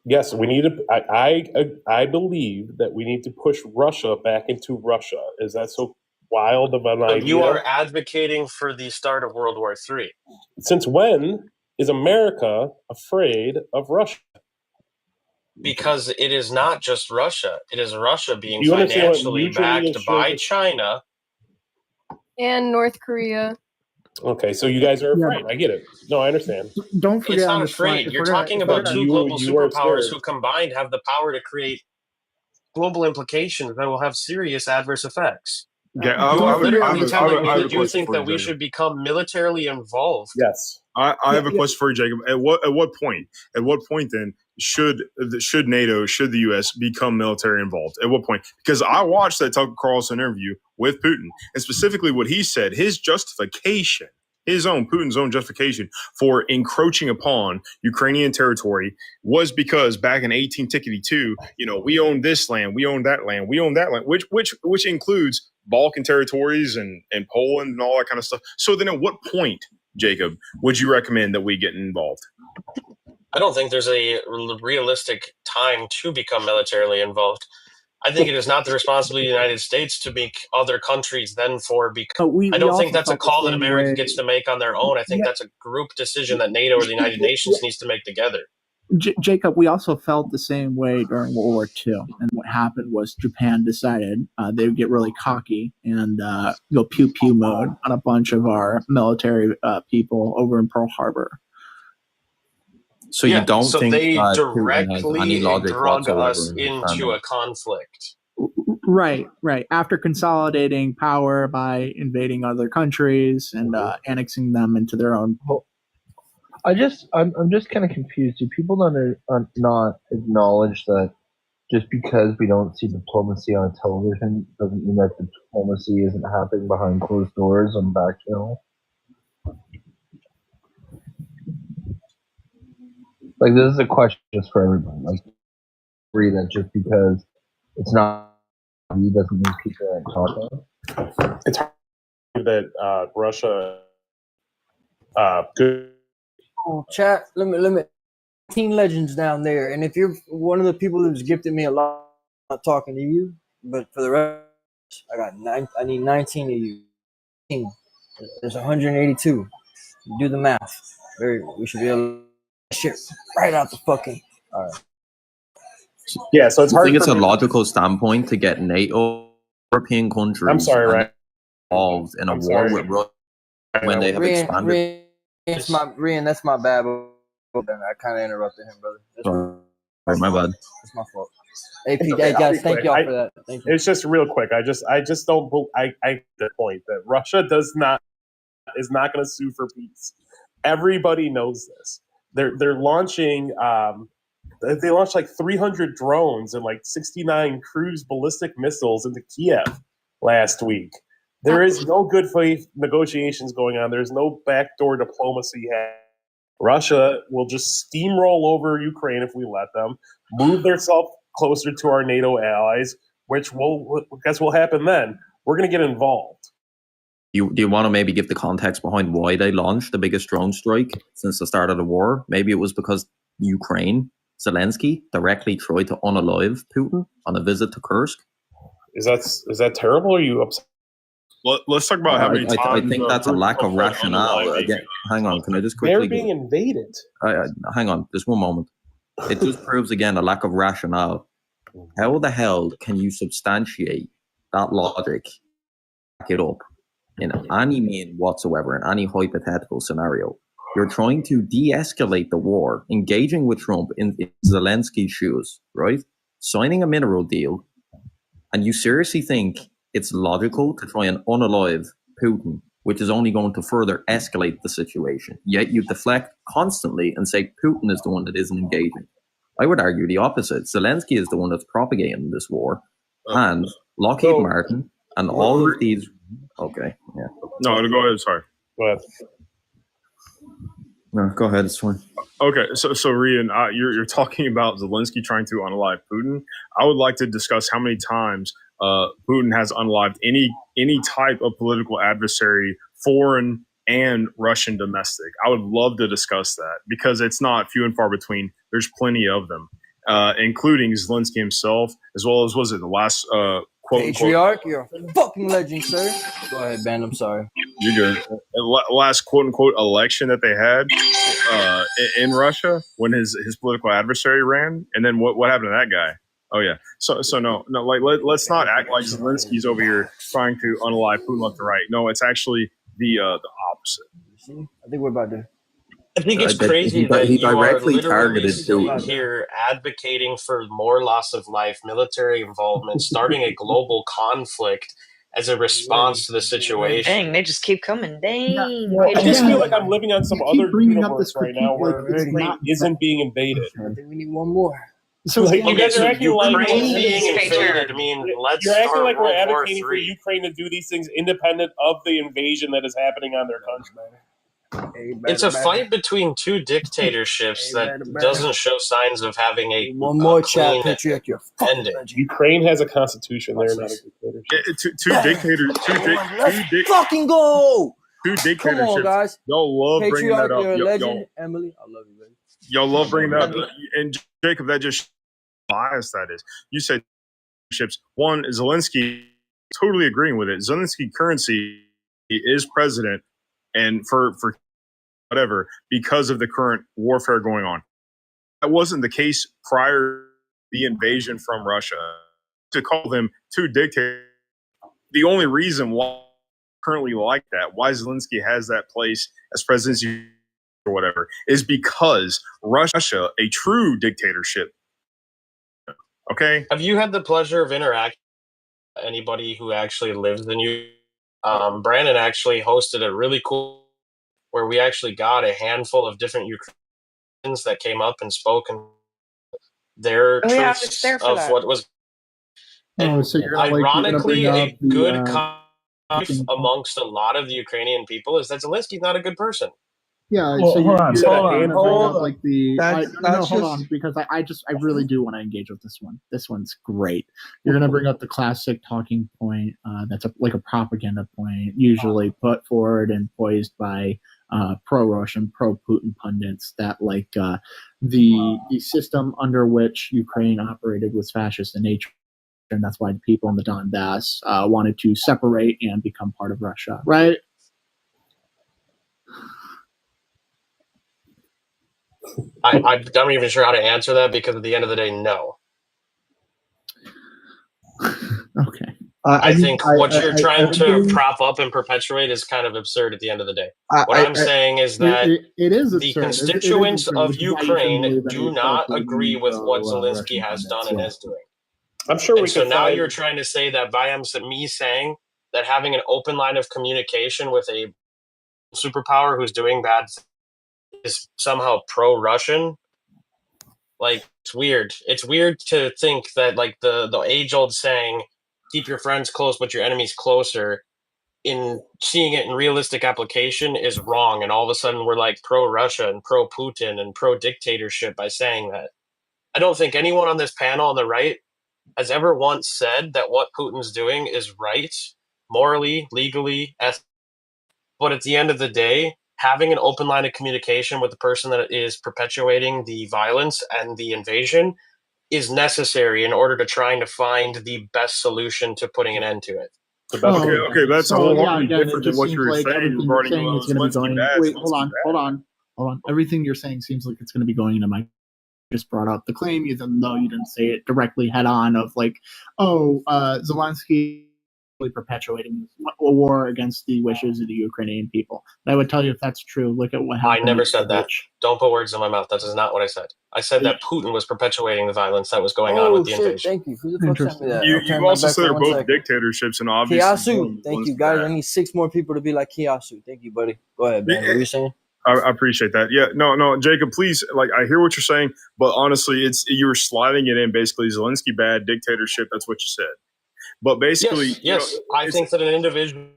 Speaker 8: Yes, we need to. I believe that we need to push Russia back into Russia. Is that so wild of an idea?
Speaker 10: You are advocating for the start of World War III.
Speaker 8: Since when is America afraid of Russia?
Speaker 10: Because it is not just Russia. It is Russia being financially backed by China.
Speaker 7: And North Korea.
Speaker 8: Okay, so you guys are afraid. I get it. No, I understand.
Speaker 12: Don't forget,
Speaker 10: it's not afraid. You're talking about two global superpowers who combined have the power to create global implications that will have serious adverse effects.
Speaker 13: Yeah,
Speaker 10: You're literally telling me that you think that we should become militarily involved.
Speaker 8: Yes,
Speaker 13: I have a question for you, Jacob. At what point? At what point then should NATO, should the U.S. become military involved? At what point? Because I watched that Tucker Carlson interview with Putin, and specifically what he said, his justification, Putin's own justification for encroaching upon Ukrainian territory was because back in 1862, we own this land, we own that land, we own that land, which includes Balkan territories and Poland and all that kind of stuff. So then at what point, Jacob, would you recommend that we get involved?
Speaker 10: I don't think there's a realistic time to become militarily involved. I think it is not the responsibility of the United States to make other countries then for because I don't think that's a call that America gets to make on their own. I think that's a group decision that NATO or the United Nations needs to make together.
Speaker 12: Jacob, we also felt the same way during World War II. And what happened was Japan decided they would get really cocky and go pew-pew mode on a bunch of our military people over in Pearl Harbor.
Speaker 11: So you don't
Speaker 10: so
Speaker 11: think
Speaker 10: they
Speaker 11: that
Speaker 10: directly drug us into a conflict.
Speaker 12: Right. After consolidating power by invading other countries and annexing them into their own.
Speaker 6: I'm just kind of confused. Do people not acknowledge that just because we don't see diplomacy on television doesn't mean that diplomacy isn't happening behind closed doors on back channel? Like, this is a question just for everybody. Like, agree that just because it's not doesn't mean people aren't talking.
Speaker 8: It's hard that Russia good.
Speaker 14: Oh, chat. Let me. Teen Legends down there, and if you're one of the people who's gifted me a lot, I'm not talking to you, but for the rest, I need 19 of you. There's 182. Do the math. We should be able to shit right out the fucking. All right.
Speaker 8: Yeah, so it's hard.
Speaker 11: I think it's a logical standpoint to get NATO European countries.
Speaker 8: I'm sorry, right?
Speaker 11: Involved in a war with Russia when they have expanded.
Speaker 14: That's my bad. I kind of interrupted him, brother.
Speaker 11: Sorry, my bad.
Speaker 14: It's my fault. Hey, guys, thank y'all for that. Thank you.
Speaker 8: It's just real quick. I just don't. I the point that Russia is not going to sue for peace. Everybody knows this. They're launching. They launched like 300 drones and like 69 cruise ballistic missiles into Kiev last week. There is no good faith negotiations going on. There's no backdoor diplomacy happening. Russia will just steamroll over Ukraine if we let them, move themselves closer to our NATO allies, which will happen then. We're going to get involved.
Speaker 11: Do you want to maybe give the context behind why they launched the biggest drone strike since the start of the war? Maybe it was because Zelensky directly tried to unalive Putin on a visit to Kursk.
Speaker 8: Is that terrible? Or are you upset?
Speaker 13: Let's talk about how many times.
Speaker 11: I think that's a lack of rationale. Again, hang on, can I just quickly?
Speaker 8: They're being invaded.
Speaker 11: Hang on, just one moment. It just proves again a lack of rationale. How the hell can you substantiate that logic, back it up in any mean whatsoever, in any hypothetical scenario? You're trying to de-escalate the war, engaging with Trump in Zelensky's shoes, right? Signing a mineral deal, and you seriously think it's logical to try and unalive Putin, which is only going to further escalate the situation. Yet you deflect constantly and say Putin is the one that isn't engaging. I would argue the opposite. Zelensky is the one that's propagating this war. And Lockheed Martin and all of these... Okay, yeah.
Speaker 13: No, go ahead, sorry.
Speaker 8: Go ahead.
Speaker 11: No, go ahead. It's fine.
Speaker 13: Okay, so Rian, you're talking about Zelensky trying to unalive Putin. I would like to discuss how many times Putin has unalived any type of political adversary, foreign and Russian domestic. I would love to discuss that because it's not few and far between. There's plenty of them, including Zelensky himself, as well as was it the last quote
Speaker 14: Patriarch, you're a fucking legend, sir. Go ahead, Ben. I'm sorry.
Speaker 13: You're good. Last quote unquote election that they had in Russia when his political adversary ran, and then what happened to that guy? Oh yeah. So no, like let's not act like Zelensky's over here trying to unalive Putin left and right. No, it's actually the opposite.
Speaker 14: I think we're about to.
Speaker 10: I think it's crazy that you are literally sitting here advocating for more loss of life, military involvement, starting a global conflict as a response to the situation.
Speaker 15: Dang, they just keep coming. Dang.
Speaker 8: Well, I just feel like I'm living on some other universe right now where Ukraine isn't being invaded.
Speaker 14: I think we need one more.
Speaker 8: So like, you guys are acting like
Speaker 10: Ukraine being invaded. I mean, let's
Speaker 8: you're acting
Speaker 10: start
Speaker 8: like we're
Speaker 10: World War
Speaker 8: advocating for
Speaker 10: III.
Speaker 8: Ukraine to do these things independent of the invasion that is happening on their country.
Speaker 10: It's a fight between two dictatorships that doesn't show signs of having a
Speaker 14: one more
Speaker 10: clean
Speaker 14: Patriarch, you're
Speaker 10: ending.
Speaker 8: Ukraine has a constitution. They're not a dictatorship.
Speaker 13: Two dictators.
Speaker 14: Fucking go!
Speaker 13: Two dictatorships.
Speaker 14: Come on, guys.
Speaker 13: Y'all love bringing that
Speaker 14: Patriarch, you're a
Speaker 13: up.
Speaker 14: legend. Emily, I love you, baby.
Speaker 13: Y'all love bringing that up. And Jacob, that just bias that is. You said ships. One, Zelensky, totally agreeing with it. Zelensky currency is president, and for whatever, because of the current warfare going on. That wasn't the case prior to the invasion from Russia. To call them two dictators, the only reason why currently like that, why Zelensky has that place as presidency or whatever, is because Russia, a true dictatorship. Okay.
Speaker 10: Have you had the pleasure of interacting with anybody who actually lives in you? Brandon actually hosted a really cool where we actually got a handful of different Ukrainians that came up and spoke and their truths of what was. And
Speaker 12: so you're
Speaker 10: ironically, a good
Speaker 12: the,
Speaker 10: amongst a lot of the Ukrainian people is that Zelensky's not a good person.
Speaker 12: Yeah,
Speaker 5: well,
Speaker 12: so
Speaker 5: hold on,
Speaker 12: like the hold on, because I really do want to engage with this one. This one's great. You're gonna bring up the classic talking point that's like a propaganda point, usually put forward and poised by pro-Russian, pro-Putin pundits that like the system under which Ukraine operated was fascist in nature, and that's why the people in the Donbass wanted to separate and become part of Russia, right?
Speaker 10: I'm not even sure how to answer that because at the end of the day, no.
Speaker 12: Okay.
Speaker 10: I think what you're trying to prop up and perpetuate is kind of absurd at the end of the day. What I'm saying is that
Speaker 12: it is
Speaker 10: the constituents of Ukraine do not agree with what Zelensky has done and is doing.
Speaker 8: I'm sure
Speaker 10: and so now you're trying to say that by me saying that having an open line of communication with a superpower who's doing bad things is somehow pro-Russian. Like, it's weird. It's weird to think that like the age-old saying, keep your friends close but your enemies closer, in seeing it in realistic application is wrong, and all of a sudden we're like pro-Russia and pro-Putin and pro-dictatorship by saying that. I don't think anyone on this panel on the right has ever once said that what Putin's doing is right, morally, legally, ethically. But at the end of the day, having an open line of communication with the person that is perpetuating the violence and the invasion is necessary in order to trying to find the best solution to putting an end to it.
Speaker 13: Okay, that's a whole lot different than what you were saying regarding Zelensky bad.
Speaker 12: Wait, hold on. Everything you're saying seems like it's going to be going into my. Just brought up the claim, even though you didn't say it directly head on, of like, Zelensky perpetuating a war against the wishes of the Ukrainian people. And I would tell you if that's true. Look at what happened.
Speaker 10: I never said that. Don't put words in my mouth. That is not what I said. I said that Putin was perpetuating the violence that was going on with the invasion.
Speaker 14: Thank you. Who the fuck sent me that?
Speaker 13: You also said they're both dictatorships, and obviously.
Speaker 14: Kiyasu, thank you guys. I need 6 more people to be like Kiyasu. Thank you, buddy. Go ahead, man. What were you saying?
Speaker 13: I appreciate that. Yeah, no, Jacob, please, like, I hear what you're saying, but honestly, you were sliding it in basically Zelensky bad, dictatorship. That's what you said. But basically,
Speaker 10: yes, I think that an individual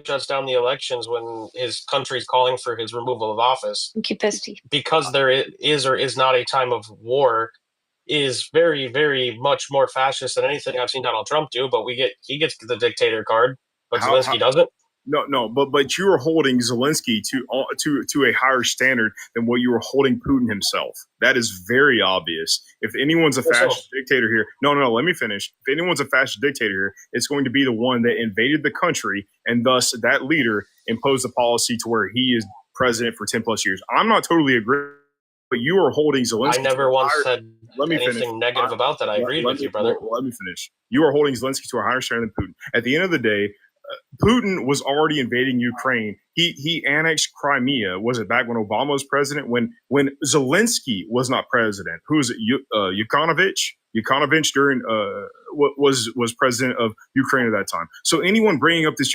Speaker 10: shuts down the elections when his country's calling for his removal of office. Because there is or is not a time of war is very, very much more fascist than anything I've seen Donald Trump do. But he gets the dictator card, but Zelensky doesn't.
Speaker 13: No, but you are holding Zelensky to a higher standard than what you were holding Putin himself. That is very obvious. If anyone's a fascist dictator here, no, let me finish. If anyone's a fascist dictator here, it's going to be the one that invaded the country, and thus that leader imposed a policy to where he is president for 10 plus years. I'm not totally agree, but you are holding Zelensky.
Speaker 10: I never once said anything negative about that. I agreed with you, brother.
Speaker 13: Let me finish. You are holding Zelensky to a higher standard than Putin. At the end of the day, Putin was already invading Ukraine. He annexed Crimea. Was it back when Obama was president? When Zelensky was not president? Who was it? Yukounovich during was president of Ukraine at that time. So anyone bringing up this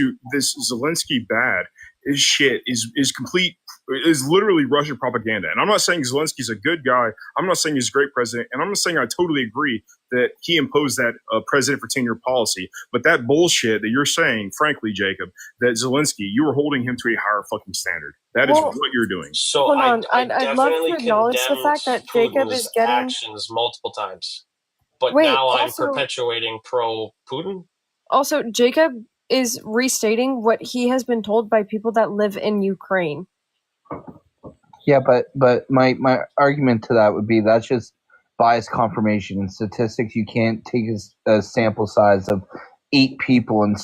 Speaker 13: Zelensky bad is complete. Is literally Russian propaganda. And I'm not saying Zelensky's a good guy. I'm not saying he's a great president. And I'm not saying I totally agree that he imposed that president for 10-year policy. But that bullshit that you're saying, frankly, Jacob, that Zelensky, you were holding him to a higher fucking standard. That is what you're doing.
Speaker 10: So
Speaker 16: hold on.
Speaker 10: I'd
Speaker 16: love to acknowledge the fact that Jacob is getting
Speaker 10: actions multiple times. But
Speaker 16: Wait,
Speaker 10: now I'm
Speaker 16: also,
Speaker 10: perpetuating pro-Putin.
Speaker 16: Also, Jacob is restating what he has been told by people that live in Ukraine.
Speaker 17: Yeah, but my argument to that would be that's just bias confirmation. In statistics, you can't take a sample size of 8 people and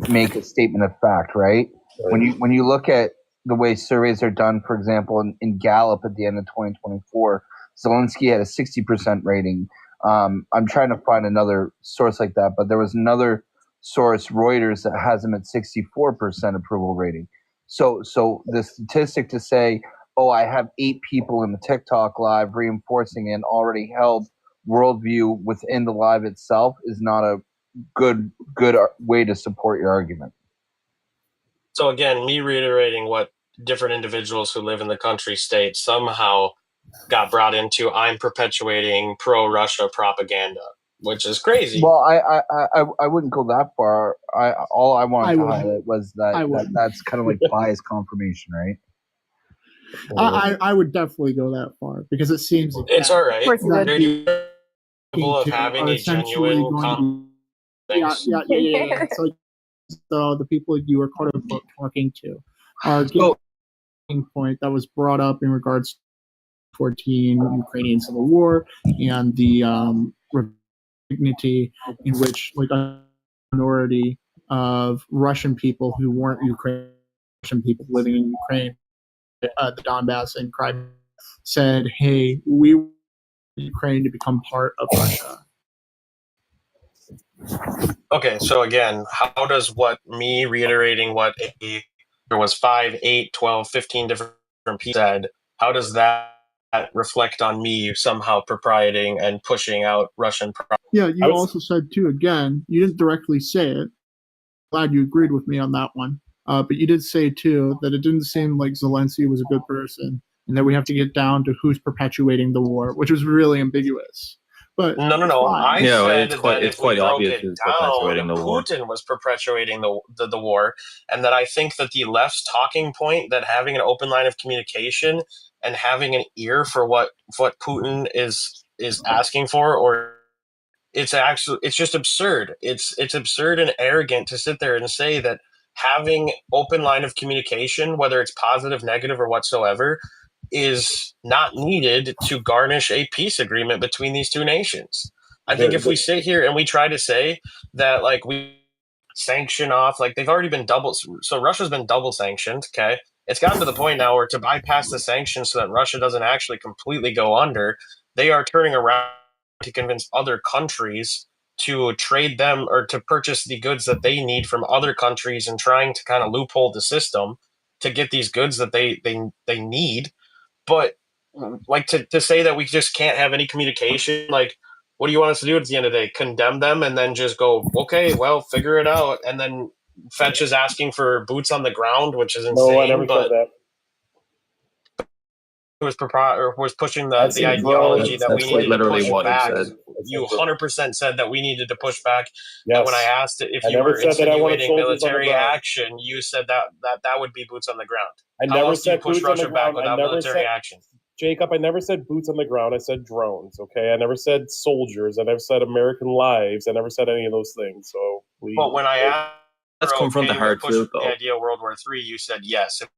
Speaker 17: make a statement of fact, right? When you look at the way surveys are done, for example, in Gallup at the end of 2024, Zelensky had a 60% rating. I'm trying to find another source like that, but there was another source, Reuters, that has him at 64% approval rating. So the statistic to say, oh, I have 8 people in the TikTok live reinforcing an already held worldview within the live itself is not a good way to support your argument.
Speaker 10: So again, me reiterating what different individuals who live in the country state somehow got brought into, I'm perpetuating pro-Russia propaganda, which is crazy.
Speaker 17: Well, I wouldn't go that far. All I wanted to highlight was that's kind of like bias confirmation, right?
Speaker 12: I would definitely go that far because it seems like
Speaker 10: it's all right.
Speaker 12: That
Speaker 10: People of having a genuine
Speaker 12: yeah. So the people you are quote unquote talking to are getting a point that was brought up in regards to 14 Ukrainian civil war and the dignity in which like a minority of Russian people who weren't Russian people living in Ukraine, the Donbass and Crimea, said, "Hey, we want Ukraine to become part of Russia."
Speaker 10: Okay, so again, how does me reiterating what there was 5, 8, 12, 15 different people said, how does that reflect on me somehow proprieting and pushing out Russian
Speaker 12: Yeah, you also said too, again, you didn't directly say it. Glad you agreed with me on that one. But you did say too that it didn't seem like Zelensky was a good person and that we have to get down to who's perpetuating the war, which was really ambiguous. But
Speaker 10: no. I said
Speaker 11: it's quite obvious who's perpetuating the war.
Speaker 10: Putin was perpetuating the war, and that I think that the left's talking point that having an open line of communication and having an ear for what Putin is asking for, or it's just absurd. It's absurd and arrogant to sit there and say that having open line of communication, whether it's positive, negative, or whatsoever, is not needed to garnish a peace agreement between these two nations. I think if we sit here and we try to say that like we sanction off, like they've already been so Russia's been double sanctioned, okay? It's gotten to the point now where to bypass the sanctions so that Russia doesn't actually completely go under, they are turning around to convince other countries to trade them or to purchase the goods that they need from other countries and trying to kind of loophole the system to get these goods that they need. But like to say that we just can't have any communication, like what do you want us to do at the end of the day? Condemn them and then just go, okay, well, figure it out. And then Fetch is asking for boots on the ground, which is insane.
Speaker 8: No, I never said that.
Speaker 10: Was pushing the ideology that we needed to push back.
Speaker 8: said
Speaker 10: 100% said that we needed to push back.
Speaker 8: Yes.
Speaker 10: And when I asked if
Speaker 8: I
Speaker 10: you
Speaker 8: never
Speaker 10: were
Speaker 8: said that I wanted
Speaker 10: insinuating
Speaker 8: soldiers on the
Speaker 10: military
Speaker 8: ground.
Speaker 10: action, you said that would be boots on the ground.
Speaker 8: I
Speaker 10: How
Speaker 8: never
Speaker 10: else do you
Speaker 8: said
Speaker 10: push
Speaker 8: boots on the
Speaker 10: Russia back
Speaker 8: ground. I
Speaker 10: without
Speaker 8: never
Speaker 10: military
Speaker 8: said,
Speaker 10: action?
Speaker 8: Jacob, I never said boots on the ground. I said drones, okay? I never said soldiers. I never said American lives. I never said any of those things. So please.
Speaker 10: But when I asked,
Speaker 11: Let's confront the
Speaker 10: okay
Speaker 11: hard
Speaker 10: with push
Speaker 11: truth,
Speaker 10: the
Speaker 11: though.
Speaker 10: idea of World War III, you said yes. It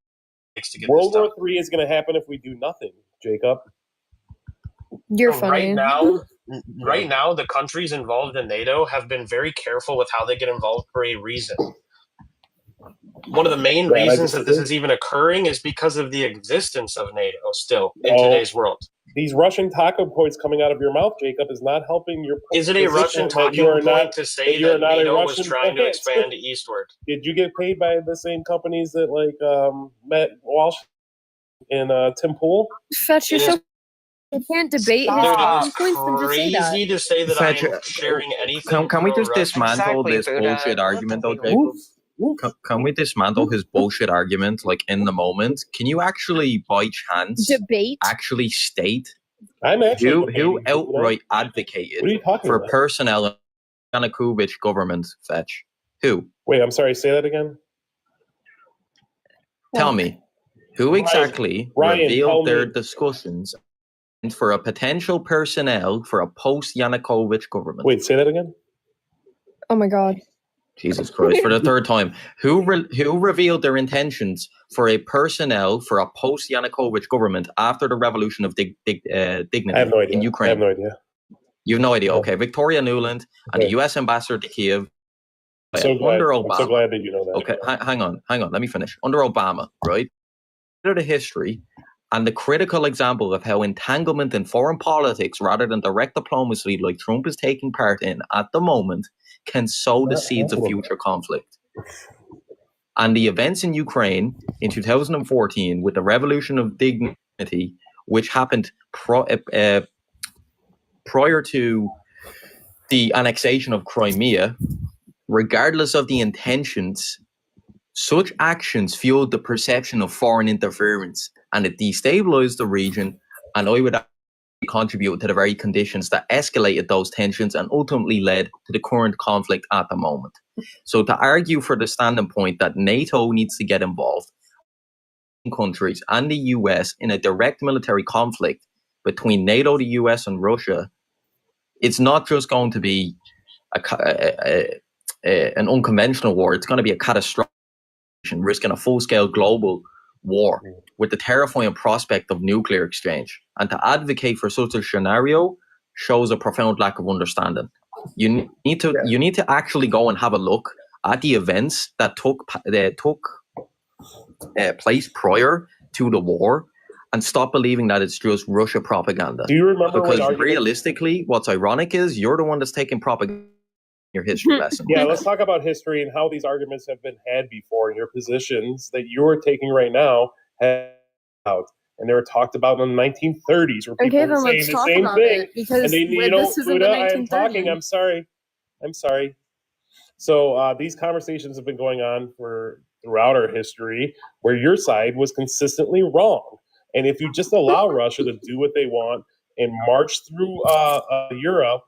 Speaker 10: takes to get
Speaker 8: World
Speaker 10: this done.
Speaker 8: War III is going to happen if we do nothing, Jacob.
Speaker 16: You're
Speaker 10: So
Speaker 16: funny.
Speaker 10: right now, the countries involved in NATO have been very careful with how they get involved for a reason. One of the main reasons that this is even occurring is because of the existence of NATO still in today's world.
Speaker 8: These Russian talking points coming out of your mouth, Jacob, is not helping your
Speaker 10: Is it a Russian talking point to say that NATO was trying to expand eastward?
Speaker 8: Did you get paid by the same companies that met Walsh and Tim Pool?
Speaker 16: Fetch, you're so you can't debate his talking points and just say that.
Speaker 10: Crazy to say that
Speaker 11: Fetch,
Speaker 10: I'm sharing anything.
Speaker 11: Can we just
Speaker 10: pro-Russian.
Speaker 11: dismantle this bullshit argument, though, Jacob? Can we dismantle his bullshit argument, like, in the moment? Can you actually, by chance,
Speaker 16: debate?
Speaker 11: actually state
Speaker 8: I'm actually
Speaker 11: who outright advocated for
Speaker 8: about?
Speaker 11: personnel in Yanukovych government, Fetch? Who?
Speaker 8: Wait, I'm sorry, say that again?
Speaker 11: Tell me, who exactly
Speaker 8: Ryan, tell
Speaker 11: revealed their
Speaker 8: me.
Speaker 11: discussions for a potential personnel for a post-Yanukovych government?
Speaker 8: Wait, say that again?
Speaker 16: Oh my god.
Speaker 11: Jesus Christ, for the third time. Who revealed their intentions for a personnel for a post-Yanukovych government after the revolution of dignity
Speaker 8: I have no idea.
Speaker 11: in Ukraine?
Speaker 8: I have no idea.
Speaker 11: You have no idea. Okay, Victoria Nuland and the U.S. ambassador to Kiev.
Speaker 8: I'm so glad.
Speaker 11: Under
Speaker 8: I'm
Speaker 11: Obama.
Speaker 8: so glad that you know that.
Speaker 11: Okay, hang on. Let me finish. Under Obama, right? The history and the critical example of how entanglement in foreign politics rather than direct diplomacy like Trump is taking part in at the moment can sow the seeds of future conflict. And the events in Ukraine in 2014 with the revolution of dignity, which happened prior to the annexation of Crimea, regardless of the intentions, such actions fueled the perception of foreign interference and it destabilized the region, and I would contribute to the very conditions that escalated those tensions and ultimately led to the current conflict at the moment. So to argue for the standing point that NATO needs to get involved, countries and the US in a direct military conflict between NATO, the US and Russia, it's not just going to be an unconventional war, it's going to be a catastrophic, risking a full-scale global war with the terrifying prospect of nuclear exchange. And to advocate for such a scenario shows a profound lack of understanding. You need to actually go and have a look at the events that took place prior to the war and stop believing that it's just Russia propaganda.
Speaker 8: Do you remember?
Speaker 11: Because realistically, what's ironic is you're the one that's taking propaganda. Your history lesson.
Speaker 8: Yeah, let's talk about history and how these arguments have been had before, and your positions that you're taking right now have out, and they were talked about in the 1930s, where people were saying the same thing.
Speaker 16: Because
Speaker 8: this is Buddha, I am talking. I'm sorry. So these conversations have been going on throughout our history, where your side was consistently wrong, and if you just allow Russia to do what they want and march through Europe,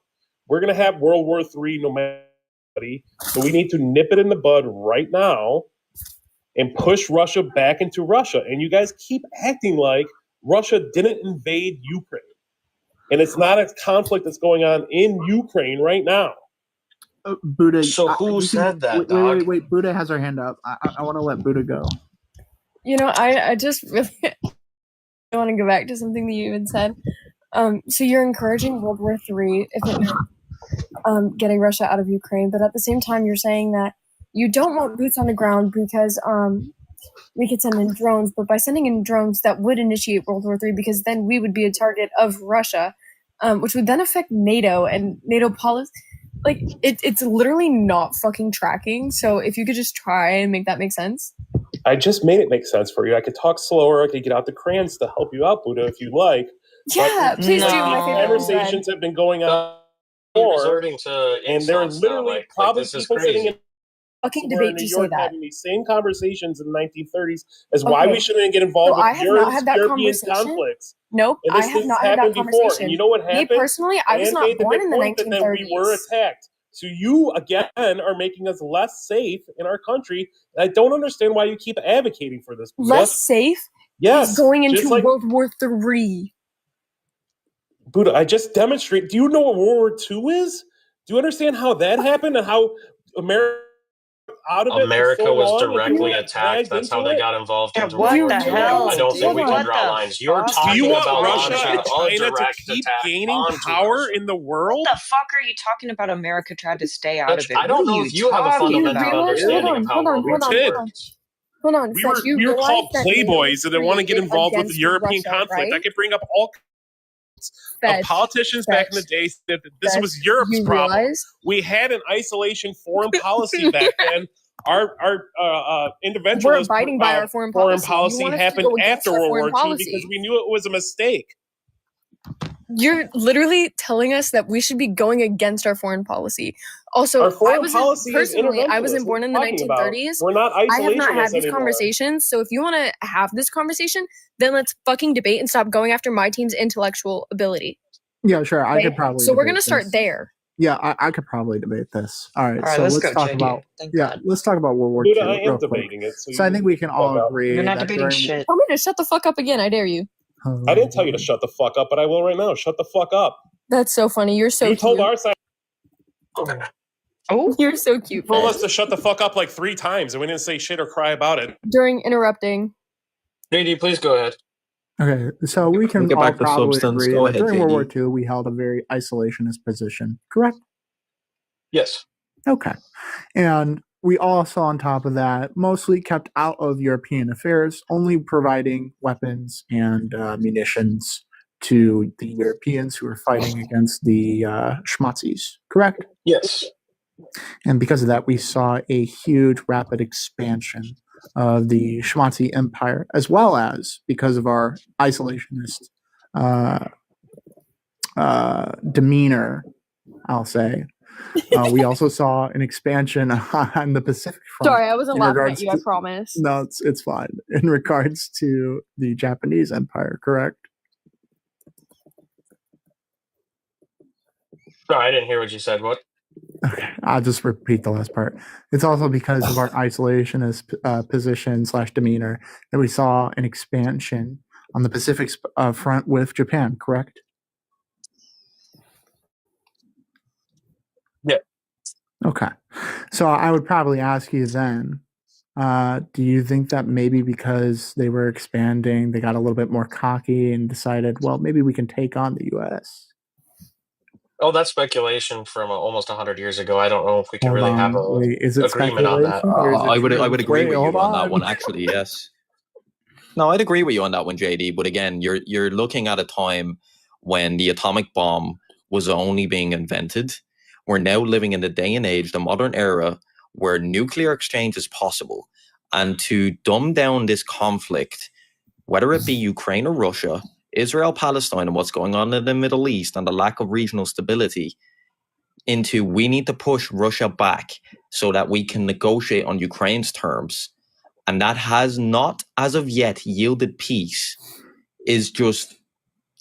Speaker 8: we're going to have World War III no matter what. So we need to nip it in the bud right now and push Russia back into Russia. And you guys keep acting like Russia didn't invade Ukraine. And it's not a conflict that's going on in Ukraine right now.
Speaker 12: Buddha.
Speaker 10: So who said that,
Speaker 12: Wait. Buddha has her hand up. I want to let Buddha go.
Speaker 16: You know, I just really want to go back to something that you even said. So you're encouraging World War III if it meant getting Russia out of Ukraine, but at the same time, you're saying that you don't want boots on the ground because we could send in drones, but by sending in drones, that would initiate World War III because then we would be a target of Russia, which would then affect NATO and NATO policy. Like, it's literally not fucking tracking. So if you could just try and make that make sense.
Speaker 8: I just made it make sense for you. I could talk slower. I could get out the crayons to help you out, Buddha, if you like.
Speaker 16: Yeah, please do. My favorite
Speaker 8: conversations have been going on before,
Speaker 10: resorting to
Speaker 8: and there are literally probably people sitting in
Speaker 16: fucking
Speaker 8: So we're in
Speaker 16: debate
Speaker 8: New
Speaker 16: to say
Speaker 8: York
Speaker 16: that.
Speaker 8: having these same conversations in the 1930s as why we
Speaker 16: Okay.
Speaker 8: shouldn't get involved
Speaker 16: So I
Speaker 8: with
Speaker 16: have not had that
Speaker 8: European
Speaker 16: conversation.
Speaker 8: conflicts.
Speaker 16: Nope,
Speaker 8: And
Speaker 16: I
Speaker 8: this
Speaker 16: have
Speaker 8: has
Speaker 16: not had that
Speaker 8: happened before.
Speaker 16: conversation.
Speaker 8: And you know what
Speaker 16: Me
Speaker 8: happened?
Speaker 16: personally, I was
Speaker 8: Ann
Speaker 16: not
Speaker 8: made the
Speaker 16: born
Speaker 8: good
Speaker 16: in the
Speaker 8: point that then we were
Speaker 16: 1930s.
Speaker 8: attacked. So you, again, are making us less safe in our country. And I don't understand why you keep advocating for this. Buddha.
Speaker 16: Less safe
Speaker 8: Yes.
Speaker 16: is going into
Speaker 8: just like,
Speaker 16: World War III.
Speaker 8: Buddha, I just demonstrate. Do you know what World War II is? Do you understand how that happened and how America out of it for
Speaker 10: America
Speaker 8: so
Speaker 10: was
Speaker 8: long?
Speaker 10: directly
Speaker 8: and
Speaker 10: attacked. That's how they got involved into
Speaker 15: What
Speaker 10: World
Speaker 15: the
Speaker 10: War II.
Speaker 15: hell?
Speaker 10: I don't think we can
Speaker 15: What
Speaker 10: draw
Speaker 15: the
Speaker 10: lines. You're
Speaker 15: fuck?
Speaker 8: Do you
Speaker 10: talking
Speaker 8: want
Speaker 10: about
Speaker 8: Russia
Speaker 10: launching
Speaker 8: and
Speaker 10: a
Speaker 8: China to
Speaker 10: direct
Speaker 8: keep
Speaker 10: attack
Speaker 8: gaining
Speaker 10: onto
Speaker 8: power
Speaker 10: Russia.
Speaker 8: in the
Speaker 15: What
Speaker 8: world?
Speaker 15: the fuck are you talking about? America tried to stay out of
Speaker 10: Bitch,
Speaker 15: it.
Speaker 10: I don't
Speaker 15: What are
Speaker 10: know
Speaker 15: you
Speaker 10: if you have a
Speaker 15: talking
Speaker 16: Do you
Speaker 10: fundamental
Speaker 15: about,
Speaker 16: realize?
Speaker 15: dude?
Speaker 10: understanding of how World War II
Speaker 8: did.
Speaker 10: works.
Speaker 16: Hold on,
Speaker 8: We
Speaker 16: Seth,
Speaker 8: were
Speaker 16: you
Speaker 8: we were
Speaker 16: realize
Speaker 8: called
Speaker 16: that NATO
Speaker 8: playboys
Speaker 16: was
Speaker 8: that didn't want to get
Speaker 16: created
Speaker 8: involved with the
Speaker 16: against
Speaker 8: European
Speaker 16: Russia,
Speaker 8: conflict. I
Speaker 16: right?
Speaker 8: could bring up all kinds of
Speaker 16: Fetch,
Speaker 8: politicians back in the
Speaker 16: fetch,
Speaker 8: day said that this
Speaker 16: fetch.
Speaker 8: was Europe's
Speaker 16: You
Speaker 8: problem.
Speaker 16: realize?
Speaker 8: We had an isolation foreign policy back then. Our
Speaker 16: We're
Speaker 8: individualist
Speaker 16: abiding by our foreign policy. You want us to
Speaker 8: happened
Speaker 16: go against
Speaker 8: after
Speaker 16: our
Speaker 8: World
Speaker 16: foreign
Speaker 8: War II
Speaker 16: policy.
Speaker 8: because we knew it was a mistake.
Speaker 16: You're literally telling us that we should be going against our foreign policy. Also,
Speaker 8: Our foreign
Speaker 16: I was
Speaker 8: policy is
Speaker 16: personally, I
Speaker 8: interventionist.
Speaker 16: wasn't born in the
Speaker 8: What are you talking about?
Speaker 16: 1930s.
Speaker 8: We're not
Speaker 16: I have not had
Speaker 8: isolationists
Speaker 16: these
Speaker 8: anymore.
Speaker 16: conversations. So if you want to have this conversation, then let's fucking debate and stop going after my team's intellectual ability.
Speaker 12: Yeah, sure. I
Speaker 16: Okay?
Speaker 12: could probably.
Speaker 16: So we're
Speaker 12: debate
Speaker 16: gonna start
Speaker 12: this.
Speaker 16: there.
Speaker 12: Yeah, I could probably debate this. All right,
Speaker 15: All right,
Speaker 12: so
Speaker 15: let's
Speaker 12: let's
Speaker 15: go,
Speaker 12: talk
Speaker 15: JD.
Speaker 12: about
Speaker 15: Thank
Speaker 12: yeah,
Speaker 15: God.
Speaker 12: let's talk about World War
Speaker 8: Dude,
Speaker 12: II
Speaker 8: I am
Speaker 12: real quick.
Speaker 8: debating it. So
Speaker 12: So I think we can all
Speaker 8: bug out.
Speaker 12: agree
Speaker 15: You're not
Speaker 12: that
Speaker 15: debating
Speaker 12: during
Speaker 15: shit.
Speaker 16: Tell me to shut the fuck up again. I dare you.
Speaker 8: I didn't tell you to shut the fuck up, but I will right now. Shut the fuck up.
Speaker 16: That's so funny. You're so
Speaker 8: You told
Speaker 16: cute.
Speaker 8: our side.
Speaker 15: Oh,
Speaker 16: You're so cute.
Speaker 8: You told
Speaker 16: Fetch.
Speaker 8: us to shut the fuck up like 3 times, and we didn't say shit or cry about it.
Speaker 16: During interrupting.
Speaker 10: JD, please go ahead.
Speaker 12: Okay, so we can
Speaker 11: get
Speaker 12: all
Speaker 11: back to
Speaker 12: probably
Speaker 11: substance.
Speaker 12: agree
Speaker 11: Go
Speaker 12: that
Speaker 11: ahead,
Speaker 12: during World War
Speaker 11: JD.
Speaker 12: II we held a very isolationist position, correct?
Speaker 10: Yes.
Speaker 12: Okay. And we also, on top of that, mostly kept out of European affairs, only providing weapons and munitions to the Europeans who were fighting against the Schmazis, correct?
Speaker 10: Yes.
Speaker 12: And because of that, we saw a huge, rapid expansion of the Schmazi Empire, as well as because of our isolationist demeanor, I'll say. We also saw an expansion on the Pacific front.
Speaker 16: Sorry, I wasn't
Speaker 12: in
Speaker 16: laughing at
Speaker 12: regards
Speaker 16: you. I promise.
Speaker 12: No, it's fine. In regards to the Japanese Empire, correct?
Speaker 10: No, I didn't hear what you said. What?
Speaker 12: Okay, I'll just repeat the last part. It's also because of our isolationist position / demeanor that we saw an expansion on the Pacific front with Japan, correct?
Speaker 10: Yeah.
Speaker 12: Okay. So I would probably ask you then, do you think that maybe because they were expanding, they got a little bit more cocky and decided, well, maybe we can take on the U.S.?
Speaker 10: Oh, that's speculation from almost 100 years ago. I don't know if we can
Speaker 12: Hold
Speaker 10: really have
Speaker 12: on.
Speaker 10: a
Speaker 12: Wait, is it
Speaker 10: agreement on that.
Speaker 12: speculation or is it
Speaker 11: I would
Speaker 12: truth?
Speaker 11: agree
Speaker 12: Wait,
Speaker 11: with
Speaker 12: hold
Speaker 11: you on that
Speaker 12: on.
Speaker 11: one. Actually, yes. No, I'd agree with you on that one, JD. But again, you're looking at a time when the atomic bomb was only being invented. We're now living in the day and age, the modern era, where nuclear exchange is possible. And to dumb down this conflict, whether it be Ukraine or Russia, Israel, Palestine, and what's going on in the Middle East, and the lack of regional stability, into we need to push Russia back so that we can negotiate on Ukraine's terms, and that has not, as of yet, yielded peace, is just,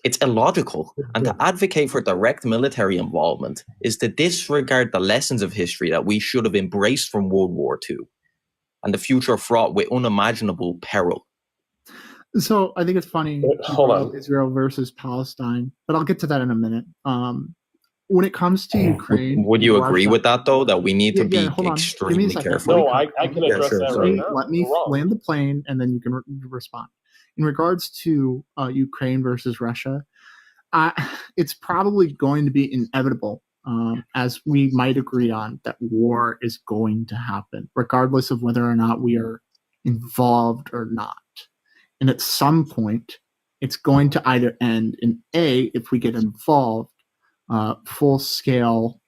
Speaker 11: it's illogical. And to advocate for direct military involvement is to disregard the lessons of history that we should have embraced from World War II, and the future fraught with unimaginable peril.
Speaker 12: So I think it's funny.
Speaker 8: Hold on.
Speaker 12: Israel versus Palestine, but I'll get to that in a minute. When it comes to Ukraine,
Speaker 11: Would you agree
Speaker 12: Russia-
Speaker 11: with that, though, that we need to be
Speaker 12: hold on. Give me a
Speaker 11: extremely
Speaker 12: second.
Speaker 11: careful?
Speaker 8: No, I can address that right now.
Speaker 12: Let me
Speaker 8: You're wrong.
Speaker 12: land the plane, and then you can respond. In regards to Ukraine versus Russia, it's probably going to be inevitable, as we might agree on, that war is going to happen, regardless of whether or not we are involved or not. And at some point, it's going to either end in A, if we get involved, full scale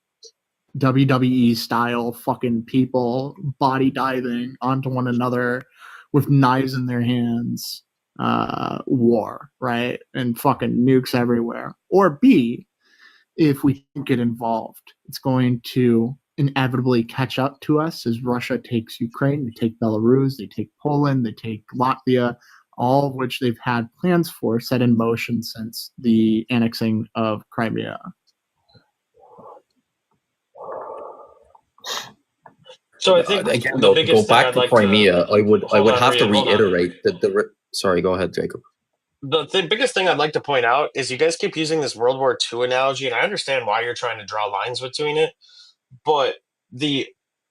Speaker 12: WWE style fucking people body diving onto one another with knives in their hands, war, right? And fucking nukes everywhere. Or B, if we don't get involved, it's going to inevitably catch up to us as Russia takes Ukraine, they take Belarus, they take Poland, they take Latvia, all of which they've had plans for set in motion since the annexing of Crimea.
Speaker 10: So I think
Speaker 11: again,
Speaker 10: the
Speaker 11: though, to go
Speaker 10: biggest thing
Speaker 11: back
Speaker 10: I'd
Speaker 11: to
Speaker 10: like
Speaker 11: Crimea,
Speaker 10: to
Speaker 11: I would
Speaker 10: hold on,
Speaker 11: have to
Speaker 10: Rian, hold on.
Speaker 11: reiterate that sorry, go ahead, Jacob.
Speaker 10: The biggest thing I'd like to point out is you guys keep using this World War II analogy, and I understand why you're trying to draw lines between it, but the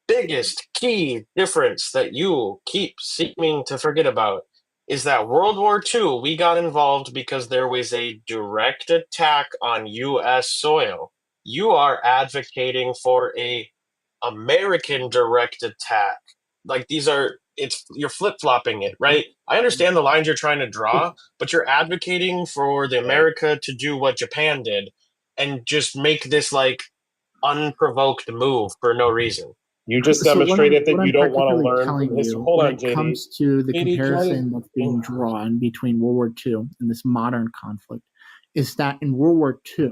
Speaker 10: biggest key difference that you keep seeming to forget about is that World War II, we got involved because there was a direct attack on U.S. soil. You are advocating for a American direct attack. Like you're flip-flopping it, right? I understand the lines you're trying to draw, but you're advocating for the America to do what Japan did and just make this like unprovoked move for no reason.
Speaker 8: You just
Speaker 12: So
Speaker 8: demonstrated that you don't want to
Speaker 12: particularly
Speaker 8: learn
Speaker 12: telling
Speaker 8: from history.
Speaker 12: you
Speaker 8: Hold
Speaker 12: when
Speaker 8: on,
Speaker 12: it
Speaker 8: JD.
Speaker 12: comes to the
Speaker 8: JD,
Speaker 12: comparison that's being drawn between World War II and this modern conflict is that in World War II,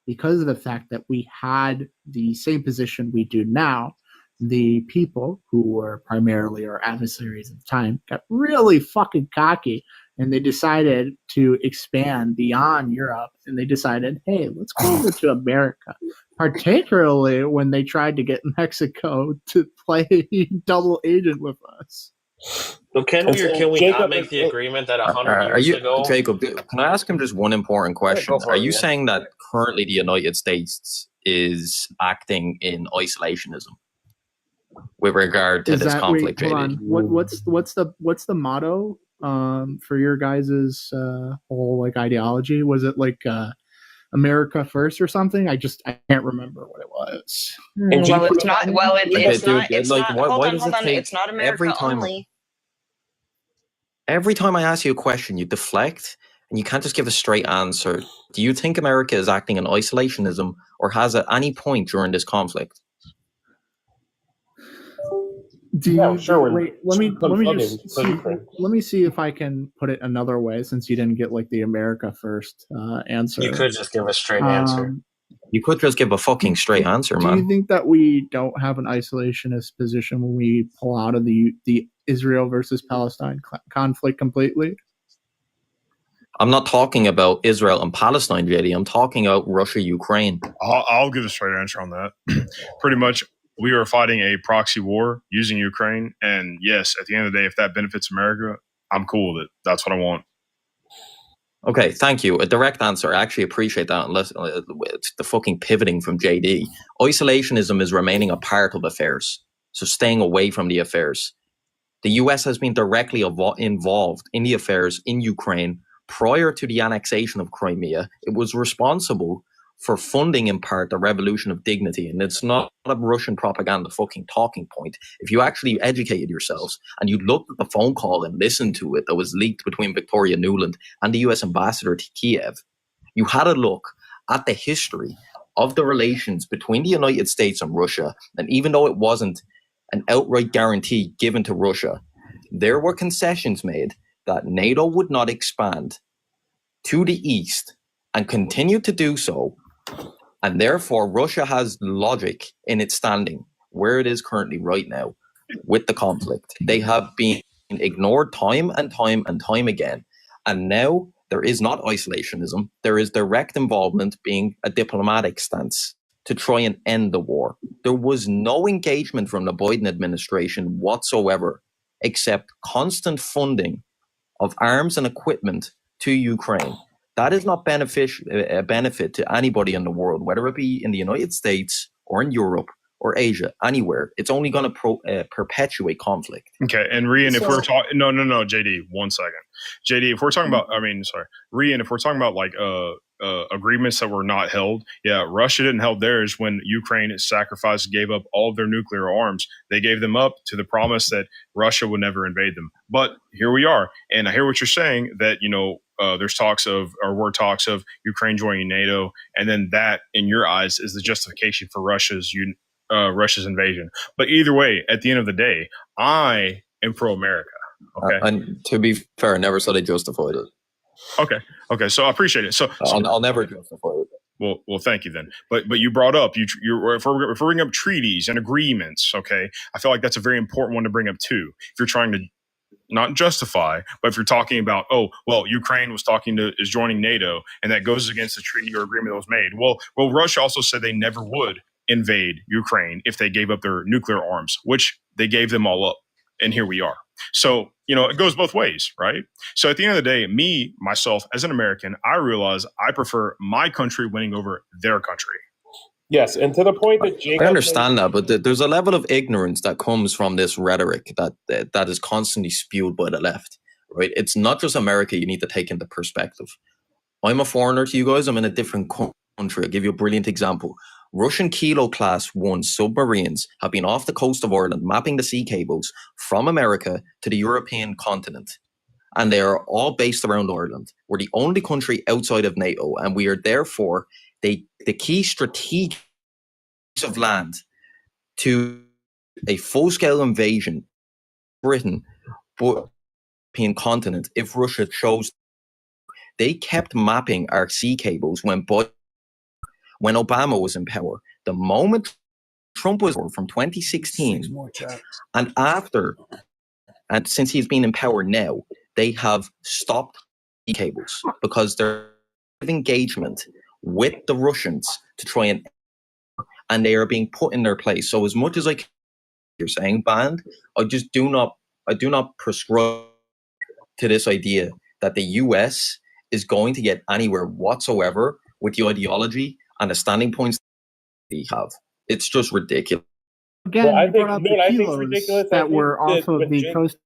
Speaker 12: because of the fact that we had the same position we do now, the people who were primarily our adversaries at the time got really fucking cocky, and they decided to expand beyond Europe, and they decided, hey, let's go over to America, particularly when they tried to get Mexico to play double agent with us.
Speaker 10: So can we or can we
Speaker 8: Jacob,
Speaker 10: not make the agreement that 100
Speaker 11: Are
Speaker 10: years
Speaker 11: you,
Speaker 10: ago?
Speaker 11: Jacob, can I ask him just one important question?
Speaker 10: go for
Speaker 11: Are
Speaker 10: it,
Speaker 11: you
Speaker 10: yeah.
Speaker 11: saying that currently the United States is acting in isolationism with regard to
Speaker 12: Is
Speaker 11: this
Speaker 12: that
Speaker 11: conflict,
Speaker 12: wait? Hold
Speaker 11: JD?
Speaker 12: on. What's the motto for your guys's whole like ideology? Was it like America first or something? I can't remember what it was.
Speaker 15: Well, it's not. Well, it's
Speaker 11: Dude,
Speaker 15: not. It's
Speaker 11: like,
Speaker 15: not.
Speaker 11: why
Speaker 15: Hold on,
Speaker 11: does
Speaker 15: hold
Speaker 11: it
Speaker 15: on.
Speaker 11: take
Speaker 15: It's not America only.
Speaker 11: Every time I ask you a question, you deflect and you can't just give a straight answer. Do you think America is acting in isolationism or has at any point during this conflict?
Speaker 12: Wait, let me see if I can put it another way, since you didn't get like the America first answer.
Speaker 10: You could just give a straight answer.
Speaker 11: You could just give a fucking straight answer,
Speaker 12: Do
Speaker 11: man.
Speaker 12: you think that we don't have an isolationist position when we pull out of the Israel versus Palestine conflict completely?
Speaker 11: I'm not talking about Israel and Palestine, JD. I'm talking about Russia, Ukraine.
Speaker 13: I'll give a straight answer on that. Pretty much, we are fighting a proxy war using Ukraine. And yes, at the end of the day, if that benefits America, I'm cool with it. That's what I want.
Speaker 11: Okay, thank you. A direct answer. I actually appreciate that. Unless it's the fucking pivoting from JD. Isolationism is remaining a part of affairs. So staying away from the affairs. The US has been directly involved in the affairs in Ukraine prior to the annexation of Crimea. It was responsible for funding in part the revolution of dignity. And it's not a Russian propaganda fucking talking point. If you actually educated yourselves and you looked at the phone call and listened to it that was leaked between Victoria Nuland and the US ambassador to Kiev, you had a look at the history of the relations between the United States and Russia. And even though it wasn't an outright guarantee given to Russia, there were concessions made that NATO would not expand to the east and continue to do so. And therefore, Russia has logic in its standing where it is currently right now with the conflict. They have been ignored time and time and time again. And now there is not isolationism. There is direct involvement being a diplomatic stance to try and end the war. There was no engagement from the Biden administration whatsoever, except constant funding of arms and equipment to Ukraine. That is not a benefit to anybody in the world, whether it be in the United States or in Europe or Asia, anywhere. It's only going to perpetuate conflict.
Speaker 13: Okay, and Rian, if we're talking, no, JD, 1 second. JD, if we're talking about, Rian, if we're talking about like agreements that were not held, yeah, Russia didn't hold theirs when Ukraine sacrificed, gave up all of their nuclear arms. They gave them up to the promise that Russia would never invade them. But here we are, and I hear what you're saying, that, there's talks of Ukraine joining NATO, and then that, in your eyes, is the justification for Russia's invasion. But either way, at the end of the day, I am pro-America. Okay,
Speaker 11: and to be fair, I never said I justified it.
Speaker 13: Okay. So I appreciate it. So
Speaker 11: I'll never justify it.
Speaker 13: Well, thank you then. But you brought up if we're bringing up treaties and agreements, okay, I feel like that's a very important one to bring up too. If you're trying to not justify, but if you're talking about, oh, well, Ukraine is joining NATO, and that goes against the treaty or agreement that was made. Well, Russia also said they never would invade Ukraine if they gave up their nuclear arms, which they gave them all up, and here we are. So, it goes both ways, right? So at the end of the day, myself, as an American, I realize I prefer my country winning over their country.
Speaker 8: Yes, and to the point that Jacob...
Speaker 11: I understand that, but there's a level of ignorance that comes from this rhetoric that is constantly spewed by the left, right? It's not just America you need to take into perspective. I'm a foreigner to you guys. I'm in a different country. I'll give you a brilliant example. Russian Kilo Class 1 submarines have been off the coast of Ireland, mapping the sea cables from America to the European continent. And they are all based around Ireland. We're the only country outside of NATO, and we are therefore the key strategic of land to a full-scale invasion of Britain, but European continent, if Russia chose. They kept mapping our sea cables when Obama was in power. The moment Trump was from 2016, and since he's been in power now, they have stopped sea cables because they're in engagement with the Russians to try and they are being put in their place. So as much as you're saying banned, I do not prescribe to this idea that the US is going to get anywhere whatsoever with the ideology and the standing points they have. It's just ridiculous.
Speaker 12: Again,
Speaker 8: Well, I
Speaker 12: you
Speaker 8: think,
Speaker 12: brought up
Speaker 8: no,
Speaker 12: the
Speaker 8: I think it's
Speaker 12: kilos
Speaker 8: ridiculous.
Speaker 12: that were off of the
Speaker 8: Jake-
Speaker 12: coast.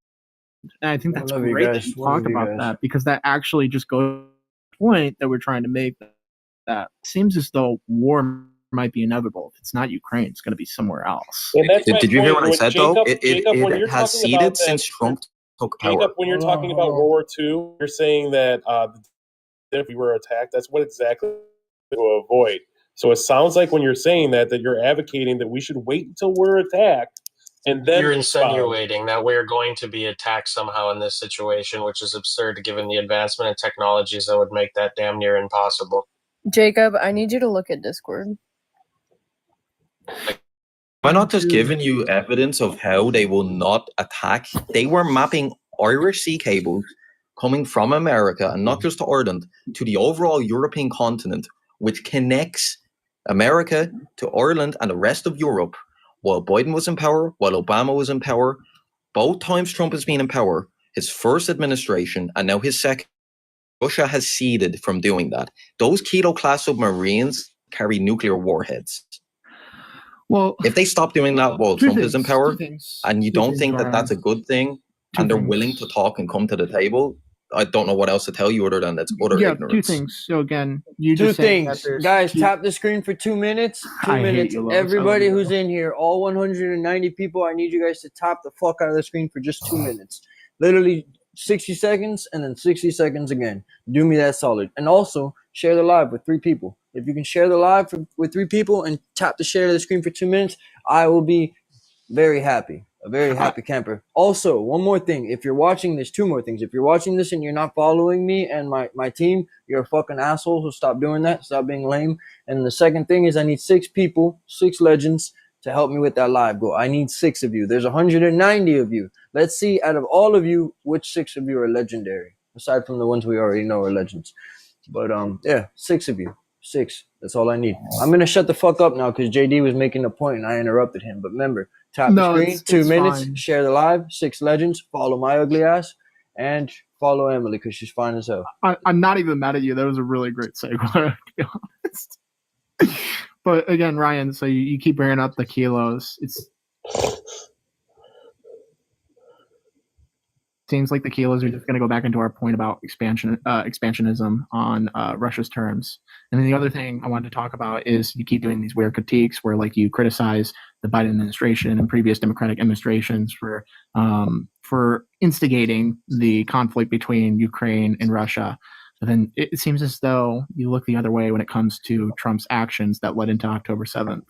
Speaker 12: And I think that's
Speaker 14: Love you
Speaker 12: great
Speaker 14: guys.
Speaker 12: that you
Speaker 14: Love
Speaker 12: talked
Speaker 14: you
Speaker 12: about
Speaker 14: guys.
Speaker 12: that, because that actually just goes to the point that we're trying to make. That seems as though war might be inevitable. If it's not Ukraine, it's going to be somewhere else.
Speaker 8: And that's my
Speaker 11: Did you hear
Speaker 8: point.
Speaker 11: what I
Speaker 8: When
Speaker 11: said
Speaker 8: Jacob,
Speaker 11: though?
Speaker 8: Jacob, when
Speaker 11: It
Speaker 8: you're
Speaker 11: has
Speaker 8: talking about
Speaker 11: ceded
Speaker 8: that,
Speaker 11: since Trump took power.
Speaker 8: Jacob, when you're talking about World War II, you're saying that if we were attacked, that's what exactly to avoid. So it sounds like when you're saying that you're advocating that we should wait until we're attacked and then
Speaker 10: You're
Speaker 8: respond.
Speaker 10: insinuating that we're going to be attacked somehow in this situation, which is absurd given the advancement in technologies that would make that damn near impossible.
Speaker 16: Jacob, I need you to look at Discord.
Speaker 11: Am I not just giving you evidence of how they will not attack? They were mapping Irish sea cables coming from America, and not just to Ireland, to the overall European continent, which connects America to Ireland and the rest of Europe. While Biden was in power, while Obama was in power, both times Trump has been in power, his first administration and now his second, Russia has ceded from doing that. Those Kilo-class submarines carry nuclear warheads.
Speaker 12: Well,
Speaker 11: if they stop doing that while Trump is in power, and you don't think that
Speaker 12: Ryan.
Speaker 11: that's a good thing, and they're willing to talk and come to the table, I don't know what else to tell you other than that's utter ignorance.
Speaker 12: Two things. So again, you
Speaker 14: Two
Speaker 12: just saying that
Speaker 14: things,
Speaker 12: there's
Speaker 14: guys. Tap the screen for 2 minutes.
Speaker 12: I hate
Speaker 14: minutes.
Speaker 12: you, Lois. I love
Speaker 14: Everybody
Speaker 12: you,
Speaker 14: who's
Speaker 12: though.
Speaker 14: in here, all 190 people, I need you guys to tap the fuck out of the screen for just 2 minutes. Literally 60 seconds and then 60 seconds again. Do me that solid. And also share the live with 3 people. If you can share the live with 3 people and tap the share of the screen for 2 minutes, I will be very happy. A very happy camper. Also, one more thing. If you're watching this, 2 more things. If you're watching this and you're not following me and my team, you're a fucking asshole. So stop doing that. Stop being lame. And the second thing is I need 6 people, 6 legends to help me with that live goal. I need 6 of you. There's 190 of you. Let's see out of all of you, which 6 of you are legendary, aside from the ones we already know are legends. But yeah, 6 of you. 6. That's all I need. I'm gonna shut the fuck up now because JD was making a point and I interrupted him. But remember, tap the screen, 2 minutes,
Speaker 12: fine.
Speaker 14: share the live, 6 legends, follow my ugly ass, and follow Emily because she's fine as hell.
Speaker 12: I'm not even mad at you. That was a really great segue, to be honest. But again, Ryan, so you keep bringing up the kilos. It seems like the kilos are just going to go back into our point about expansionism on Russia's terms. And then the other thing I wanted to talk about is you keep doing these weird critiques where like you criticize the Biden administration and previous Democratic administrations for instigating the conflict between Ukraine and Russia. But then it seems as though you look the other way when it comes to Trump's actions that led into October 7th.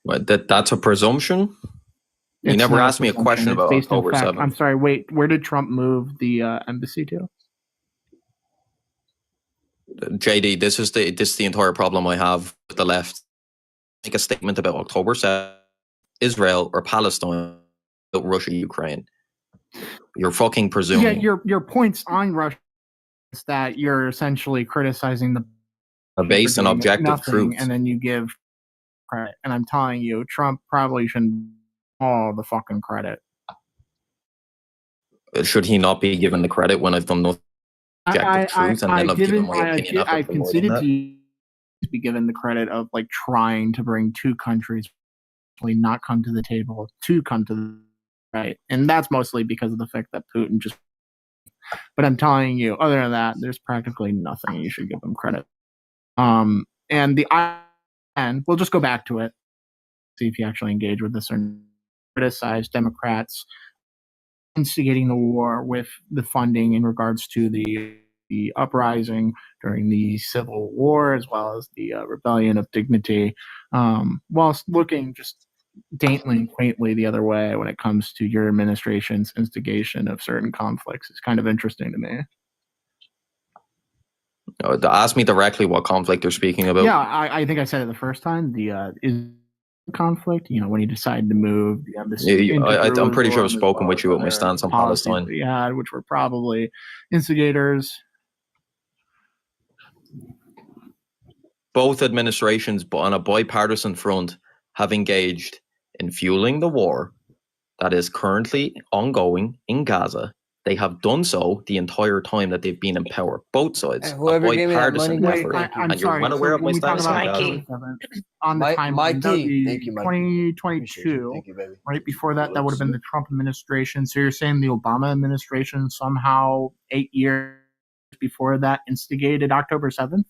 Speaker 11: But that's a presumption? You never asked me a question about October 7th.
Speaker 12: I'm sorry, wait, where did Trump move the embassy to?
Speaker 11: JD, this is the entire problem I have with the left. Make a statement about October 7th, Israel or Palestine, about Russia, Ukraine. You're fucking presuming.
Speaker 18: Yeah, your points on Russia is that you're essentially criticizing the
Speaker 11: are based on objective truth,
Speaker 18: and then you give credit. And I'm telling you, Trump probably shouldn't all the fucking credit.
Speaker 11: Should he not be given the credit when I've done nothing? Objective truth, and then I've given my opinion.
Speaker 18: I conceded to you to be given the credit of like trying to bring two countries, not come to the table, to come to the right, and that's mostly because of the fact that Putin just. But I'm telling you, other than that, there's practically nothing you should give him credit. And we'll just go back to it, see if you actually engage with this or criticize Democrats instigating the war with the funding in regards to the uprising during the Civil War, as well as the Rebellion of Dignity, whilst looking just daintily and quaintly the other way when it comes to your administration's instigation of certain conflicts. It's kind of interesting to me.
Speaker 11: Ask me directly what conflict you're speaking about.
Speaker 18: Yeah, I think I said it the first time. The is conflict, when he decided to move the embassy.
Speaker 11: I'm pretty sure I've spoken with you about my stance on Palestine.
Speaker 18: We had, which were probably instigators.
Speaker 11: Both administrations, on a bipartisan front, have engaged in fueling the war that is currently ongoing in Gaza. They have done so the entire time that they've been in power. Both sides.
Speaker 14: Whoever gave me that money,
Speaker 11: and you're well aware of my stance on Gaza.
Speaker 18: On the timeline,
Speaker 14: Thank you,
Speaker 18: 2022, right before that would have been the Trump administration. So you're saying the Obama administration somehow 8 years before that instigated October 7th?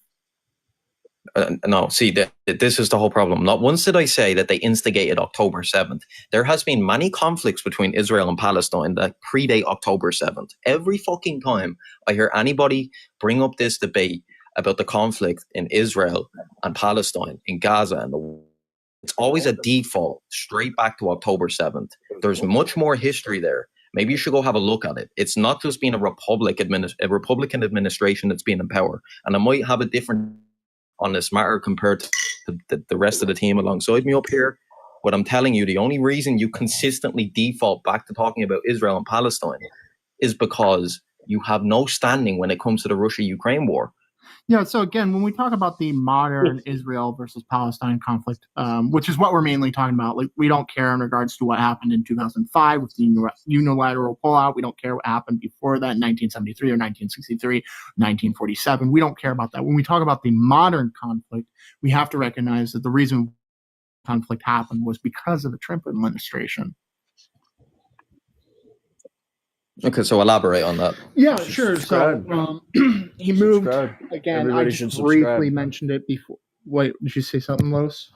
Speaker 11: No, see, this is the whole problem. Not once did I say that they instigated October 7th. There has been many conflicts between Israel and Palestine that predate October 7th. Every fucking time I hear anybody bring up this debate about the conflict in Israel and Palestine, in Gaza, and it's always a default straight back to October 7th. There's much more history there. Maybe you should go have a look at it. It's not just been a Republican administration that's been in power. And I might have a different on this matter compared to the rest of the team alongside me up here. But I'm telling you, the only reason you consistently default back to talking about Israel and Palestine is because you have no standing when it comes to the Russia-Ukraine war.
Speaker 18: Yeah, so again, when we talk about the modern Israel versus Palestine conflict, which is what we're mainly talking about, like we don't care in regards to what happened in 2005 with the unilateral pullout. We don't care what happened before that in 1973 or 1963, 1947. We don't care about that. When we talk about the modern conflict, we have to recognize that the reason conflict happened was because of the Trump administration.
Speaker 11: Okay, so elaborate on that.
Speaker 18: Yeah, sure. So he moved again.
Speaker 14: Everybody
Speaker 18: I just briefly mentioned it before. Wait, did you say something, Los?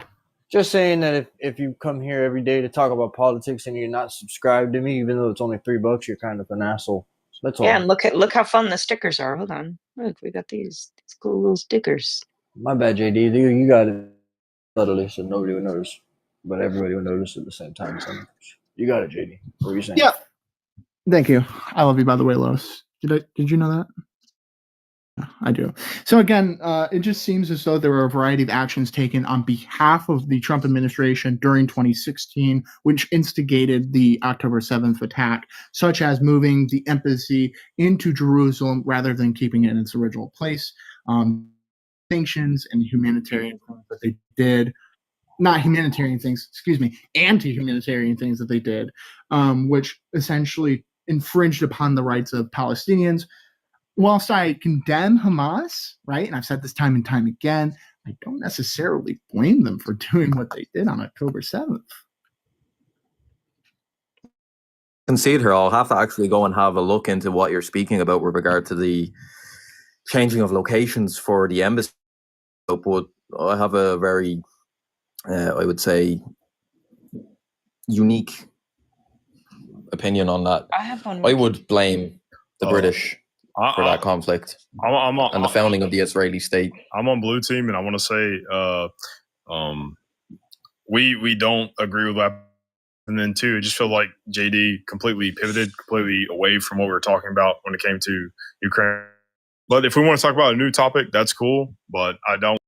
Speaker 14: Just saying that if you come here every day to talk about politics and you're not subscribed to me, even though it's only $3, you're kind of an asshole. That's all.
Speaker 15: Yeah, and look how fun the stickers are. Hold on, look, we got these cool little stickers.
Speaker 14: My bad, JD. You got it subtly, so nobody will notice, but everybody will notice at the same time. So you got it, JD. What were you saying?
Speaker 18: Yeah. Thank you. I love you, by the way, Lois. Did you know that? Yeah, I do. So again, it just seems as though there were a variety of actions taken on behalf of the Trump administration during 2016, which instigated the October 7th attack, such as moving the embassy into Jerusalem rather than keeping it in its original place. Sanctions and humanitarian things that they did. Not humanitarian things, excuse me, anti-humanitarian things that they did, which essentially infringed upon the rights of Palestinians. Whilst I condemn Hamas, right, and I've said this time and time again, I don't necessarily blame them for doing what they did on October 7th.
Speaker 11: Concede here, I'll have to actually go and have a look into what you're speaking about with regard to the changing of locations for the embassy. But I have a very, I would say, unique opinion on that.
Speaker 15: I have one.
Speaker 11: I would blame the British for that conflict and the founding of the Israeli state.
Speaker 13: I'm on blue team, and I want to say we don't agree with that. And then two, I just feel like JD completely pivoted, completely away from what we were talking about when it came to Ukraine. But if we want to talk about a new topic, that's cool. But I don't